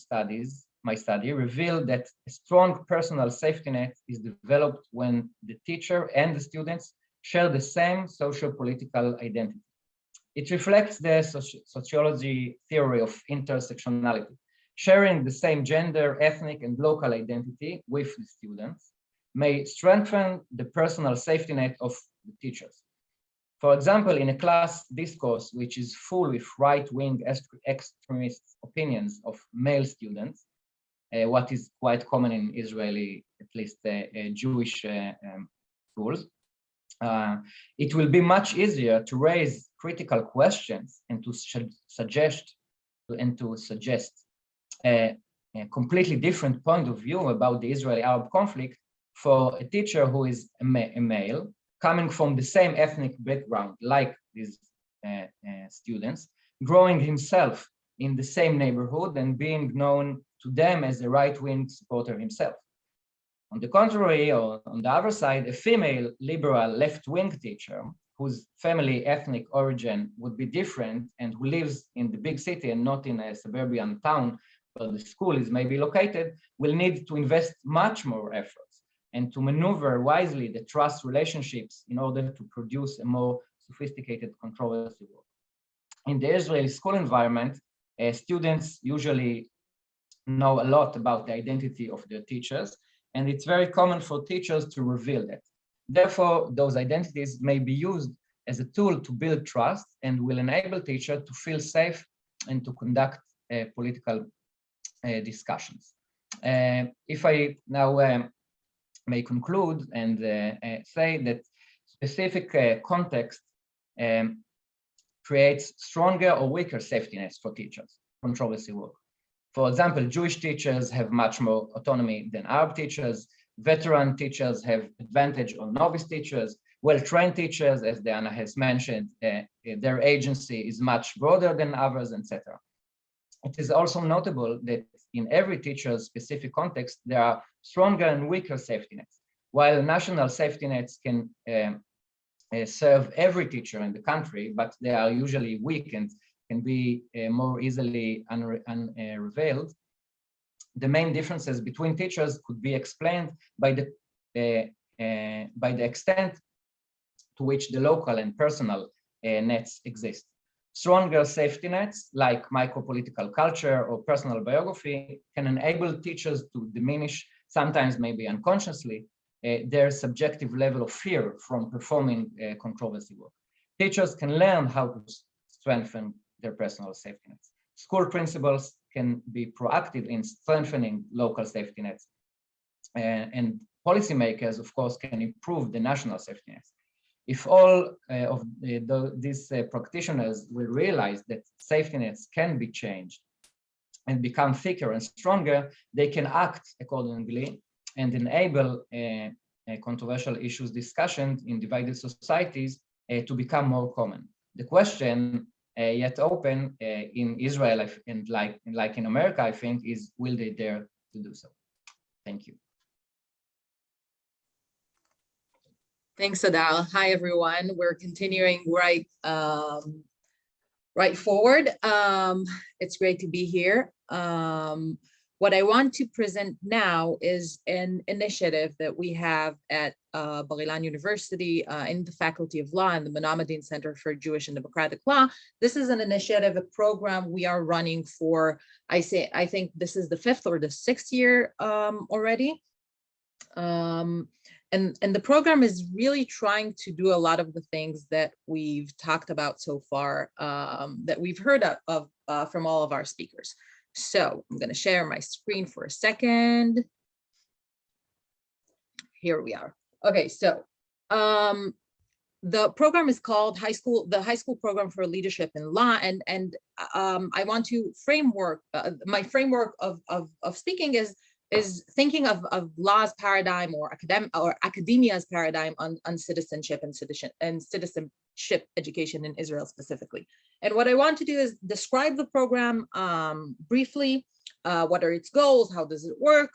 my study reveal that a strong personal safety net is developed when the teacher and the students share the same social-political identity. It reflects the sociology theory of intersectionality. Sharing the same gender, ethnic, and local identity with the students may strengthen the personal safety net of the teachers. For example, in a class discourse which is full with right-wing extremist opinions of male students, what is quite common in Israeli, at least Jewish schools, it will be much easier to raise critical questions and to suggest a completely different point of view about the Israeli-Arab conflict for a teacher who is a male, coming from the same ethnic background like these students, growing himself in the same neighborhood and being known to them as a right-wing supporter himself. On the contrary, or on the other side, a female liberal left-wing teacher whose family ethnic origin would be different and who lives in the big city and not in a suburban town where the school is maybe located, will need to invest much more efforts and to maneuver wisely the trust relationships in order to produce a more sophisticated controversy work. In the Israeli school environment, students usually know a lot about the identity of their teachers, and it's very common for teachers to reveal that. Therefore, those identities may be used as a tool to build trust and will enable teachers to feel safe and to conduct political discussions. If I now may conclude and say that specific context creates stronger or weaker safety nets for teachers, controversy work. For example, Jewish teachers have much more autonomy than Arab teachers. Veteran teachers have advantage on novice teachers. Well-trained teachers, as Diana has mentioned, their agency is much broader than others, etc. It is also notable that in every teacher's specific context, there are stronger and weaker safety nets. While national safety nets can serve every teacher in the country, but they are usually weak and can be more easily unrevealed. The main differences between teachers could be explained by the extent to which the local and personal nets exist. Stronger safety nets, like micropolitical culture or personal biography, can enable teachers to diminish, sometimes maybe unconsciously, their subjective level of fear from performing controversy work. Teachers can learn how to strengthen their personal safety nets. School principals can be proactive in strengthening local safety nets. And policymakers, of course, can improve the national safety nets. If all of these practitioners will realize that safety nets can be changed and become thicker and stronger, they can act accordingly and enable controversial issues discussion in divided societies to become more common. The question yet open in Israel and like in America, I think, is will they dare to do so? Thank you. Thanks, Adal. Hi, everyone. We're continuing right forward. It's great to be here. What I want to present now is an initiative that we have at Bar-Ilan University in the Faculty of Law and the Menomadin Center for Jewish and Democratic Law. This is an initiative, a program we are running for, I think this is the 5th or the 6th year already. And the program is really trying to do a lot of the things that we've talked about so far, that we've heard of from all of our speakers. So I'm going to share my screen for a second. Here we are. Okay, so the program is called the High School Program for Leadership in Law, and I want to my framework of speaking is thinking of law's paradigm or academia's paradigm on citizenship and citizenship education in Israel specifically. And what I want to do is describe the program briefly. What are its goals? How does it work?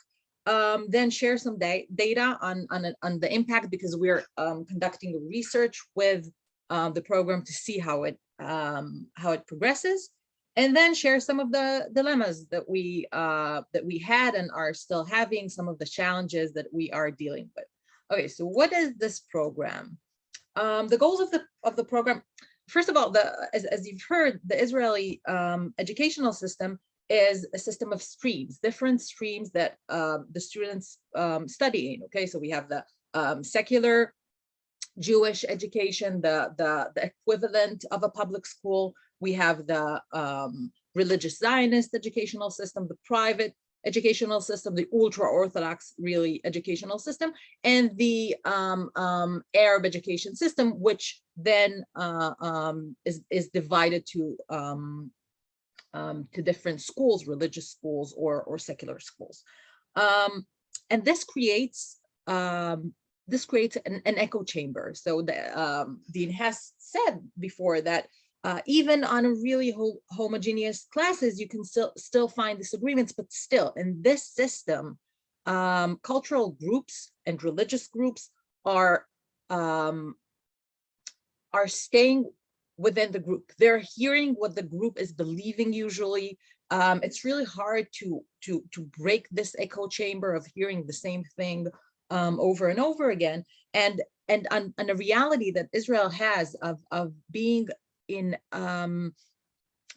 Then share some data on the impact, because we're conducting research with the program to see how it progresses. And then share some of the dilemmas that we had and are still having, some of the challenges that we are dealing with. Okay, so what is this program? The goals of the program, first of all, as you've heard, the Israeli educational system is a system of streams, different streams that the students study in. Okay, so we have the secular Jewish education, the equivalent of a public school. We have the religious Zionist educational system, the private educational system, the ultra-Orthodox really educational system, and the Arab education system, which then is divided to different schools, religious schools or secular schools. And this creates an echo chamber. So Dean Hess said before that even on a really homogeneous classes, you can still find disagreements, but still in this system, cultural groups and religious groups are staying within the group. They're hearing what the group is believing usually. It's really hard to break this echo chamber of hearing the same thing over and over again, and on a reality that Israel has of being in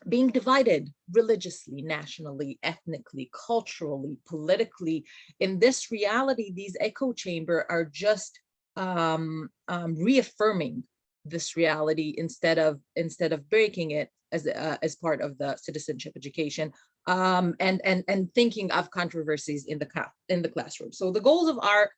being divided religiously, nationally, ethnically, culturally, politically. In this reality, these echo chamber are just reaffirming this reality instead of breaking it as part of the citizenship education, and thinking of controversies in the classroom. So the goals of our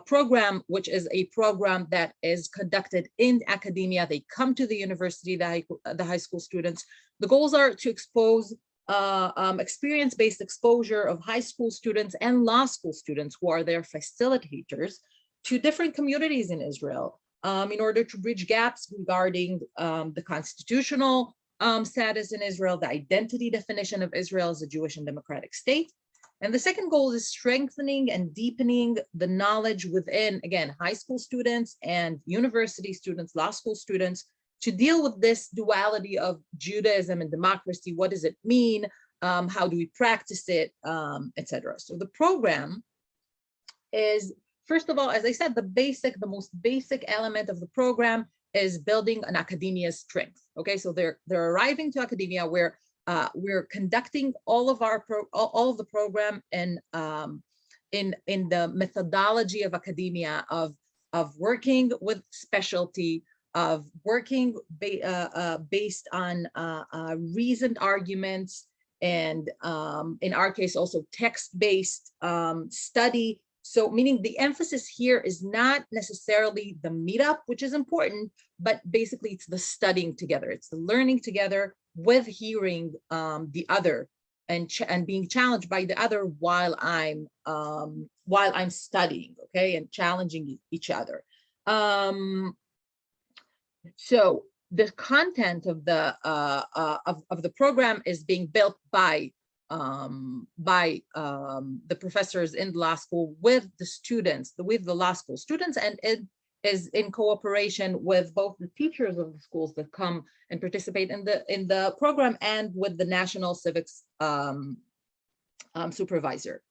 program, which is a program that is conducted in academia, they come to the university, the high school students. The goals are to expose experience-based exposure of high school students and law school students who are their facilitators to different communities in Israel, in order to bridge gaps regarding the constitutional status in Israel, the identity definition of Israel as a Jewish and democratic state. And the second goal is strengthening and deepening the knowledge within, again, high school students and university students, law school students, to deal with this duality of Judaism and democracy. What does it mean? How do we practice it, etc. So the program is, first of all, as I said, the most basic element of the program is building an academia's strength. Okay, so they're arriving to academia where we're conducting all of the program in the methodology of academia of working with specialty, of working based on reasoned arguments, and in our case also text-based study. So meaning the emphasis here is not necessarily the meetup, which is important, but basically it's the studying together, it's the learning together with hearing the other and being challenged by the other while I'm studying, okay, and challenging each other. So the content of the program is being built by the professors in the law school with the students, with the law school students, and it is in cooperation with both the teachers of the schools that come and participate in the program and with the national civics supervisor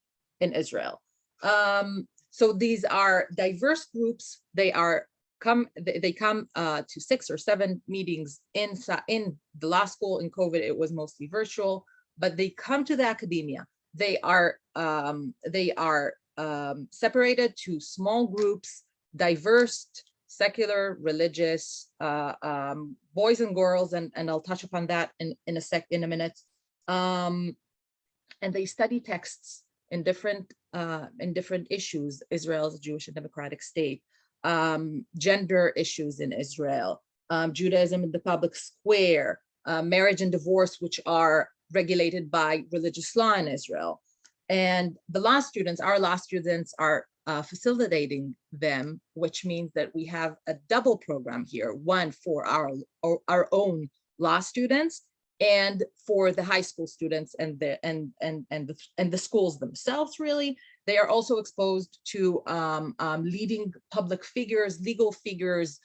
in Israel. So these are diverse groups. They come to 6 or 7 meetings in the law school. In COVID, it was mostly virtual, but they come to the academia. They are separated to small groups, diverse, secular, religious, boys and girls, and I'll touch upon that in a minute. And they study texts in different issues: Israel's Jewish and democratic state, gender issues in Israel, Judaism in the public square, marriage and divorce, which are regulated by religious law in Israel. And the law students, our law students, are facilitating them, which means that we have a double program here, one for our own law students and for the high school students and the schools themselves. Really, they are also exposed to leading public figures, legal figures,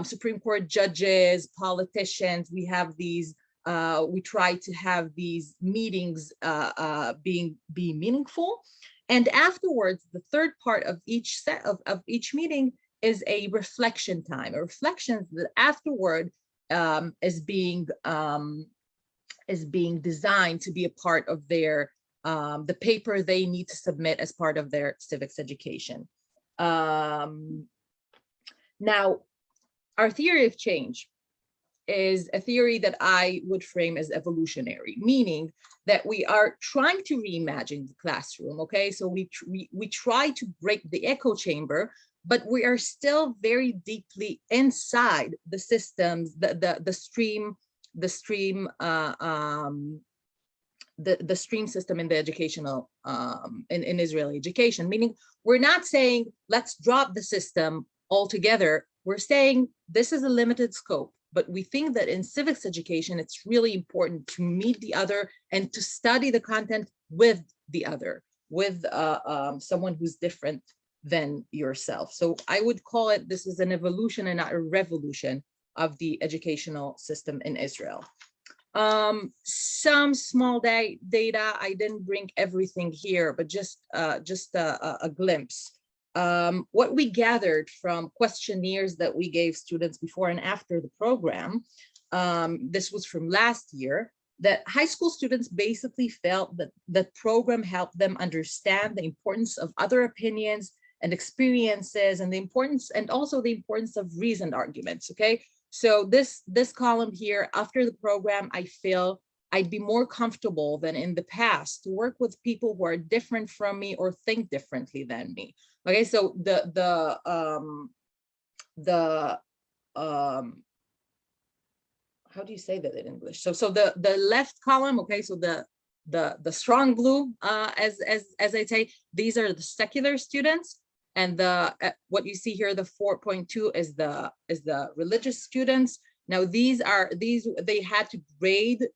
Supreme Court judges, politicians. We have these. We try to have these meetings be meaningful. And afterwards, the third part of each set of each meeting is a reflection time, a reflection that afterward is being designed to be a part of their the paper they need to submit as part of their civics education. Now, our theory of change is a theory that I would frame as evolutionary, meaning that we are trying to reimagine the classroom. Okay, so we try to break the echo chamber, but we are still very deeply inside the systems, the stream system in the educational in Israeli education. Meaning, we're not saying let's drop the system altogether. We're saying this is a limited scope. But we think that in civics education, it's really important to meet the other and to study the content with the other, with someone who's different than yourself. So I would call it, this is an evolution and not a revolution of the educational system in Israel. Some small data, I didn't bring everything here, but just a glimpse. what we gathered from questionnaires that we gave students before and after the program, this was from last year, that high school students basically felt that the program helped them understand the importance of other opinions and experiences, and the importance, and also the importance of reasoned arguments. Okay, so this column here, after the program, I feel I'd be more comfortable than in the past to work with people who are different from me or think differently than me. Okay, so how do you say that in English? So the left column, okay, so the strong blue, as I say, these are the secular students, and what you see here, the 4.2 is the religious students. Now these they had to grade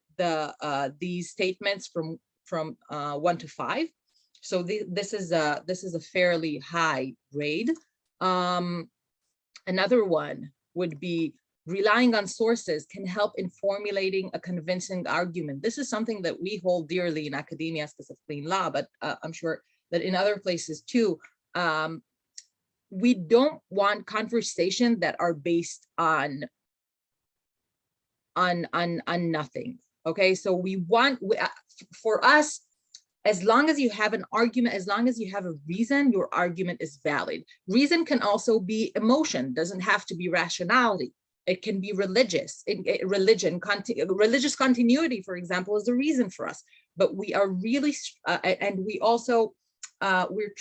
these statements from 1 to 5. So this is a fairly high grade. Another one would be relying on sources can help in formulating a convincing argument. This is something that we hold dearly in academia, specifically in law, but I'm sure that in other places too. We don't want conversations that are based on nothing. Okay, so we want, for us, as long as you have an argument, as long as you have a reason, your argument is valid. Reason can also be emotion, doesn't have to be rationality. It can be religious, religious continuity, for example, is a reason for us. But we are really, and we also, we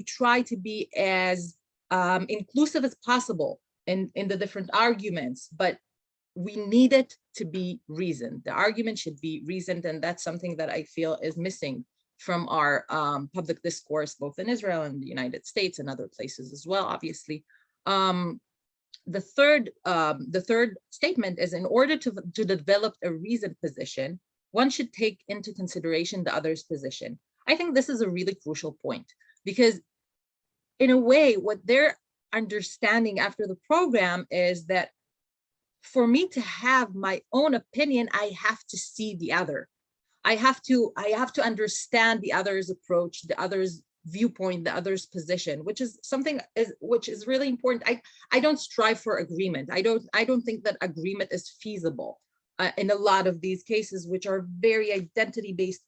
try to be as inclusive as possible in the different arguments, but we need it to be reasoned. The argument should be reasoned, and that's something that I feel is missing from our public discourse, both in Israel and the United States and other places as well, obviously. The third statement is, in order to develop a reasoned position, one should take into consideration the other's position. I think this is a really crucial point, because in a way, what they're understanding after the program is that for me to have my own opinion, I have to see the other. I have to understand the other's approach, the other's viewpoint, the other's position, which is something which is really important. I don't strive for agreement. I don't think that agreement is feasible in a lot of these cases, which are very identity-based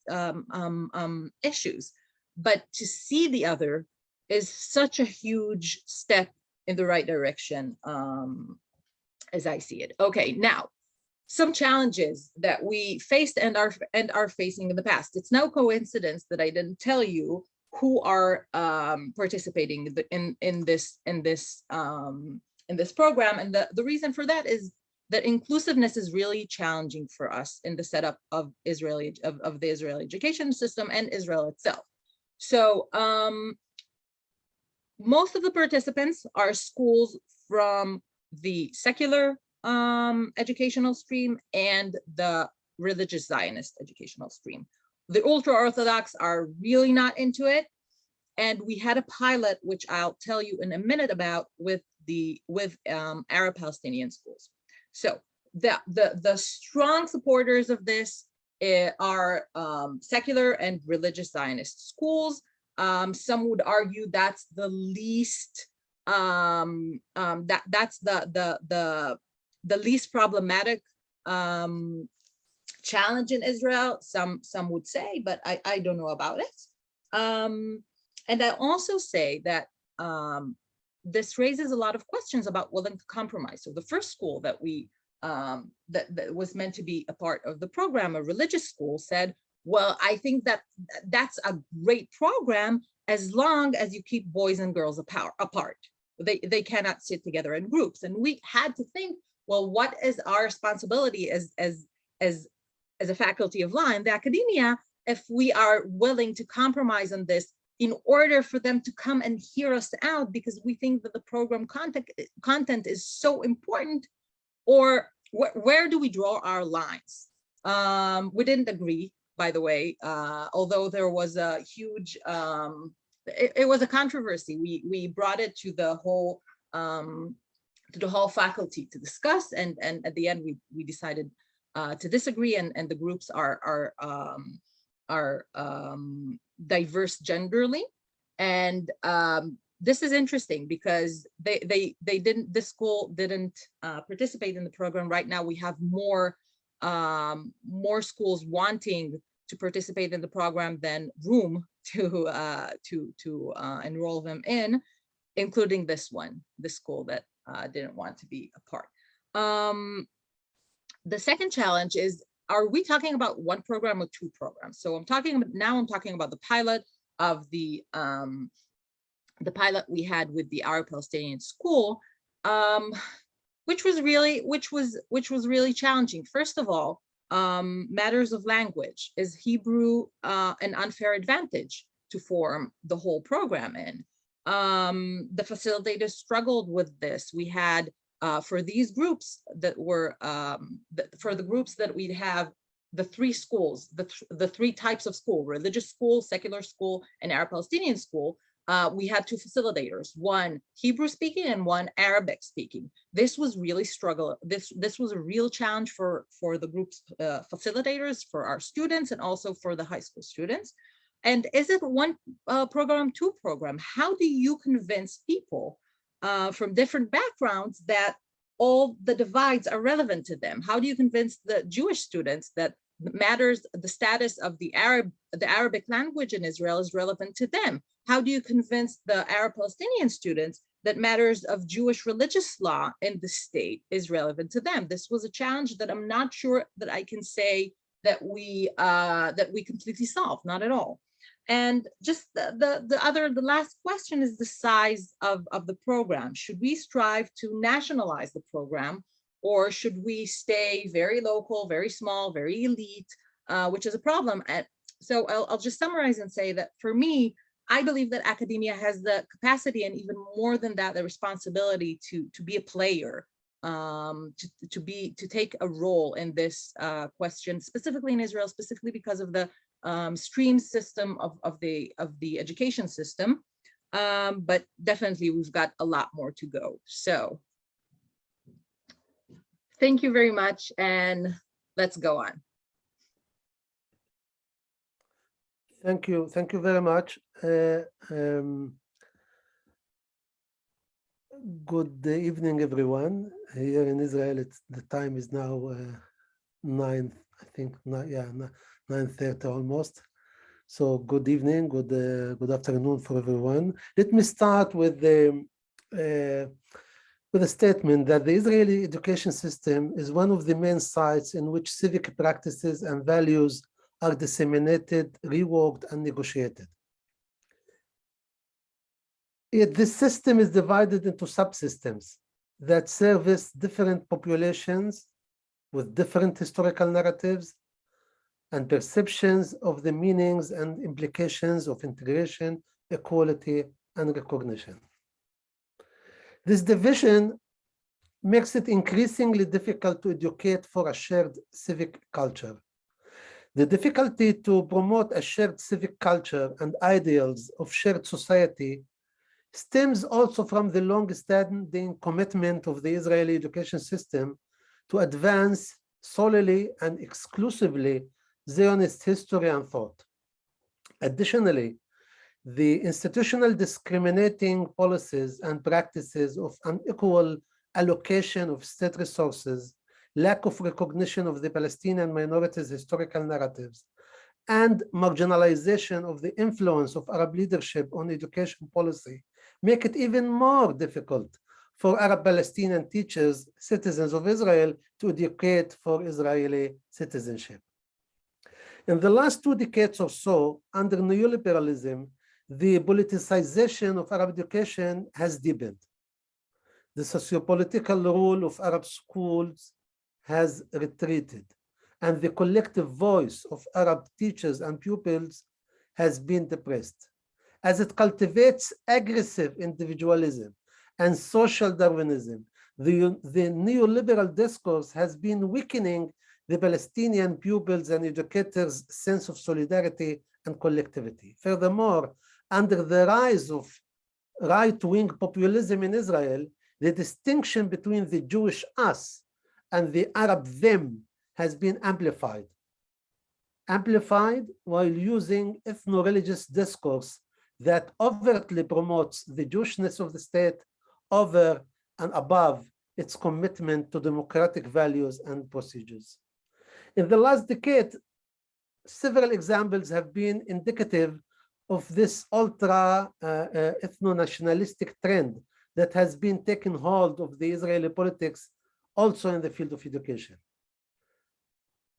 issues. But to see the other is such a huge step in the right direction, as I see it. Okay, now some challenges that we faced and are facing in the past. It's no coincidence that I didn't tell you who are participating in this program, and the reason for that is that inclusiveness is really challenging for us in the setup of the Israeli education system and Israel itself. So most of the participants are schools from the secular educational stream and the religious Zionist educational stream. The ultra-Orthodox are really not into it. And we had a pilot, which I'll tell you in a minute about, with Arab Palestinian schools. So the strong supporters of this are secular and religious Zionist schools. Some would argue that's the least that's the least problematic challenge in Israel. Some would say, but I don't know about it. And I also say that this raises a lot of questions about willing to compromise. So the first school that we that was meant to be a part of the program, a religious school, said, well, I think that's a great program as long as you keep boys and girls apart. They cannot sit together in groups. And we had to think, well, what is our responsibility as a faculty of law in the academia if we are willing to compromise on this in order for them to come and hear us out, because we think that the program content is so important? Or where do we draw our lines? We didn't agree, by the way, although there was a huge, it was a controversy. We brought it to the whole faculty to discuss, and at the end we decided to disagree, and the groups are diverse genderly, and this is interesting because this school didn't participate in the program. Right now, we have more schools wanting to participate in the program than room to enroll them in, including this school that didn't want to be a part. The second challenge is, are we talking about one program or two programs? So I'm talking about the pilot of the pilot we had with the Arab Palestinian school, which was really challenging. First of all, matters of language. Is Hebrew an unfair advantage to form the whole program in? The facilitators struggled with this. We had for these groups that were for the groups that we'd have the three schools, the three types of school: religious school, secular school, and Arab Palestinian school. We had two facilitators, one Hebrew speaking and one Arabic speaking. This was really struggle. This was a real challenge for the group's facilitators, for our students, and also for the high school students. And is it one program, two program? How do you convince people from different backgrounds that all the divides are relevant to them? How do you convince the Jewish students that matters, the status of the Arabic language in Israel is relevant to them? How do you convince the Arab Palestinian students that matters of Jewish religious law in the state is relevant to them? This was a challenge that I'm not sure that I can say that we completely solved, not at all. And just the last question is the size of the program. Should we strive to nationalize the program, or should we stay very local, very small, very elite, which is a problem? And so I'll just summarize and say that for me, I believe that academia has the capacity, and even more than that, the responsibility to be a player, to take a role in this question, specifically in Israel, specifically because of the stream system of the education system. But definitely we've got a lot more to go. So thank you very much, and let's go on. Thank you very much. Good evening, everyone. Here in Israel, the time is now 9, I think, 9:30 almost. So good evening, good afternoon for everyone. Let me start with a statement that the Israeli education system is one of the main sites in which civic practices and values are disseminated, reworked, and negotiated. Yet this system is divided into subsystems that service different populations with different historical narratives and perceptions of the meanings and implications of integration, equality, and recognition. This division makes it increasingly difficult to educate for a shared civic culture. The difficulty to promote a shared civic culture and ideals of shared society stems also from the long-standing commitment of the Israeli education system to advance solely and exclusively Zionist history and thought. Additionally, the institutional discriminating policies and practices of unequal allocation of state resources, lack of recognition of the Palestinian minorities' historical narratives, and marginalization of the influence of Arab leadership on education policy make it even more difficult for Arab Palestinian teachers, citizens of Israel, to educate for Israeli citizenship. In the last 2 decades or so, under neoliberalism, the politicization of Arab education has deepened. The sociopolitical role of Arab schools has retreated, and the collective voice of Arab teachers and pupils has been depressed, as it cultivates aggressive individualism and social Darwinism. The neoliberal discourse has been weakening the Palestinian pupils and educators' sense of solidarity and collectivity. Furthermore, under the rise of right-wing populism in Israel, the distinction between the Jewish us and the Arab them has been amplified while using ethno-religious discourse that overtly promotes the Jewishness of the state over and above its commitment to democratic values and procedures. In the last decade, several examples have been indicative of this ethno-nationalistic trend that has been taking hold of the Israeli politics also in the field of education.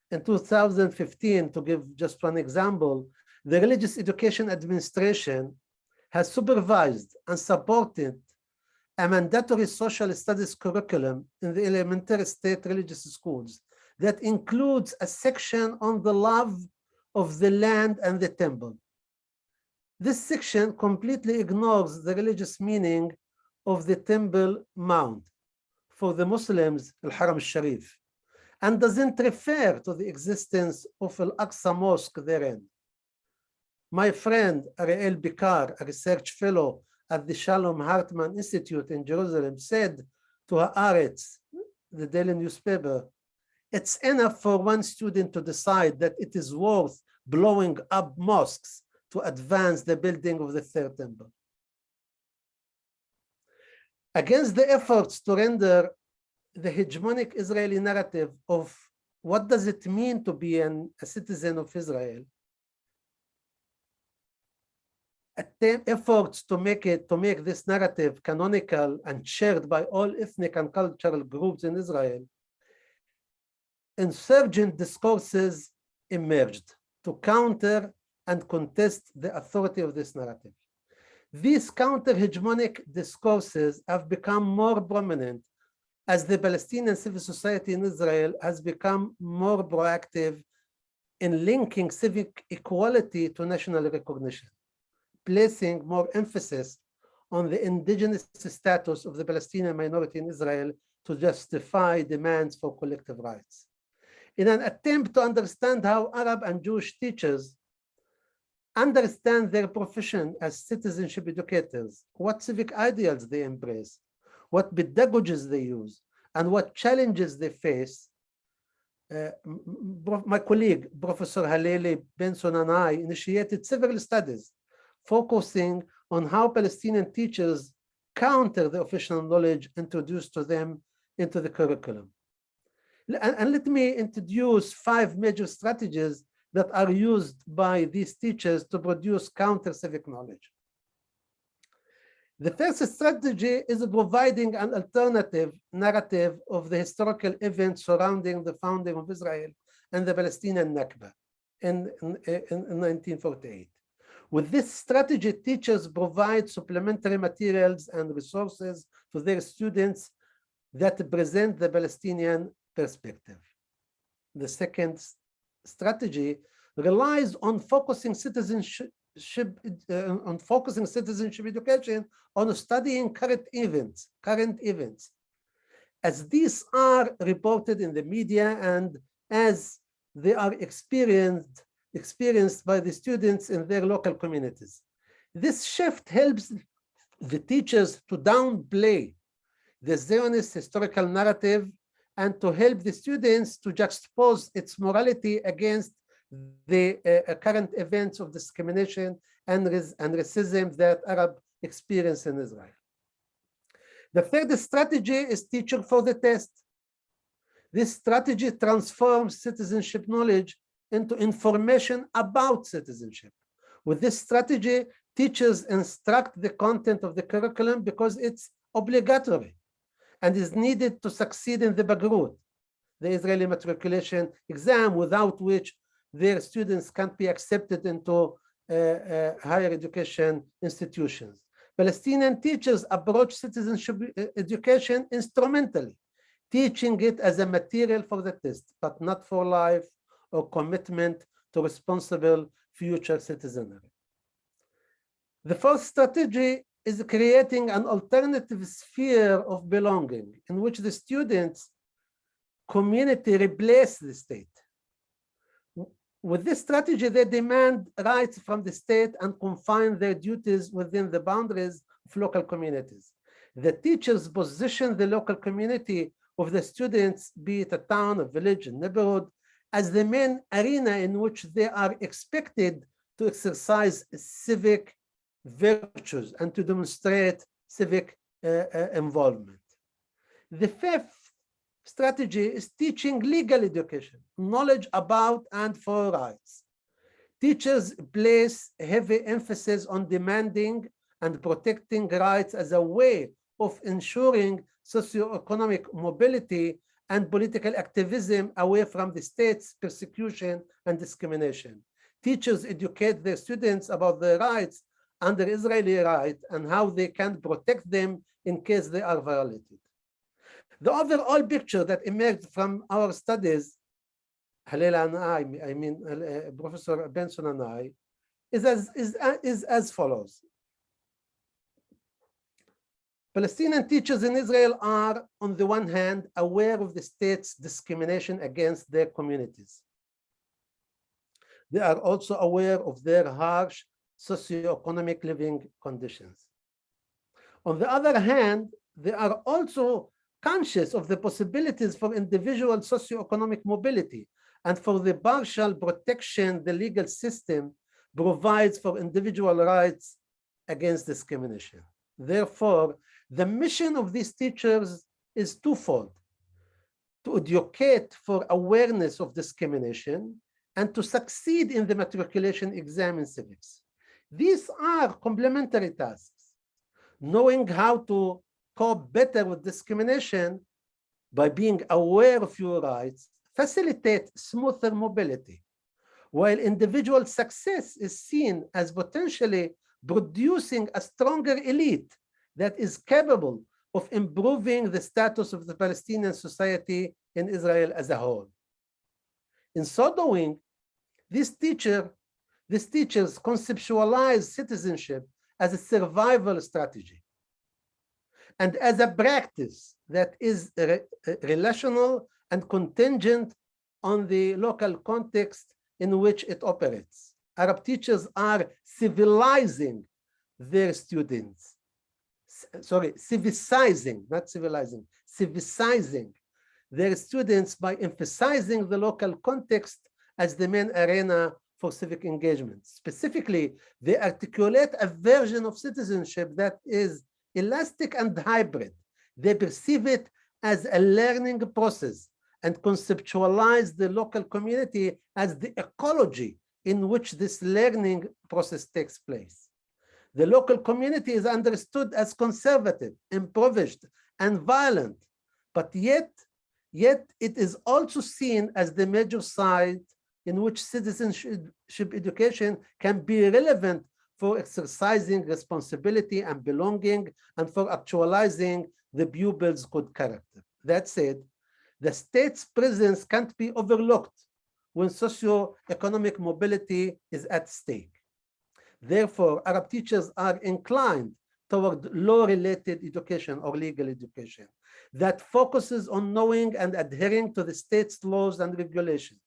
In 2015, to give just one example, the Religious Education Administration has supervised and supported a mandatory social studies curriculum in the elementary state religious schools that includes a section on the love of the land and the temple. This section completely ignores the religious meaning of the Temple Mount, for the Muslims, Al-Haram al-Sharif, and doesn't refer to the existence of Al-Aqsa Mosque therein. My friend Ariel Bikar, a research fellow at the Shalom Hartman Institute in Jerusalem, said to Haaretz, the daily newspaper, "It's enough for one student to decide that it is worth blowing up mosques to advance the building of the third temple." Against the efforts to render the hegemonic Israeli narrative of what does it mean to be a citizen of Israel, efforts to make this narrative canonical and shared by all ethnic and cultural groups in Israel, insurgent discourses emerged to counter and contest the authority of this narrative. These counter-hegemonic discourses have become more prominent as the Palestinian civil society in Israel has become more proactive in linking civic equality to national recognition, placing more emphasis on the indigenous status of the Palestinian minority in Israel to justify demands for collective rights. In an attempt to understand how Arab and Jewish teachers understand their profession as citizenship educators, what civic ideals they embrace, what pedagogies they use, and what challenges they face, my colleague, Professor Haleli Benson, and I initiated several studies focusing on how Palestinian teachers counter the official knowledge introduced to them into the curriculum. And let me introduce 5 major strategies that are used by these teachers to produce counter-civic knowledge. The first strategy is providing an alternative narrative of the historical events surrounding the founding of Israel and the Palestinian Nakba in 1948. With this strategy, teachers provide supplementary materials and resources to their students that present the Palestinian perspective. The second strategy relies on focusing citizenship education on studying current events, as these are reported in the media and as they are experienced by the students in their local communities. This shift helps the teachers to downplay the Zionist historical narrative and to help the students to juxtapose its morality against the current events of discrimination and racism that Arab experience in Israel. The third strategy is teaching for the test. This strategy transforms citizenship knowledge into information about citizenship. With this strategy, teachers instruct the content of the curriculum because it's obligatory and is needed to succeed in the Bagrut, the Israeli matriculation exam, without which their students can't be accepted into higher education institutions. Palestinian teachers approach citizenship education instrumentally, teaching it as a material for the test, but not for life or commitment to responsible future citizenry. The fourth strategy is creating an alternative sphere of belonging in which the students' community replace the state. With this strategy, they demand rights from the state and confine their duties within the boundaries of local communities. The teachers position the local community of the students, be it a town, a village, a neighborhood, as the main arena in which they are expected to exercise civic virtues and to demonstrate civic involvement. The fifth strategy is teaching legal education, knowledge about and for rights. Teachers place heavy emphasis on demanding and protecting rights as a way of ensuring socioeconomic mobility and political activism away from the state's persecution and discrimination. Teachers educate their students about their rights under Israeli right and how they can protect them in case they are violated. The overall picture that emerged from our studies, Halila and Professor Benson and I, is as follows. Palestinian teachers in Israel are, on the one hand, aware of the state's discrimination against their communities. They are also aware of their harsh socioeconomic living conditions. On the other hand, they are also conscious of the possibilities for individual socioeconomic mobility and for the partial protection the legal system provides for individual rights against discrimination. Therefore, the mission of these teachers is twofold: to educate for awareness of discrimination and to succeed in the matriculation exam in civics. These are complementary tasks. Knowing how to cope better with discrimination by being aware of your rights facilitate smoother mobility, while individual success is seen as potentially producing a stronger elite that is capable of improving the status of the Palestinian society in Israel as a whole. In so doing, these teachers conceptualize citizenship as a survival strategy and as a practice that is relational and contingent on the local context in which it operates. Arab teachers are civilizing their students. Civicizing, not civilizing, civicizing their students by emphasizing the local context as the main arena for civic engagement. Specifically, they articulate a version of citizenship that is elastic and hybrid. They perceive it as a learning process and conceptualize the local community as the ecology in which this learning process takes place. The local community is understood as conservative, impoverished, and violent, but yet it is also seen as the major site in which citizenship education can be relevant for exercising responsibility and belonging and for actualizing the pupil's good character. That said, the state's presence can't be overlooked when socioeconomic mobility is at stake. Therefore, Arab teachers are inclined toward law-related education or legal education that focuses on knowing and adhering to the state's laws and regulations.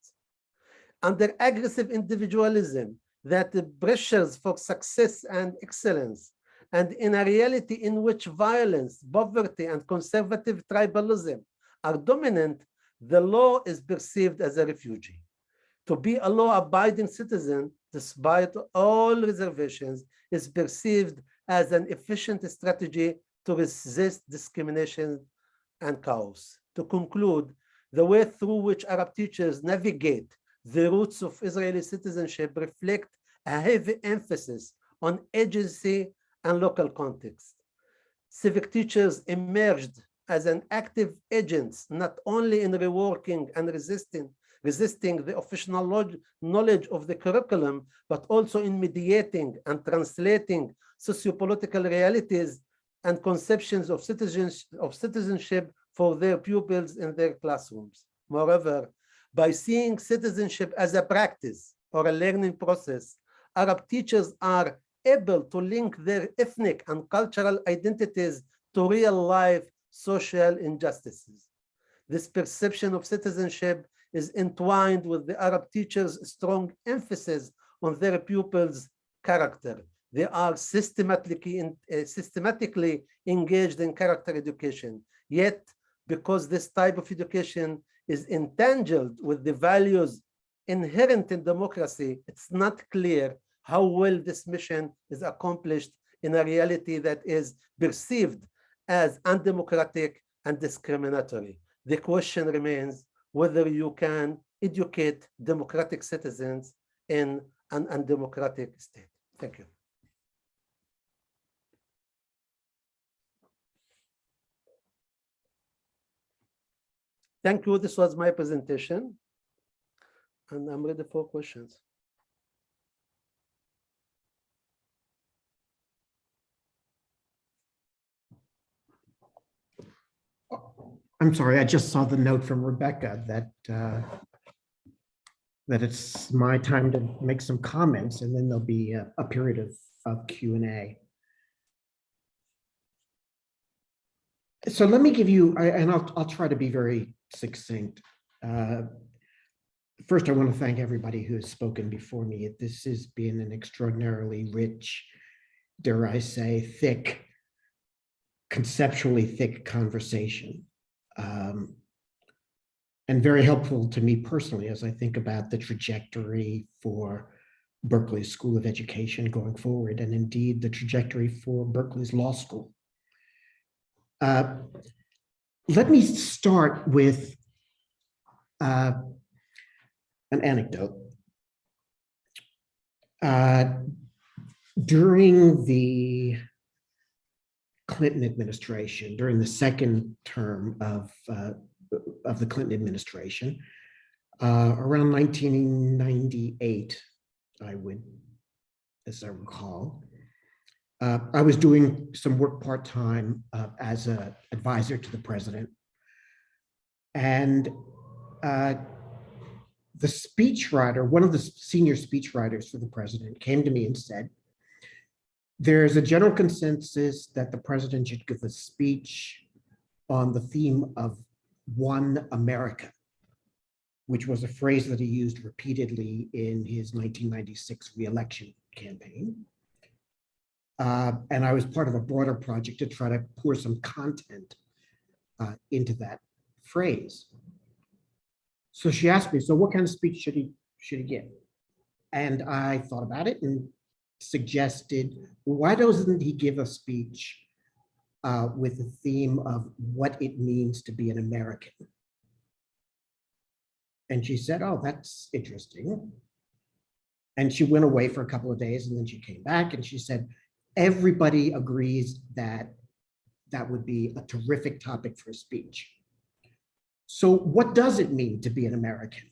Under aggressive individualism that pressures for success and excellence, and in a reality in which violence, poverty, and conservative tribalism are dominant, the law is perceived as a refugee. To be a law-abiding citizen, despite all reservations, is perceived as an efficient strategy to resist discrimination and chaos. To conclude, the way through which Arab teachers navigate the roots of Israeli citizenship reflect a heavy emphasis on agency and local context. Civic teachers emerged as an active agents, not only in reworking and resisting the official knowledge of the curriculum, but also in mediating and translating sociopolitical realities and conceptions of citizenship for their pupils in their classrooms. Moreover, by seeing citizenship as a practice or a learning process, Arab teachers are able to link their ethnic and cultural identities to real-life social injustices. This perception of citizenship is entwined with the Arab teachers' strong emphasis on their pupils' character. They are systematically engaged in character education. Yet, because this type of education is entangled with the values inherent in democracy, it's not clear how well this mission is accomplished in a reality that is perceived as undemocratic and discriminatory. The question remains whether you can educate democratic citizens in an undemocratic state. Thank you. Thank you. This was my presentation, and I'm ready for questions. I'm sorry, I just saw the note from Rebecca that that it's my time to make some comments, and then there'll be a period of Q&A. So let me give you, and I'll try to be very succinct. First, I want to thank everybody who has spoken before me. This has been an extraordinarily rich, dare I say, thick, conceptually thick conversation. And very helpful to me personally as I think about the trajectory for Berkeley School of Education going forward, and indeed the trajectory for Berkeley's law school. Let me start with an anecdote. During the Clinton administration, during the second term of the Clinton administration, around 1998, as I recall, I was doing some work part-time as an advisor to the president. And the speechwriter, one of the senior speechwriters for the president, came to me and said, there's a general consensus that the president should give a speech on the theme of One America, which was a phrase that he used repeatedly in his 1996 re-election campaign. And I was part of a broader project to try to pour some content into that phrase. So she asked me, so what kind of speech should he give? And I thought about it and suggested, why doesn't he give a speech with the theme of what it means to be an American? And she said, oh, that's interesting. And she went away for a couple of days, and then she came back and she said, everybody agrees that that would be a terrific topic for a speech. So what does it mean to be an American?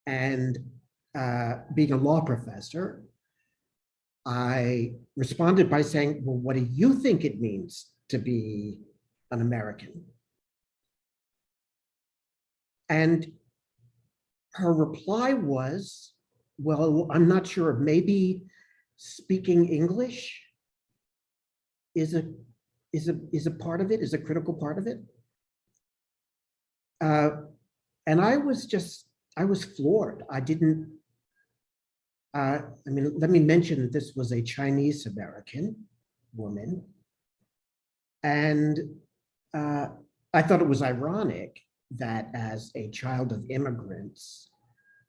And being a law professor, I responded by saying, well, what do you think it means to be an American? And her reply was, well, I'm not sure, maybe speaking English is a part of it, is a critical part of it. And I was floored. I didn't, I mean, let me mention that this was a Chinese American woman. And I thought it was ironic that as a child of immigrants,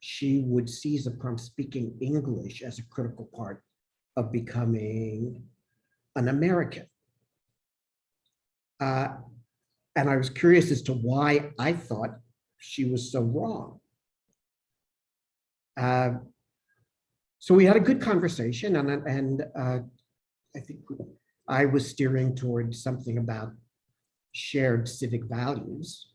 she would seize upon speaking English as a critical part of becoming an American. And I was curious as to why I thought she was so wrong. So we had a good conversation, and I think I was steering towards something about shared civic values.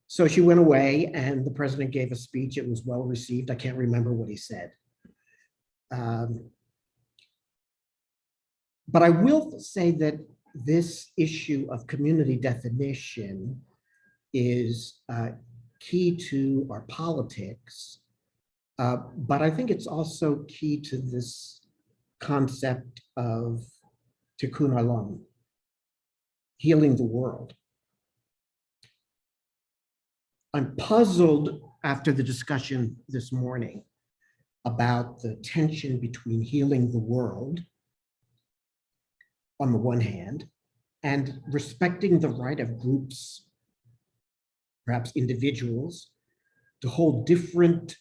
So she went away, and the president gave a speech. It was well received. I can't remember what he said. But I will say that this issue of community definition is key to our politics, but I think it's also key to this concept of tikkun olam, healing the world. I'm puzzled after the discussion this morning about the tension between healing the world on the one hand, and respecting the right of groups perhaps individuals, to hold different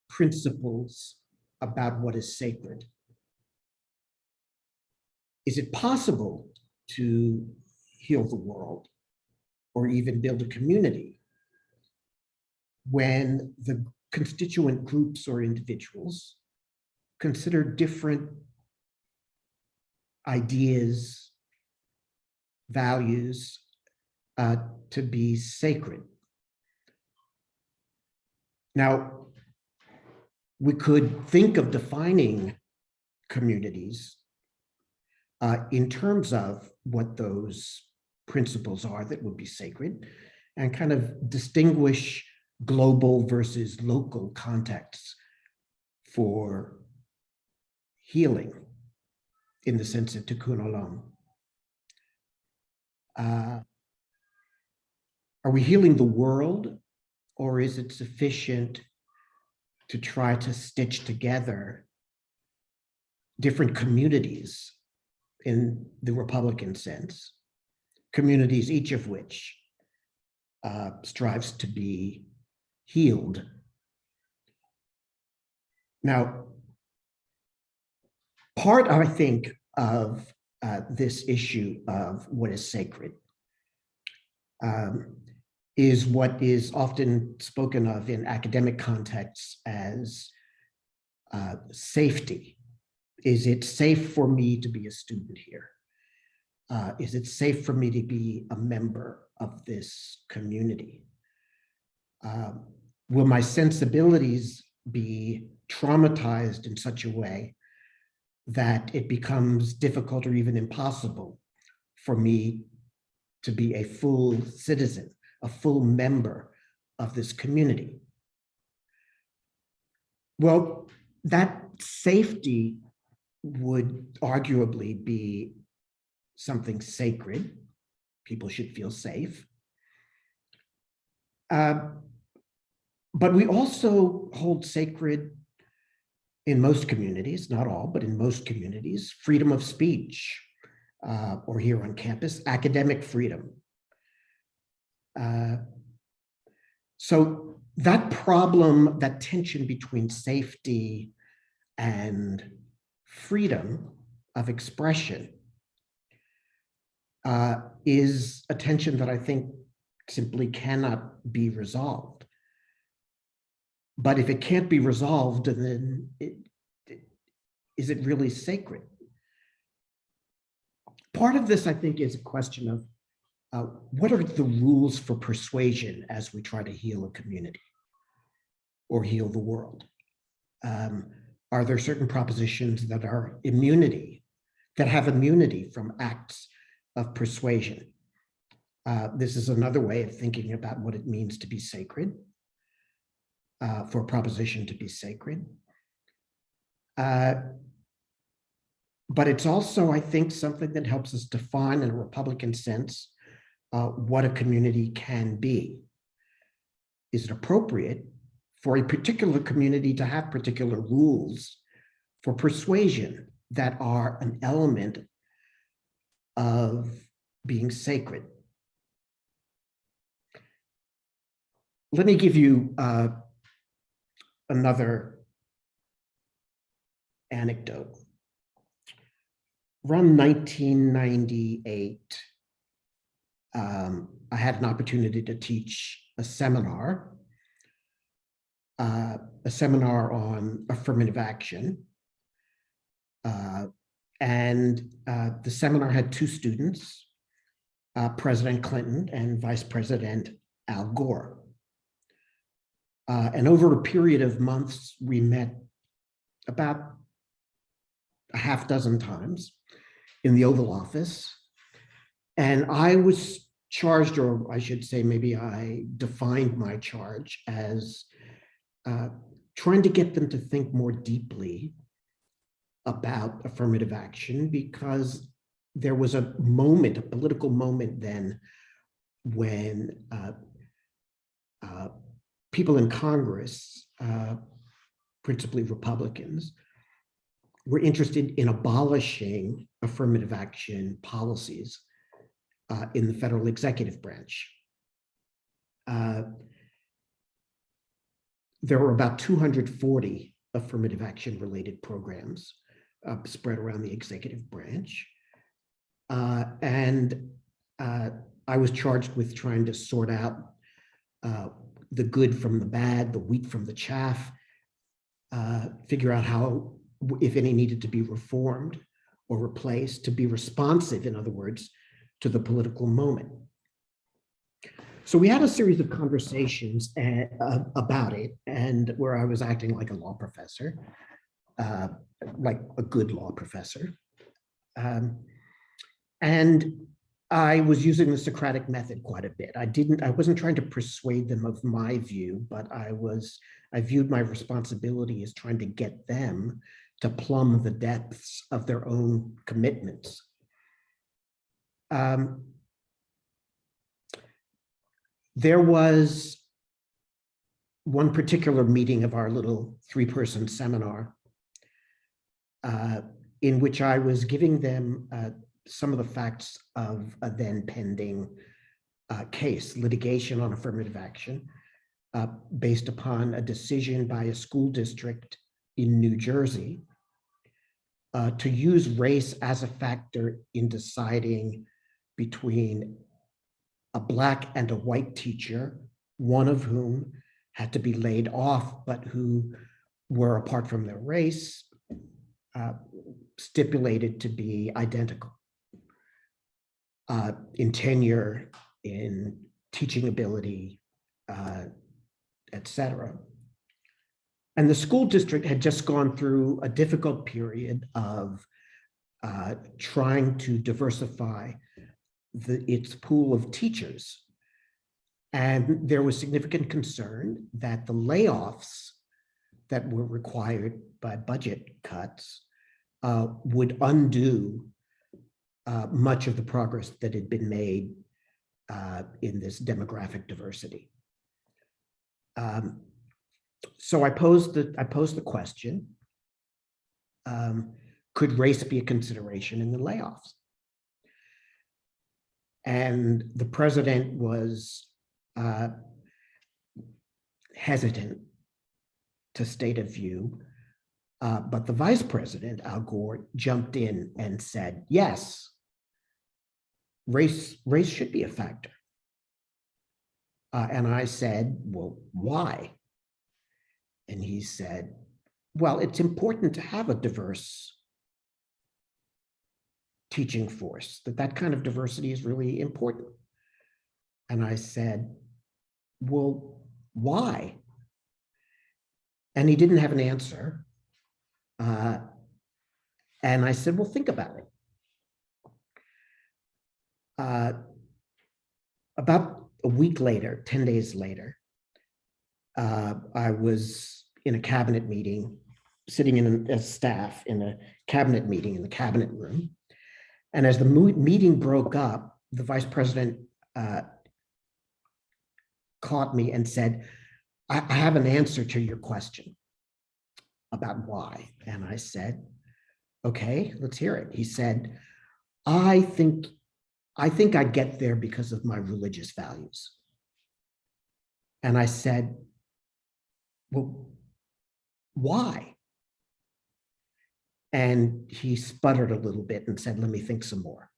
principles about what is sacred? Is it possible to heal the world or even build a community when the constituent groups or individuals consider different ideas, values to be sacred? Now, we could think of defining communities in terms of what those principles are that would be sacred, and kind of distinguish global versus local contexts for healing in the sense of tikkun olam. Are we healing the world, or is it sufficient to try to stitch together different communities in the Republican sense, communities each of which strives to be healed? Now, part, I think, of this issue of what is sacred is what is often spoken of in academic contexts as safety. Is it safe for me to be a student here? Is it safe for me to be a member of this community? Will my sensibilities be traumatized in such a way that it becomes difficult or even impossible for me to be a full citizen, a full member of this community? Well, that safety would arguably be something sacred. People should feel safe. But we also hold sacred in most communities, not all, but in most communities, freedom of speech, or here on campus, academic freedom. So that problem, that tension between safety and freedom of expression is a tension that I think simply cannot be resolved. But if it can't be resolved, then is it really sacred? Part of this, I think, is a question of what are the rules for persuasion as we try to heal a community or heal the world? Are there certain propositions that are immunity, that have immunity from acts of persuasion? This is another way of thinking about what it means to be sacred, for a proposition to be sacred. But it's also, I think, something that helps us define in a Republican sense what a community can be. Is it appropriate for a particular community to have particular rules for persuasion that are an element of being sacred? Let me give you another anecdote. Around 1998, I had an opportunity to teach a seminar on affirmative action. And the seminar had two students, President Clinton and Vice President Al Gore. And over a period of months, we met about a half dozen times in the Oval Office. And I was charged, or I should say, maybe I defined my charge as trying to get them to think more deeply about affirmative action, because there was a moment, a political moment then, when people in Congress, principally Republicans, were interested in abolishing affirmative action policies in the federal executive branch. there were about 240 affirmative action related programs spread around the executive branch. And I was charged with trying to sort out the good from the bad, the wheat from the chaff, figure out how, if any, needed to be reformed or replaced, to be responsive, in other words, to the political moment. So we had a series of conversations about it, and where I was acting like a law professor, like a good law professor. And I was using the Socratic method quite a bit. I wasn't trying to persuade them of my view, but I viewed my responsibility as trying to get them to plumb the depths of their own commitments. There was one particular meeting of our little 3-person seminar in which I was giving them some of the facts of a then pending case, litigation on affirmative action, based upon a decision by a school district in New Jersey to use race as a factor in deciding between a Black and a white teacher, one of whom had to be laid off, but who were, apart from their race, stipulated to be identical in tenure, in teaching ability, etc. And the school district had just gone through a difficult period of trying to diversify its pool of teachers. And there was significant concern that the layoffs that were required by budget cuts would undo much of the progress that had been made in this demographic diversity. So I posed the question, could race be a consideration in the layoffs? And the president was hesitant to state a view, but the vice president, Al Gore, jumped in and said, yes, race should be a factor. And I said, well, why? And he said, well, it's important to have a diverse teaching force, that kind of diversity is really important. And I said, well, why? And he didn't have an answer. And I said, well, think about it. About a week later, 10 days later, I was in a cabinet meeting, sitting as staff in a cabinet meeting in the cabinet room. And as the meeting broke up, the vice president caught me and said, I have an answer to your question about why. And I said, okay, let's hear it. He said, I think I get there because of my religious values. And I said, well, why? And he sputtered a little bit and said, let me think some more.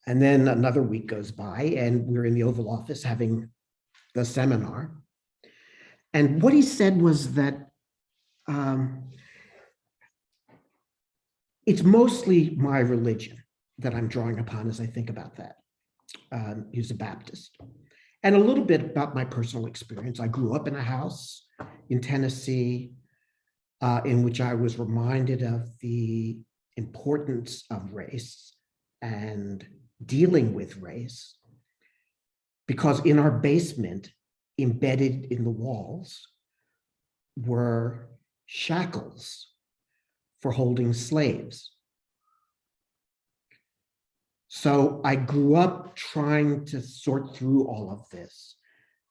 And then another week goes by and we're in the Oval Office having the seminar. And what he said was that it's mostly my religion that I'm drawing upon as I think about that. He's a Baptist. And a little bit about my personal experience. I grew up in a house in Tennessee in which I was reminded of the importance of race and dealing with race, because in our basement, embedded in the walls, were shackles for holding slaves. So I grew up trying to sort through all of this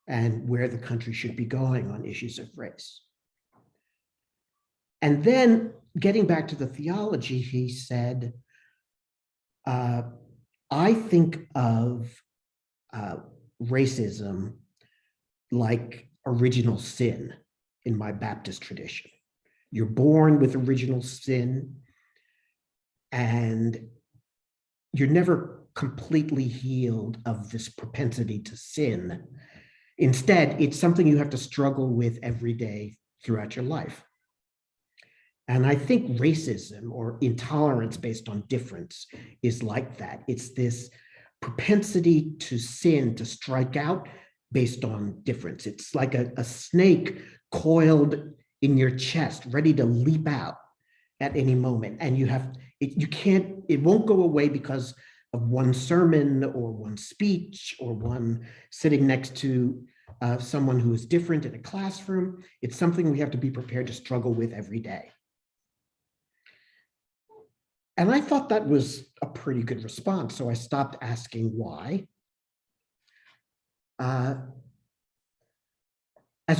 and where the country should be going on issues of race. And then getting back to the theology, he said, I think of racism like original sin in my Baptist tradition. You're born with original sin, and you're never completely healed of this propensity to sin. Instead, it's something you have to struggle with every day throughout your life. And I think racism or intolerance based on difference is like that. It's this propensity to sin, to strike out based on difference. It's like a snake coiled in your chest, ready to leap out at any moment. And it won't go away because of one sermon or one speech or one sitting next to someone who is different in a classroom. It's something we have to be prepared to struggle with every day. And I thought that was a pretty good response, so I stopped asking why. As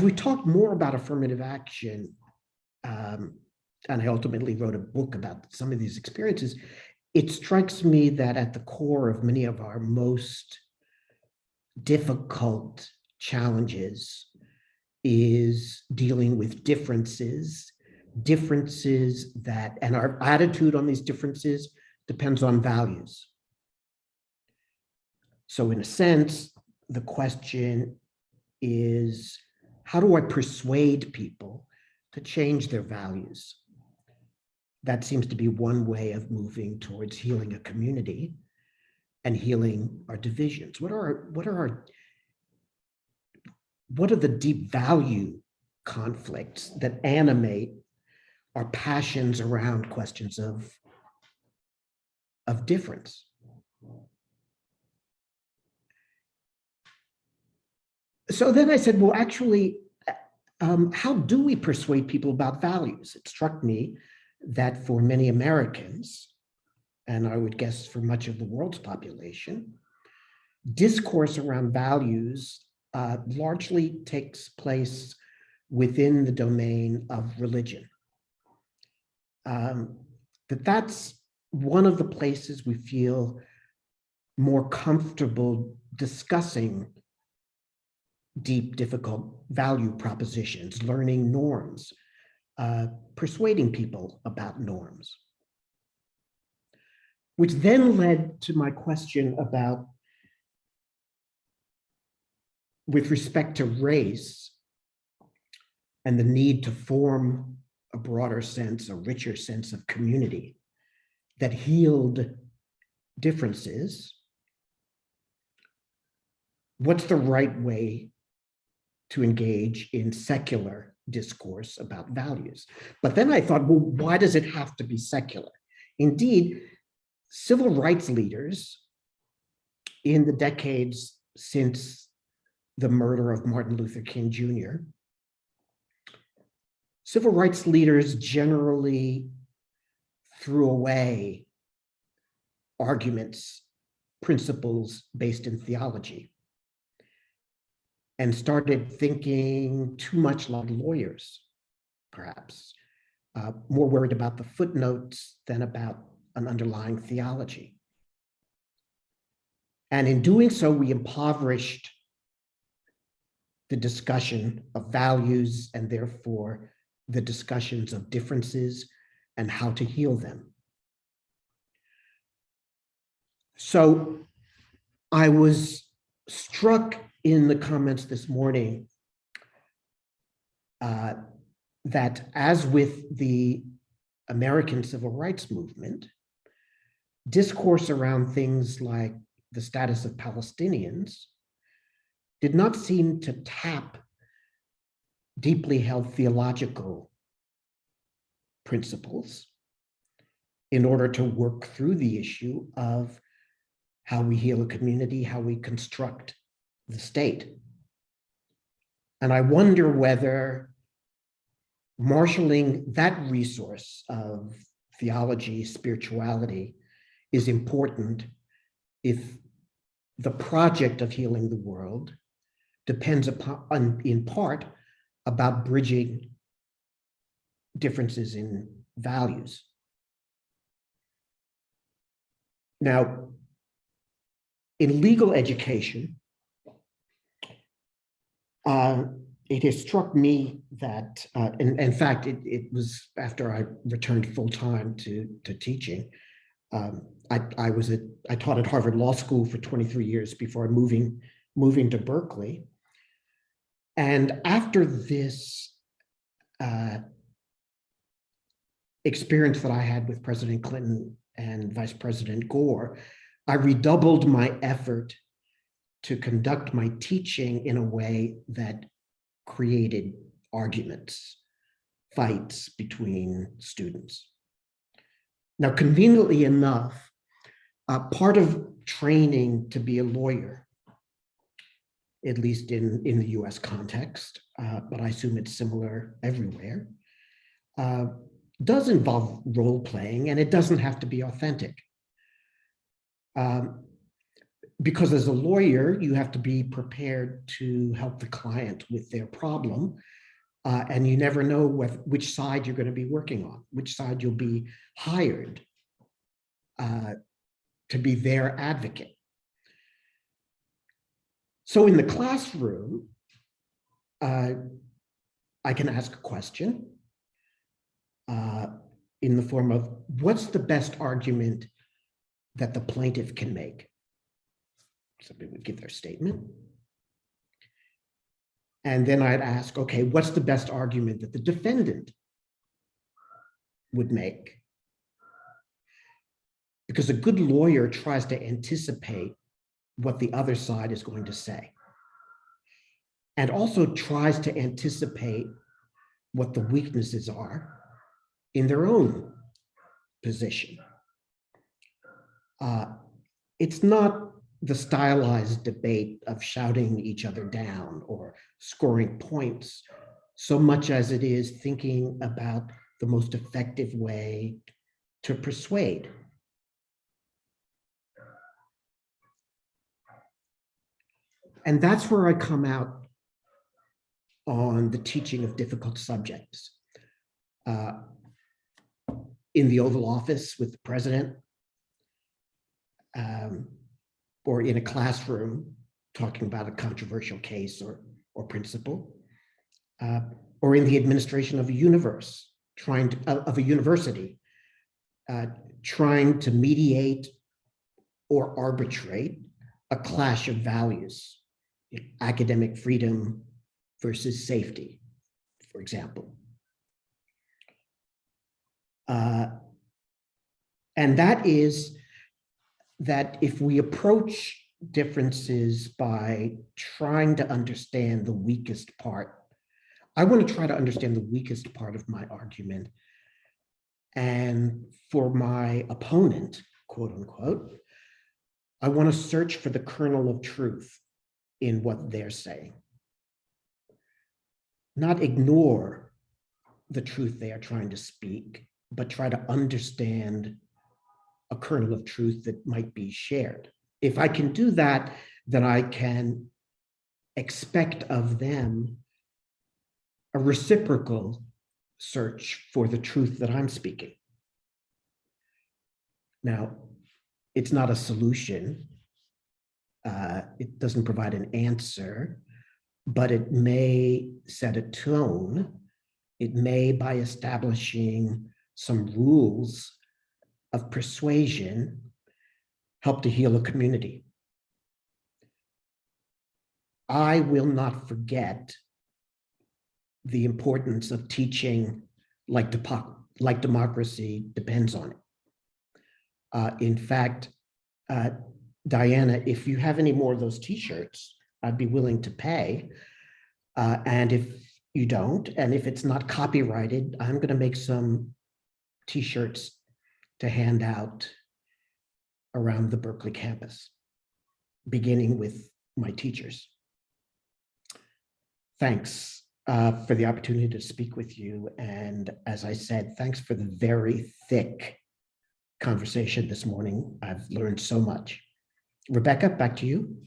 we talked more about affirmative action, and I ultimately wrote a book about some of these experiences, it strikes me that at the core of many of our most difficult challenges is dealing with differences that, and our attitude on these differences depends on values. So in a sense, the question is, how do I persuade people to change their values? That seems to be one way of moving towards healing a community and healing our divisions. What are the deep value conflicts that animate our passions around questions of difference? So then I said, well, actually, how do we persuade people about values? It struck me that for many Americans, and I would guess for much of the world's population, discourse around values largely takes place within the domain of religion. That's one of the places we feel more comfortable discussing deep, difficult value propositions, learning norms, persuading people about norms. Which then led to my question about, with respect to race and the need to form a broader sense, a richer sense of community that healed differences, what's the right way to engage in secular discourse about values? But then I thought, well, why does it have to be secular? Indeed, civil rights leaders in the decades since the murder of Martin Luther King Jr., civil rights leaders generally threw away arguments, principles based in theology, and started thinking too much like lawyers, perhaps, more worried about the footnotes than about an underlying theology. And in doing so, we impoverished the discussion of values and therefore the discussions of differences and how to heal them. So I was struck in the comments this morning that, as with the American civil rights movement, discourse around things like the status of Palestinians did not seem to tap deeply held theological principles in order to work through the issue of how we heal a community, how we construct the state. And I wonder whether marshaling that resource of theology, spirituality, is important if the project of healing the world depends upon, in part, about bridging differences in values. Now, in legal education, It has struck me that, in fact, it was after I returned full-time to teaching. I taught at Harvard Law School for 23 years before moving to Berkeley. And after this experience that I had with President Clinton and Vice President Gore, I redoubled my effort to conduct my teaching in a way that created arguments, fights between students. Now, conveniently enough, part of training to be a lawyer, at least in the US context, but I assume it's similar everywhere, does involve role playing, and it doesn't have to be authentic. Because as a lawyer, you have to be prepared to help the client with their problem, and you never know which side you're going to be working on, which side you'll be hired to be their advocate. So in the classroom, I can ask a question in the form of, what's the best argument that the plaintiff can make? Somebody would give their statement. And then I'd ask, okay, what's the best argument that the defendant would make? Because a good lawyer tries to anticipate what the other side is going to say, and also tries to anticipate what the weaknesses are in their own position. It's not the stylized debate of shouting each other down or scoring points so much as it is thinking about the most effective way to persuade. And that's where I come out on the teaching of difficult subjects. In the Oval Office with the president, or in a classroom talking about a controversial case or principle, or in the administration of a university, trying to mediate or arbitrate a clash of values, academic freedom versus safety, for example. And that is that if we approach differences by trying to understand the weakest part, I want to try to understand the weakest part of my argument. And for my opponent, quote unquote, I want to search for the kernel of truth in what they're saying. Not ignore the truth they are trying to speak, but try to understand a kernel of truth that might be shared. If I can do that, then I can expect of them a reciprocal search for the truth that I'm speaking. Now, it's not a solution. It doesn't provide an answer, but it may set a tone. It may, by establishing some rules of persuasion, help to heal a community. I will not forget the importance of teaching like democracy depends on it. In fact, Diana, if you have any more of those t-shirts, I'd be willing to pay. And if you don't, and if it's not copyrighted, I'm going to make some t-shirts to hand out around the Berkeley campus, beginning with my teachers. Thanks for the opportunity to speak with you. And as I said, thanks for the very thick conversation this morning. I've learned so much. Rebecca, back to you.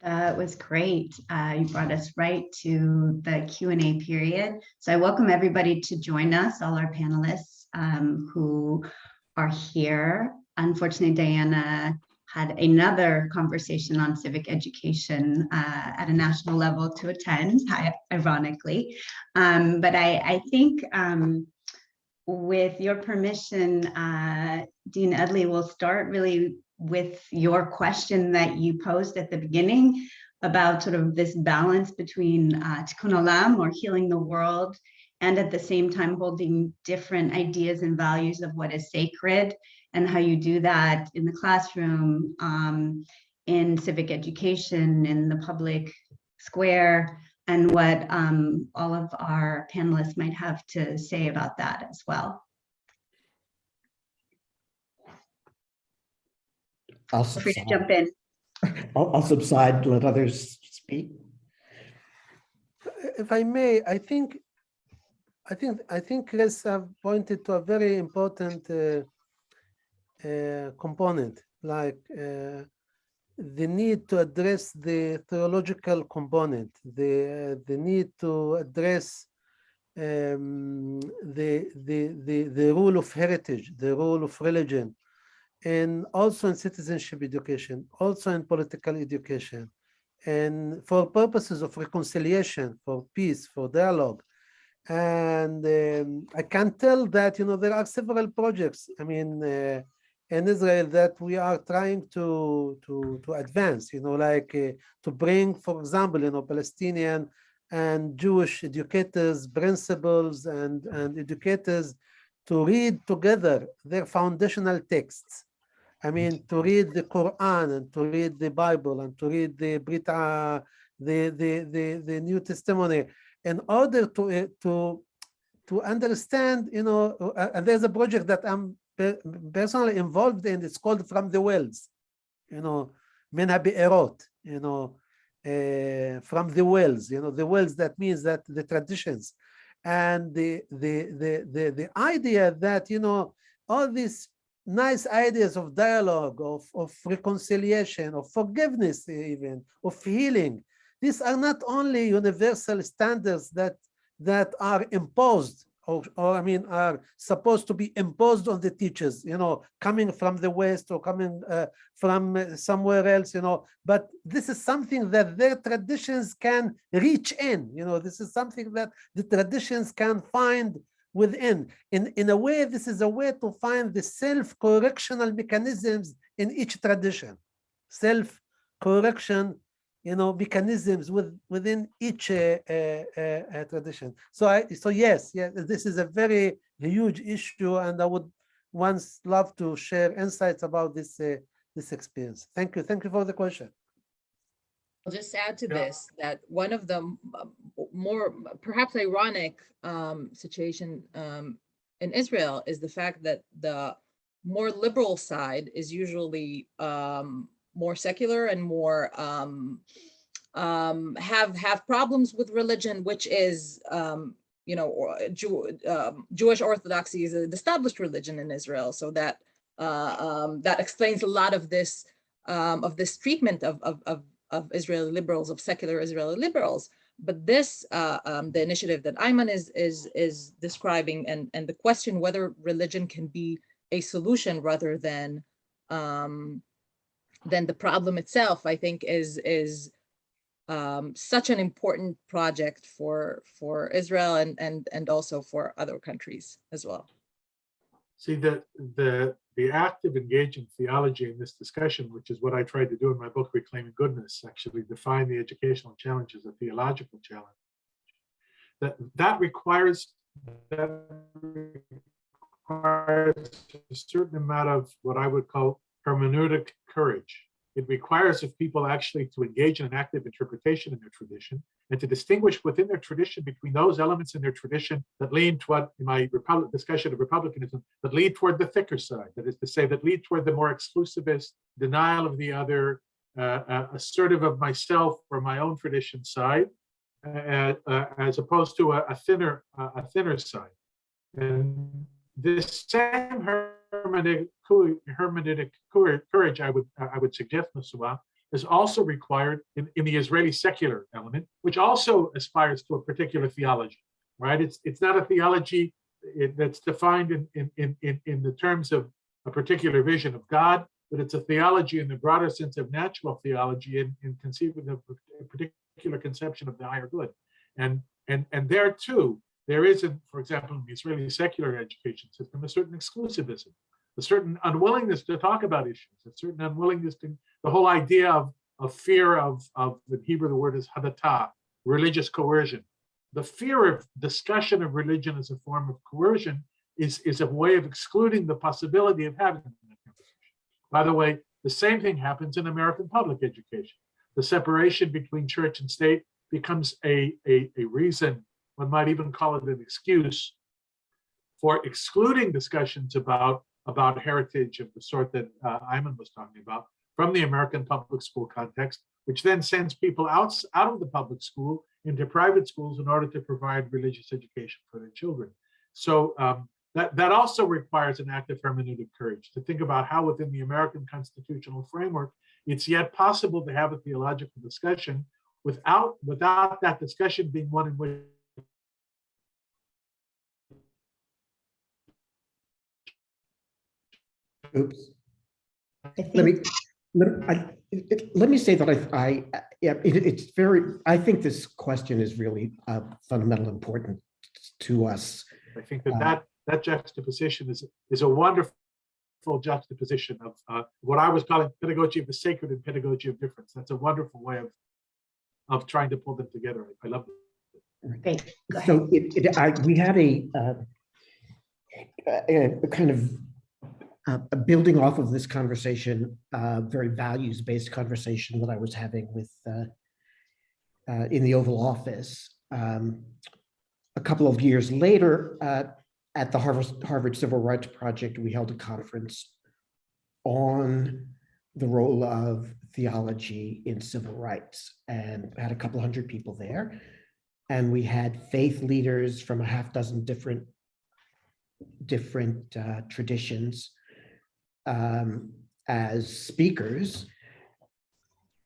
That was great. You brought us right to the Q&A period. So I welcome everybody to join us, all our panelists who are here. Unfortunately, Diana had another conversation on civic education at a national level to attend, ironically. But I think with your permission, Dean Edley, we'll start really with your question that you posed at the beginning about sort of this balance between tikkun olam, or healing the world, and at the same time holding different ideas and values of what is sacred, and how you do that in the classroom, in civic education, in the public square, and what all of our panelists might have to say about that as well. I'll Feel free to subside. jump in. I'll subside, let others speak. If I may, I think Chris have pointed to a very important component, like the need to address the theological component, the need to address the role of heritage, the role of religion, and also in citizenship education, also in political education, and for purposes of reconciliation, for peace, for dialogue. And I can tell that, there are several projects, in Israel that we are trying to advance, like to bring, for example, Palestinian and Jewish educators, principals, and educators to read together their foundational texts. To read the Quran, and to read the Bible, and to read the the New Testimony, in order to understand, and there's a project that I'm personally involved in. It's called From the Wells, Mena Be'erot, from the wells, the wells, that means that the traditions, and the idea that, all these nice ideas of dialogue, of reconciliation, of forgiveness, even of healing, these are not only universal standards that are imposed, or are supposed to be imposed on the teachers, coming from the West or coming from somewhere else, but this is something that their traditions can reach in, this is something that the traditions can find within. In a way, this is a way to find the self-correctional mechanisms in each tradition, self-correction, mechanisms within each tradition. So yes, this is a very huge issue, and I would once love to share insights about this experience. Thank you for the question. I'll just add to Yeah. this that one of the more perhaps ironic situation in Israel is the fact that the more liberal side is usually more secular and more have problems with religion, which is Jewish Orthodoxy is an established religion in Israel, so that that explains a lot of this treatment of Israeli liberals, of secular Israeli liberals. But this, the initiative that Ayman is describing, and the question whether religion can be a solution rather than the problem itself, I think is such an important project for Israel and also for other countries as well. See, the act of engaging theology in this discussion, which is what I tried to do in my book, Reclaiming Goodness, actually define the educational challenge as a theological challenge. That requires a certain amount of what I would call hermeneutic courage. It requires of people actually to engage in an active interpretation in their tradition, and to distinguish within their tradition between those elements in their tradition that lean toward, in my discussion of republicanism, that lead toward the thicker side, that is to say, that lead toward the more exclusivist, denial of the other, assertive of myself or my own tradition side, as opposed to a thinner side. And this same hermeneutic courage, I would suggest, Masua, is also required in the Israeli secular element, which also aspires to a particular theology, right? It's not a theology that's defined in the terms of a particular vision of God, but it's a theology in the broader sense of natural theology in conceiving of a particular conception of the higher good. And there too, there is, for example, in the Israeli secular education system, a certain exclusivism, a certain unwillingness to talk about issues, a certain unwillingness to, the whole idea of fear of in Hebrew, the word is hadatah, religious coercion. The fear of discussion of religion as a form of coercion is a way of excluding the possibility of having that conversation. By the way, the same thing happens in American public education. The separation between church and state becomes a reason, one might even call it an excuse, for excluding discussions about heritage of the sort that Ayman was talking about from the American public school context, which then sends people out of the public school into private schools in order to provide religious education for their children. So that also requires an act of hermeneutic courage to think about how within the American constitutional framework, it's yet possible to have a theological discussion without that discussion being one in which Oops. Let me say that it's very, I think this question is really fundamental important to us. I think that juxtaposition is a wonderful juxtaposition of what I was calling pedagogy of the sacred and pedagogy of difference. That's a wonderful way of trying to pull them together. I love it. Great. Go So we had a kind of building off of this conversation, very values-based conversation that I was having with in the Oval Office. A couple of years later, at the Harvard Civil Rights Project, we held a conference on the role of theology in civil rights, and had a couple hundred people there. And we had faith leaders from a half dozen different traditions as speakers.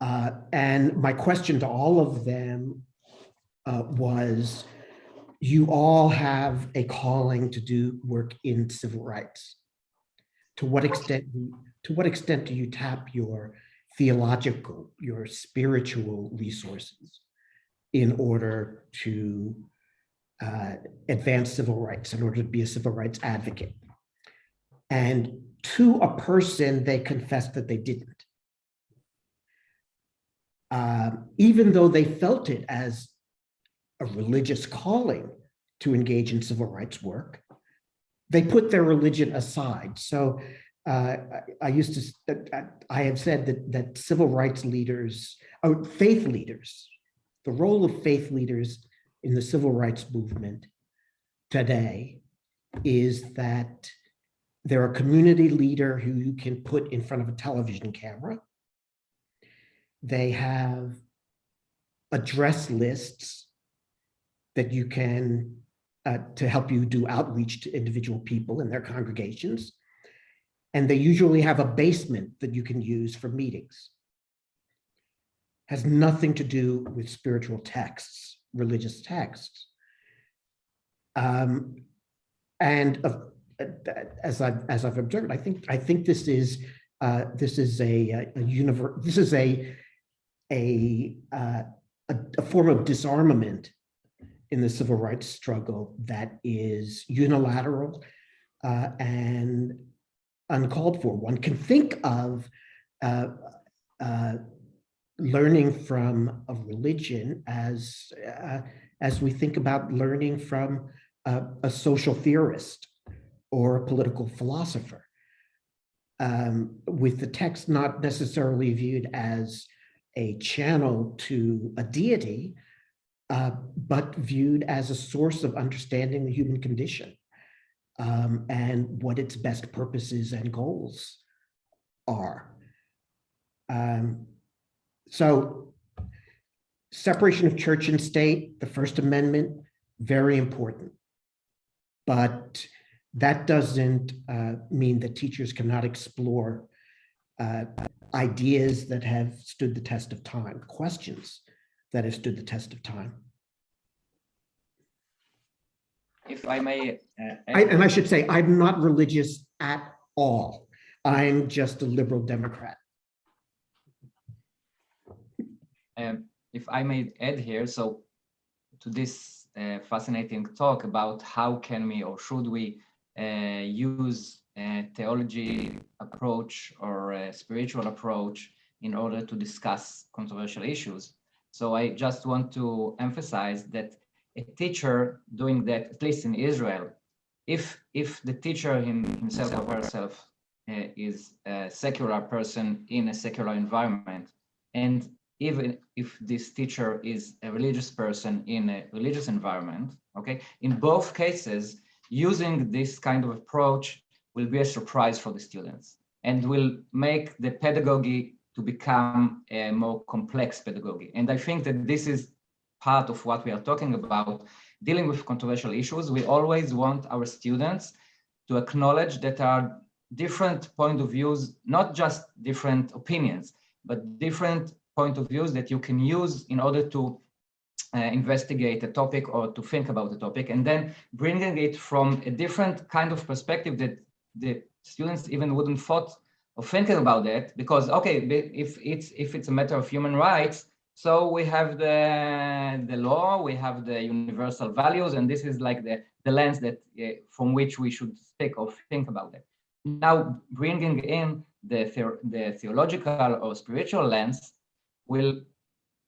And my question to all of them was, you all have a calling to do work in civil rights. To what extent do you tap your theological, your spiritual resources in order to advance civil rights, in order to be a civil rights advocate? And to a person, they confessed that they didn't. Even though they felt it as a religious calling to engage in civil rights work, they put their religion aside. So I have said that civil rights leaders, faith leaders, the role of faith leaders in the civil rights movement today is that they're a community leader who you can put in front of a television camera. They have address lists that you can, to help you do outreach to individual people in their congregations. And they usually have a basement that you can use for meetings. Has nothing to do with spiritual texts, religious texts. And as I've observed, I think this is a form of disarmament in the civil rights struggle that is unilateral and uncalled for. One can think of learning from a religion as we think about learning from a social theorist or a political philosopher, with the text not necessarily viewed as a channel to a deity, but viewed as a source of understanding the human condition and what its best purposes and goals are. So separation of church and state, the First Amendment, very important. But that doesn't mean that teachers cannot explore ideas that have stood the test of time, questions that have stood the test of time. If I may, and I should say, I'm not religious at all. I'm just a liberal Democrat. If I may add here, so to this fascinating talk about how can we or should we use a theology approach or a spiritual approach in order to discuss controversial issues. So I just want to emphasize that a teacher doing that, at least in Israel, if the teacher himself or herself is a secular person in a secular environment, and even if this teacher is a religious person in a religious environment, okay, in both cases, using this kind of approach will be a surprise for the students and will make the pedagogy to become a more complex pedagogy. And I think that this is part of what we are talking about, dealing with controversial issues. We always want our students to acknowledge that there are different point of views, not just different opinions, but different point of views that you can use in order to investigate a topic or to think about the topic, and then bringing it from a different kind of perspective that the students even wouldn't thought of thinking about that, because okay, if it's a matter of human rights, so we have the law, we have the universal values, and this is like the lens that from which we should speak or think about it. Now, bringing in the theological or spiritual lens will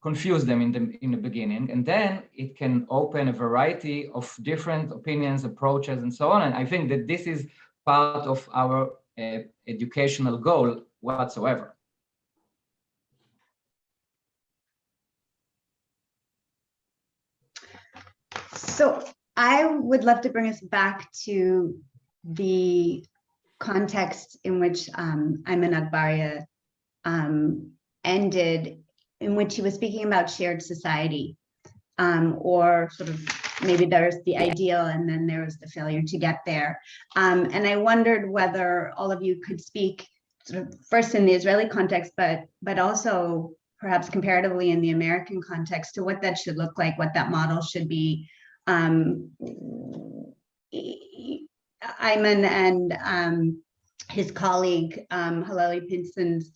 confuse them in the beginning, and then it can open a variety of different opinions, approaches, and so on. And I think that this is part of our educational goal whatsoever. So I would love to bring us back to the context in which Ayman Agbaria ended, in which he was speaking about shared society, or sort of maybe there's the ideal and then there was the failure to get there. And I wondered whether all of you could speak sort of first in the Israeli context, but also perhaps comparatively in the American context to what that should look like, what that model should be. Ayman and his colleague, Hillel Pinson's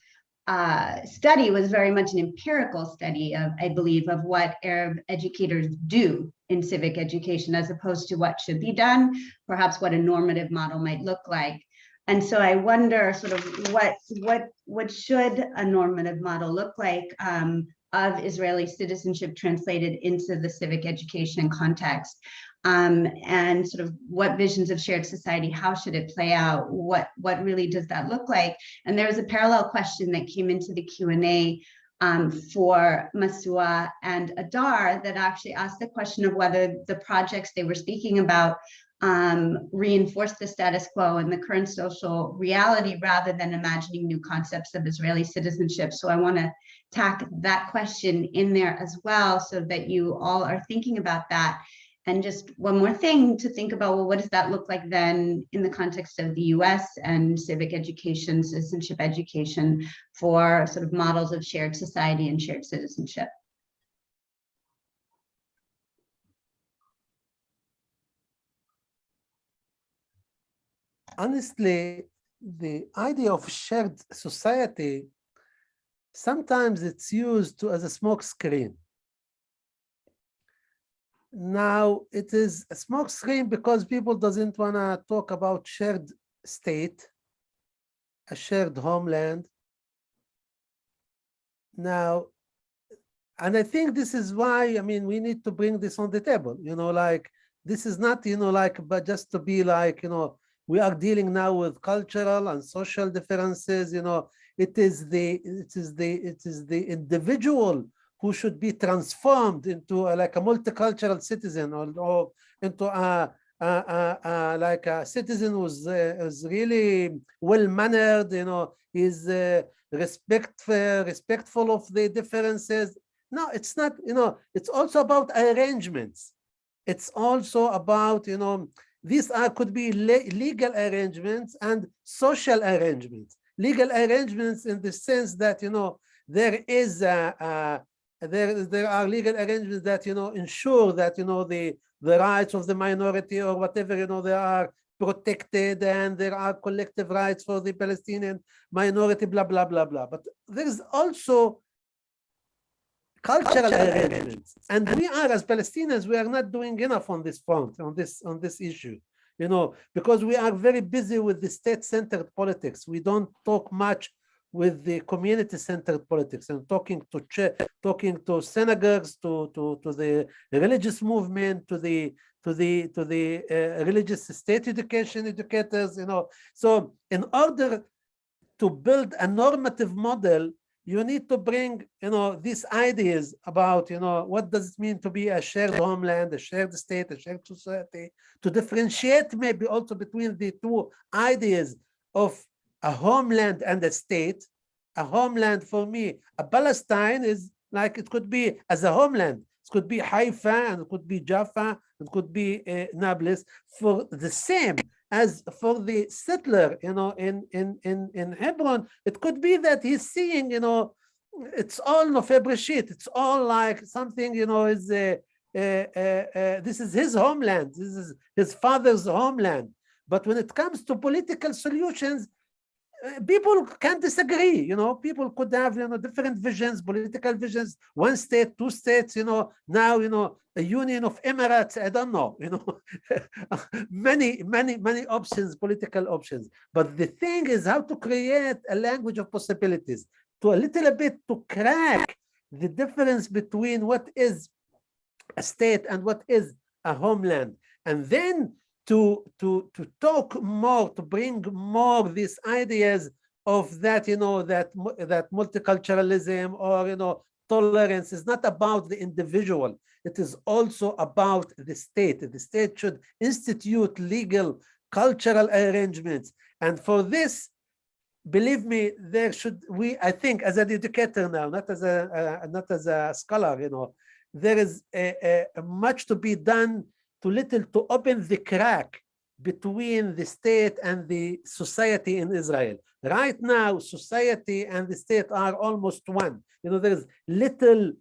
study was very much an empirical study of, I believe, of what Arab educators do in civic education, as opposed to what should be done, perhaps what a normative model might look like. And so I wonder sort of what should a normative model look like of Israeli citizenship translated into the civic education context, and sort of what visions of shared society, how should it play out? What really does that look like? And there was a parallel question that came into the Q&A for Masua and Adar that actually asked the question of whether the projects they were speaking about reinforce the status quo and the current social reality rather than imagining new concepts of Israeli citizenship. So I want to tack that question in there as well so that you all are thinking about that. And just one more thing to think about, well, what does that look like then in the context of the US and civic education, citizenship education for sort of models of shared society and shared citizenship? Honestly, the idea of shared society, sometimes it's used as a smoke screen. Now, it is a smoke screen because people doesn't want to talk about shared state, a shared homeland. Now, and I think this is why, I mean, we need to bring this on the table, like, this is not, like, but just to be like, we are dealing now with cultural and social differences, it is the individual who should be transformed into like a multicultural citizen, or into like a citizen who's is really well-mannered, is respectful of the differences. No, it's not, it's also about arrangements. It's also about, these could be legal arrangements and social arrangements. Legal arrangements in the sense that, there is there are legal arrangements that ensure that the rights of the minority or whatever they are protected and there are collective rights for the Palestinian minority, blah, blah, blah, blah. But there is also cultural arrangements. And we are, as Palestinians, we are not doing enough on this front, on this issue, because we are very busy with the state-centered politics. We don't talk much with the community-centered politics and talking to synagogues, to the religious movement, to the religious state educators, So in order to build a normative model, you need to bring, these ideas about, what does it mean to be a shared homeland, a shared state, a shared society, to differentiate maybe also between the two ideas of a homeland and a state. A homeland for me, a Palestine is like, it could be as a homeland. It could be Haifa, and it could be Jaffa, it could be Nablus, for the same as for the settler, in Hebron. It could be that he's seeing, it's all Nofeh Breshit. It's all like something, is this is his homeland. This is his father's homeland. But when it comes to political solutions, people can disagree. People could have, different visions, political visions. One state, two states. Now, a union of Emirates. I don't know. many options, political options. But the thing is how to create a language of possibilities, to a little bit to crack the difference between what is a state and what is a homeland, and then to talk more, to bring more these ideas of that, that multiculturalism or, tolerance is not about the individual. It is also about the state. The state should institute legal, cultural arrangements. And for this, believe me, I think as an educator now, not as a scholar, there is much to be done to open the crack between the state and the society in Israel. Right now, society and the state are almost one. There's little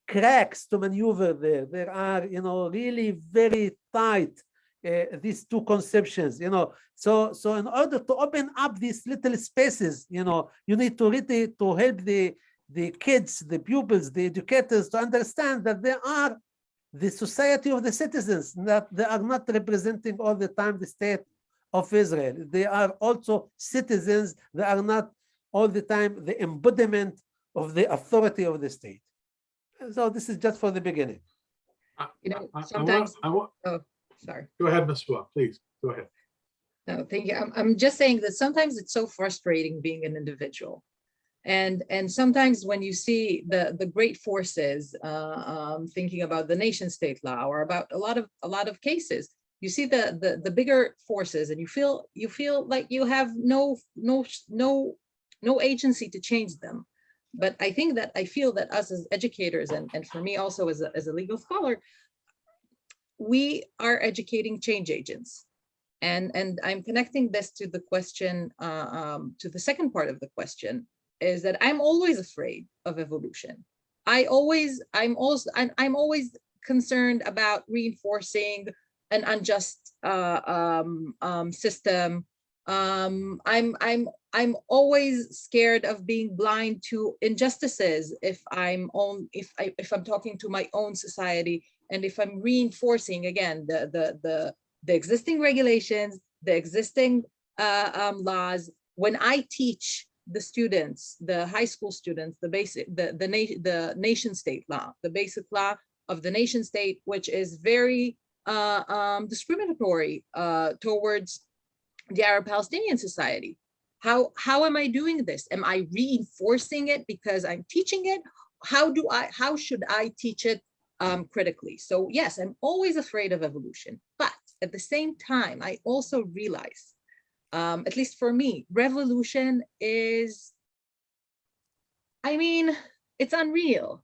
cracks to maneuver there. There are, really very tight, these two conceptions, So in order to open up these little spaces, you need to really to help the kids, the pupils, the educators to understand that they are the society of the citizens, that they are not representing all the time the state of Israel. They are also citizens. They are not all the time the embodiment of the authority of the state. So this is just for the beginning. Sometimes. Oh, sorry. Go ahead, Masua, please. Go ahead. No, thank you. I'm just saying that sometimes it's so frustrating being an individual. And sometimes when you see the great forces, thinking about the nation state law or about a lot of cases, you see the bigger forces, and you feel like you have no agency to change them. But I feel that us as educators, and for me also as a legal scholar, we are educating change agents. And I'm connecting this to the question, to the second part of the question, is that I'm always afraid of evolution. I'm always concerned about reinforcing an unjust system. I'm always scared of being blind to injustices if I'm talking to my own society, and if I'm reinforcing again the existing regulations, the existing laws. When I teach the students, the high school students, the nation state law, the basic law of the nation state, which is very discriminatory towards the Arab Palestinian society. How am I doing this? Am I reinforcing it because I'm teaching it? How should I teach it critically? So yes, I'm always afraid of evolution, but at the same time, I also realize, at least for me, revolution is, it's unreal.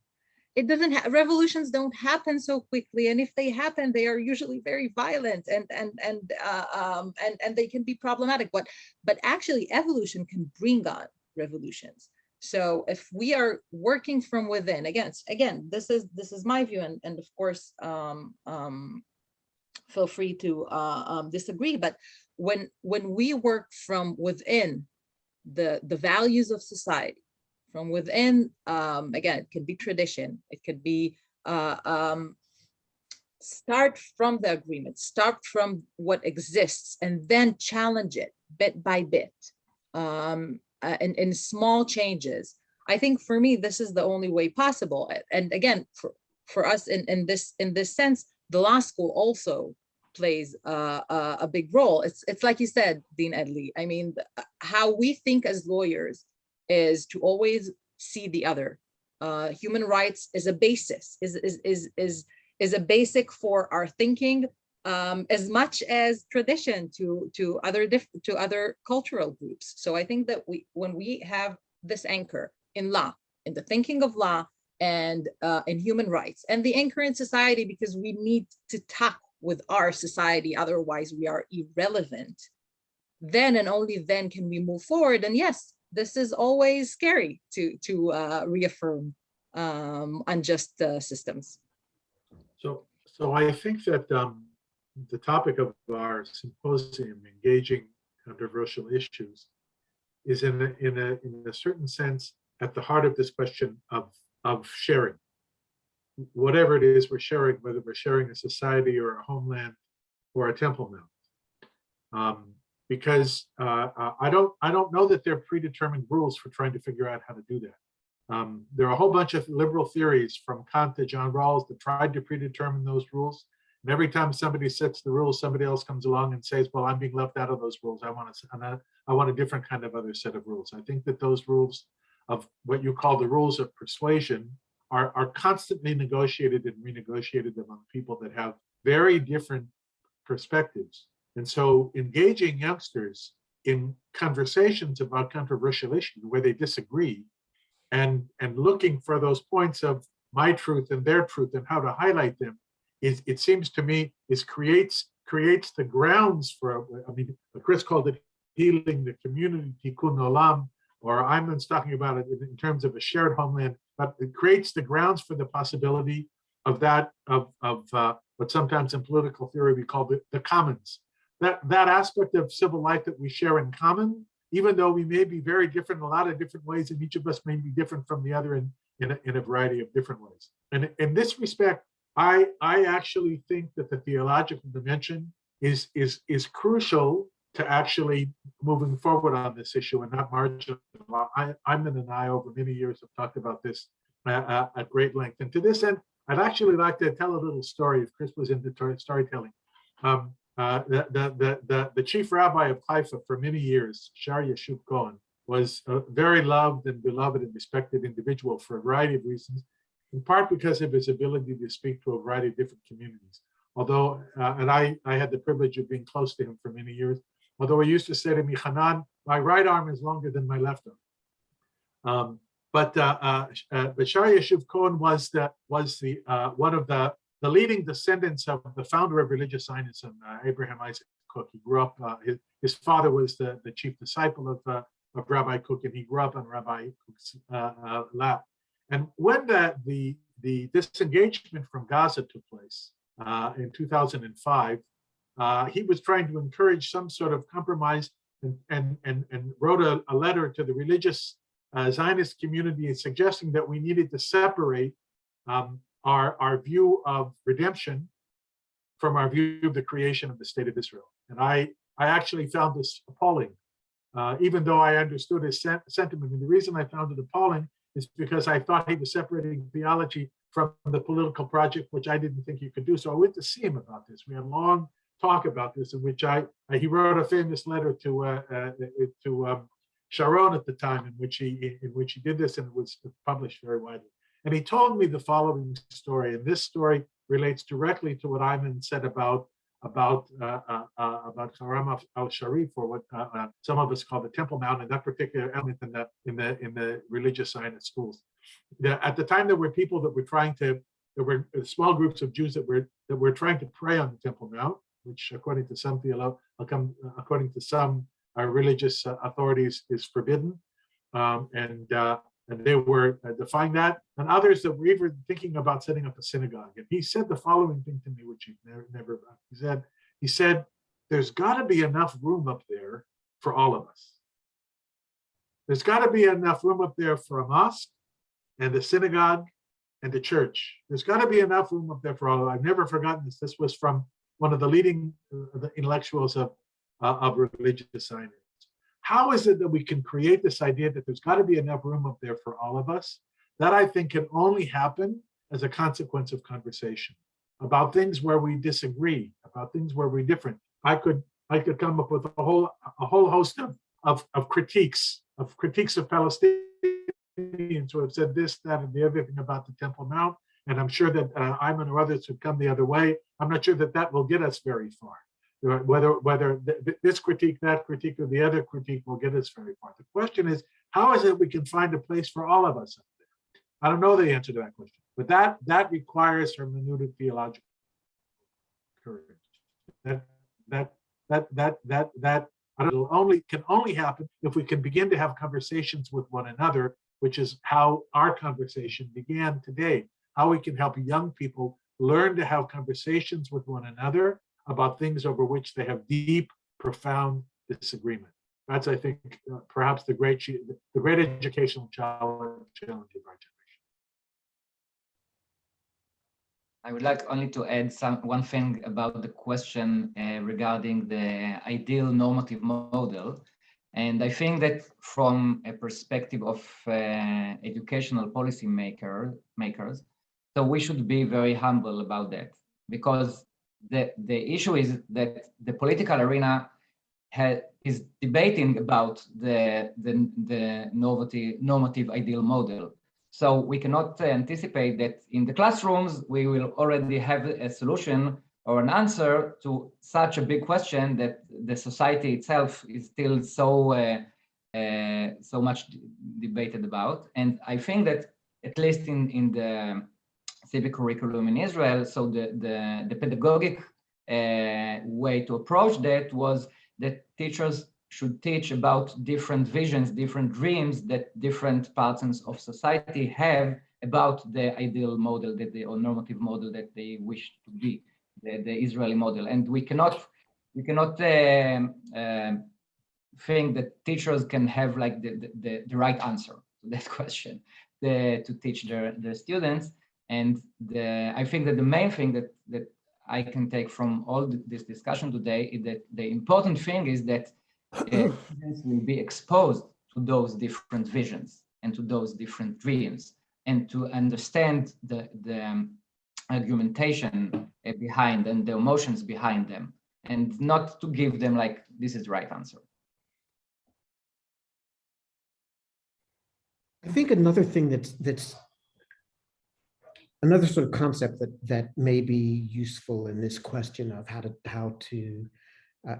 It doesn't revolutions don't happen so quickly, and if they happen, they are usually very violent and they can be problematic. But actually, evolution can bring on revolutions. So if we are working from within, again, this is my view, and of course, feel free to disagree. But when we work from within the values of society, from within, again, it could be tradition, it could be start from the agreement, start from what exists, and then challenge it bit by bit, in small changes. I think for me, this is the only way possible. And again, for us in this sense, the law school also plays a big role. It's like you said, Dean Edley. I mean, how we think as lawyers is to always see the other. Human rights is a basis, is a basic for our thinking, as much as tradition to other cultural groups. So I think that when we have this anchor in law, in the thinking of law, and in human rights, and the anchor in society, because we need to talk with our society, otherwise we are irrelevant, then and only then can we move forward. And yes, this is always scary to reaffirm unjust systems. So I think that the topic of our symposium, engaging controversial issues, is in a certain sense at the heart of this question of sharing. Whatever it is we're sharing, whether we're sharing a society or a homeland or a temple mount, because I don't know that there are predetermined rules for trying to figure out how to do that. There are a whole bunch of liberal theories from Kant to John Rawls that tried to predetermine those rules. And every time somebody sets the rules, somebody else comes along and says, well, I'm being left out of those rules. I want a different kind of other set of rules. I think that those rules of what you call the rules of persuasion are constantly negotiated and renegotiated among people that have very different perspectives. And so engaging youngsters in conversations about controversial issues where they disagree, and looking for those points of my truth and their truth and how to highlight them, it seems to me creates the grounds for, I mean, Chris called it healing the community, tikkun olam, or Ayman's talking about it in terms of a shared homeland, but it creates the grounds for the possibility of that, of what sometimes in political theory we call the commons. That aspect of civil life that we share in common, even though we may be very different in a lot of different ways, and each of us may be different from the other in a variety of different ways. And in this respect, I actually think that the theological dimension is crucial to actually moving forward on this issue and not marginal. Ayman and I over many years have talked about this at great length. And to this end, I'd actually like to tell a little story if Chris was into storytelling. The chief rabbi of Haifa for many years, Shar Yeshuv Cohen, was a very loved and beloved and respected individual for a variety of reasons, in part because of his ability to speak to a variety of different communities. Although, and I had the privilege of being close to him for many years, although he used to say to me, Hanan, my right arm is longer than my left arm. But Shar Yeshuv Cohen was one of the leading descendants of the founder of religious Zionism, Abraham Isaac Cook. He grew up, his father was the chief disciple of Rabbi Cook, and he grew up on Rabbi Cook's lap. And when the disengagement from Gaza took place in 2005, he was trying to encourage some sort of compromise and wrote a letter to the religious Zionist community suggesting that we needed to separate our view of redemption from our view of the creation of the state of Israel. And I actually found this appalling, even though I understood his sentiment. And the reason I found it appalling is because I thought he was separating theology from the political project, which I didn't think he could do. So I went to see him about this. We had a long talk about this, in which he wrote a famous letter to Sharon at the time, in which he did this, and it was published very widely. And he told me the following story, and this story relates directly to what Ayman said about Haram al-Sharif, or what some of us call the Temple Mount, and that particular element in the religious Zionist schools. At the time, there were people that were there were small groups of Jews that were trying to pray on the Temple Mount, which according to some according to some religious authorities is forbidden, and they were defying that, and others that were even thinking about setting up a synagogue. And he said the following thing to me, which he never he said, there's got to be enough room up there for all of us. There's got to be enough room up there for a mosque and a synagogue and a church. There's got to be enough room up there for all of us. I've never forgotten this. This was from one of the leading intellectuals of religious science. How is it that we can create this idea that there's got to be enough room up there for all of us? That I think can only happen as a consequence of conversation about things where we disagree, about things where we're different. I could come up with a whole host of critiques of Palestinians who have said this, that, and the other thing about the Temple Mount. And I'm sure that Ayman or others would come the other way. I'm not sure that that will get us very far. Whether this critique, that critique, or the other critique will get us very far. The question is, how is it we can find a place for all of us up there? I don't know the answer to that question, but that requires hermeneutic theological courage. That can only happen if we can begin to have conversations with one another, which is how our conversation began today. How we can help young people learn to have conversations with one another about things over which they have deep, profound disagreement. That's, I think, perhaps the great educational challenge of our generation. I would like only to add one thing about the question regarding the ideal normative model. And I think that from a perspective of educational policy makers, so we should be very humble about that, because the issue is that the political arena is debating about the normative ideal model. So we cannot anticipate that in the classrooms, we will already have a solution or an answer to such a big question that the society itself is still so much debated about. And I think that at least in the civic curriculum in Israel, so the pedagogic way to approach that was that teachers should teach about different visions, different dreams that different parts of society have about the ideal model or normative model that they wish to be, the Israeli model. And we cannot think that teachers can have like the right answer to that question to teach their students. And I think that the main thing that I can take from all this discussion today is that the important thing is that students will be exposed to those different visions and to those different dreams, and to understand the argumentation behind and the emotions behind them, and not to give them like, this is the right answer. I think another thing that's another sort of concept that may be useful in this question of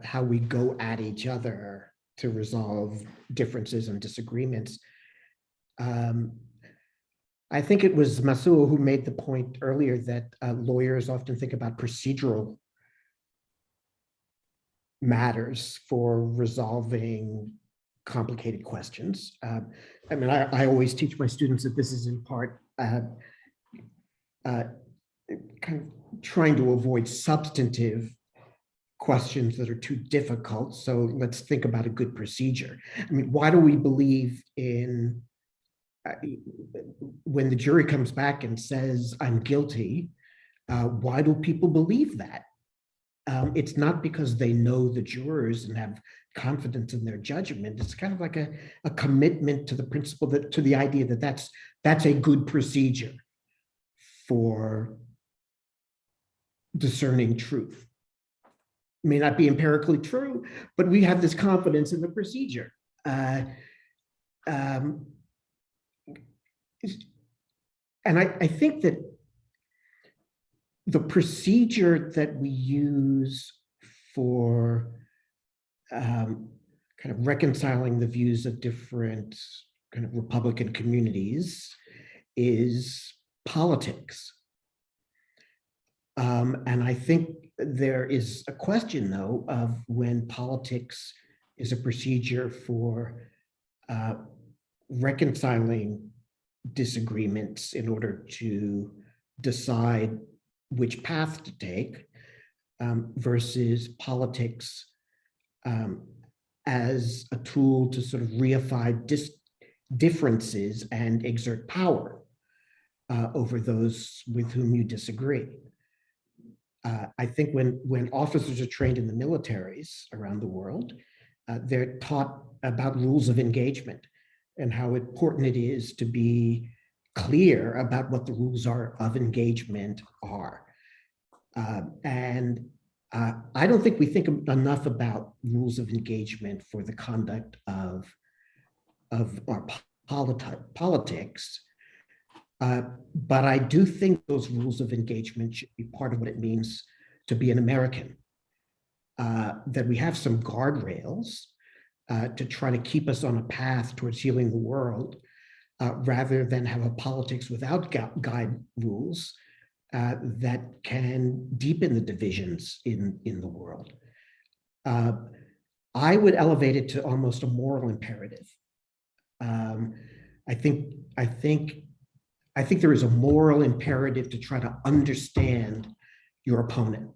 how we go at each other to resolve differences and disagreements. I think it was Masua who made the point earlier that lawyers often think about procedural matters for resolving complicated questions. I mean, I always teach my students that this is in part kind of trying to avoid substantive questions that are too difficult. So let's think about a good procedure. I mean, why do we believe in, when the jury comes back and says, I'm guilty, why do people believe that? It's not because they know the jurors and have confidence in their judgment. It's kind of like a commitment to the principle, to the idea that that's a good procedure for discerning truth. It may not be empirically true, but we have this confidence in the procedure. And I think that the procedure that we use for kind of reconciling the views of different kind of Republican communities is politics. And I think there is a question, though, of when politics is a procedure for reconciling disagreements in order to decide which path to take, versus politics as a tool to sort of reify differences and exert power over those with whom you disagree. I think when officers are trained in the militaries around the world, they're taught about rules of engagement and how important it is to be clear about what the rules of engagement are. I don't think we think enough about rules of engagement for the conduct of our politics. But I do think those rules of engagement should be part of what it means to be an American. That we have some guardrails to try to keep us on a path towards healing the world, rather than have a politics without guide rules that can deepen the divisions in the world. I would elevate it to almost a moral imperative. I think there is a moral imperative to try to understand your opponent.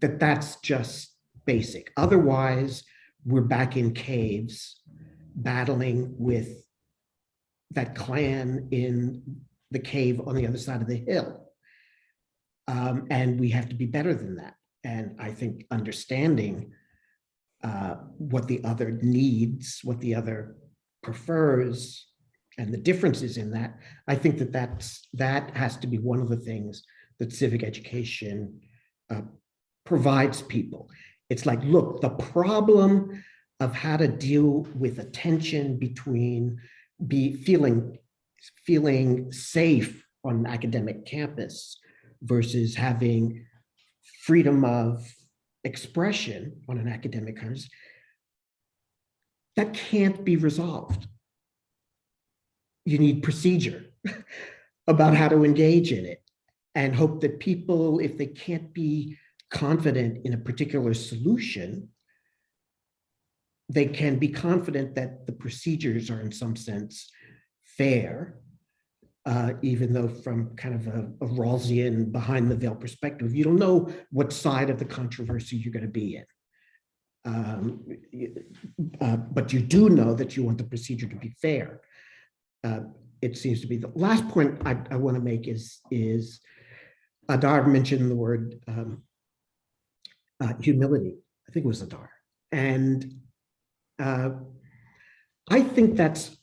That's just basic. Otherwise, we're back in caves battling with that clan in the cave on the other side of the hill. And we have to be better than that. And I think understanding what the other needs, what the other prefers, and the differences in that, I think that has to be one of the things that civic education provides people. It's like, look, the problem of how to deal with a tension between feeling safe on an academic campus versus having freedom of expression on an academic campus, that can't be resolved. You need procedure about how to engage in it, and hope that people, if they can't be confident in a particular solution, they can be confident that the procedures are in some sense fair, even though from kind of a Rawlsian behind the veil perspective, you don't know what side of the controversy you're going to be in. But you do know that you want the procedure to be fair. It seems to be the last point I want to make is Adar mentioned the word humility. I think it was Adar. And I think that's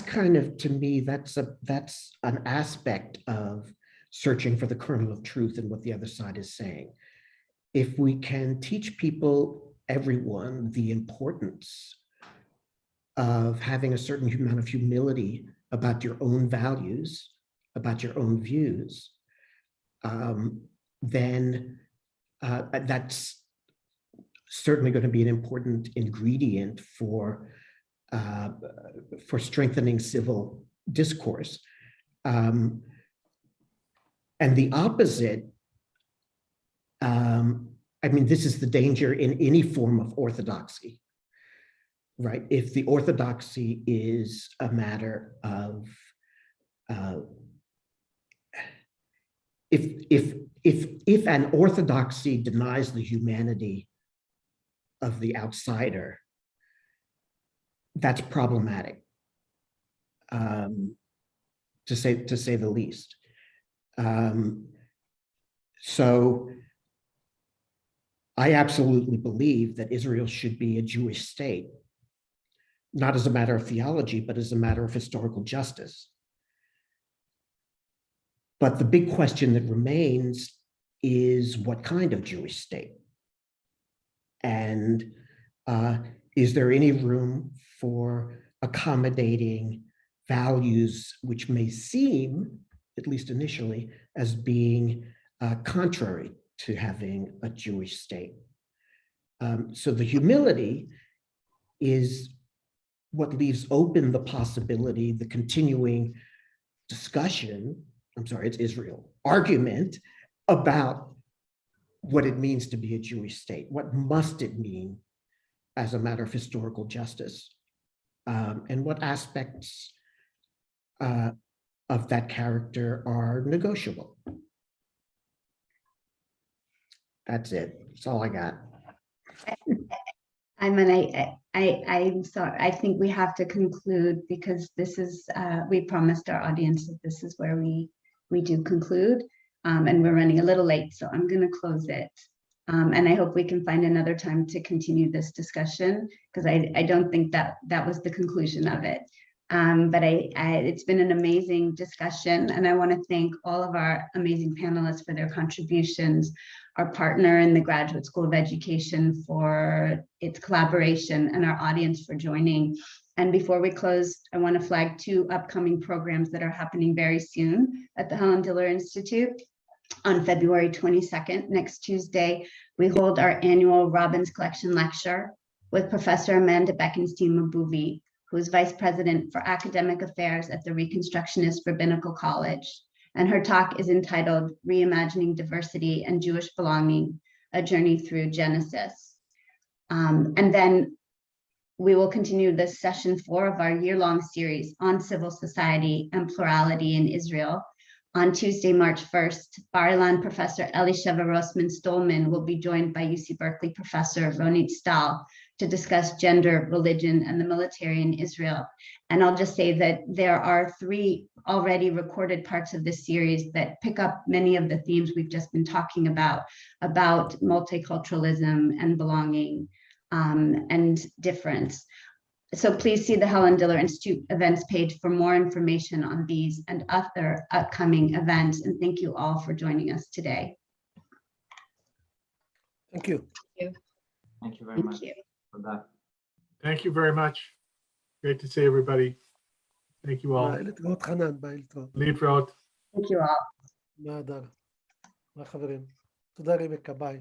kind of, to me, that's an aspect of searching for the kernel of truth and what the other side is saying. If we can teach people, everyone, the importance of having a certain amount of humility about your own values, about your own views, then that's certainly going to be an important ingredient for strengthening civil discourse. And the opposite, I mean, this is the danger in any form of orthodoxy, right? If the orthodoxy is a matter of, if an orthodoxy denies the humanity of the outsider, that's problematic, to say the least. So I absolutely believe that Israel should be a Jewish state, not as a matter of theology, but as a matter of historical justice. But the big question that remains is, what kind of Jewish state? And is there any room for accommodating values which may seem, at least initially, as being contrary to having a Jewish state? So the humility is what leaves open the possibility, the continuing discussion, it's Israel, argument about what it means to be a Jewish state. What must it mean as a matter of historical justice? And what aspects of that character are negotiable? That's it. That's all I got. I'm sorry, I think we have to conclude because this is, we promised our audience that this is where we do conclude. And we're running a little late, so I'm gonna close it. And I hope we can find another time to continue this discussion because I don't think that was the conclusion of it. But it's been an amazing discussion and I want to thank all of our amazing panelists for their contributions, our partner in the Graduate School of Education for its collaboration, and our audience for joining. And before we close, I want to flag 2 upcoming programs that are happening very soon at the Helen Diller Institute. On February 22nd, next Tuesday, we hold our annual Robbins Collection Lecture with Professor Amanda Bekenstein-Mabuvi, who is Vice President for Academic Affairs at the Reconstructionist Rabbinical College. And her talk is entitled Reimagining Diversity and Jewish Belonging, A Journey Through Genesis. And then we will continue this session 4 of our year-long series on civil society and plurality in Israel. On Tuesday, March 1st, Bar-Ilan Professor Elisheva Rosman-Stolman will be joined by UC Berkeley Professor Ronit Stahl to discuss gender, religion, and the military in Israel. And I'll just say that there are 3 already recorded parts of this series that pick up many of the themes we've just been talking about multiculturalism and belonging and difference. So please see the Helen Diller Institute events page for more information on these and other upcoming events. And thank you all for joining us today. Thank you. Thank you very much Thank you. for that. Thank you very much. Great to see everybody. Thank you all. ביי להתראות חנן, ביי להתראות. Leave out. Thank you all. מה הדר? מה חברים? תודה רבקה, ביי.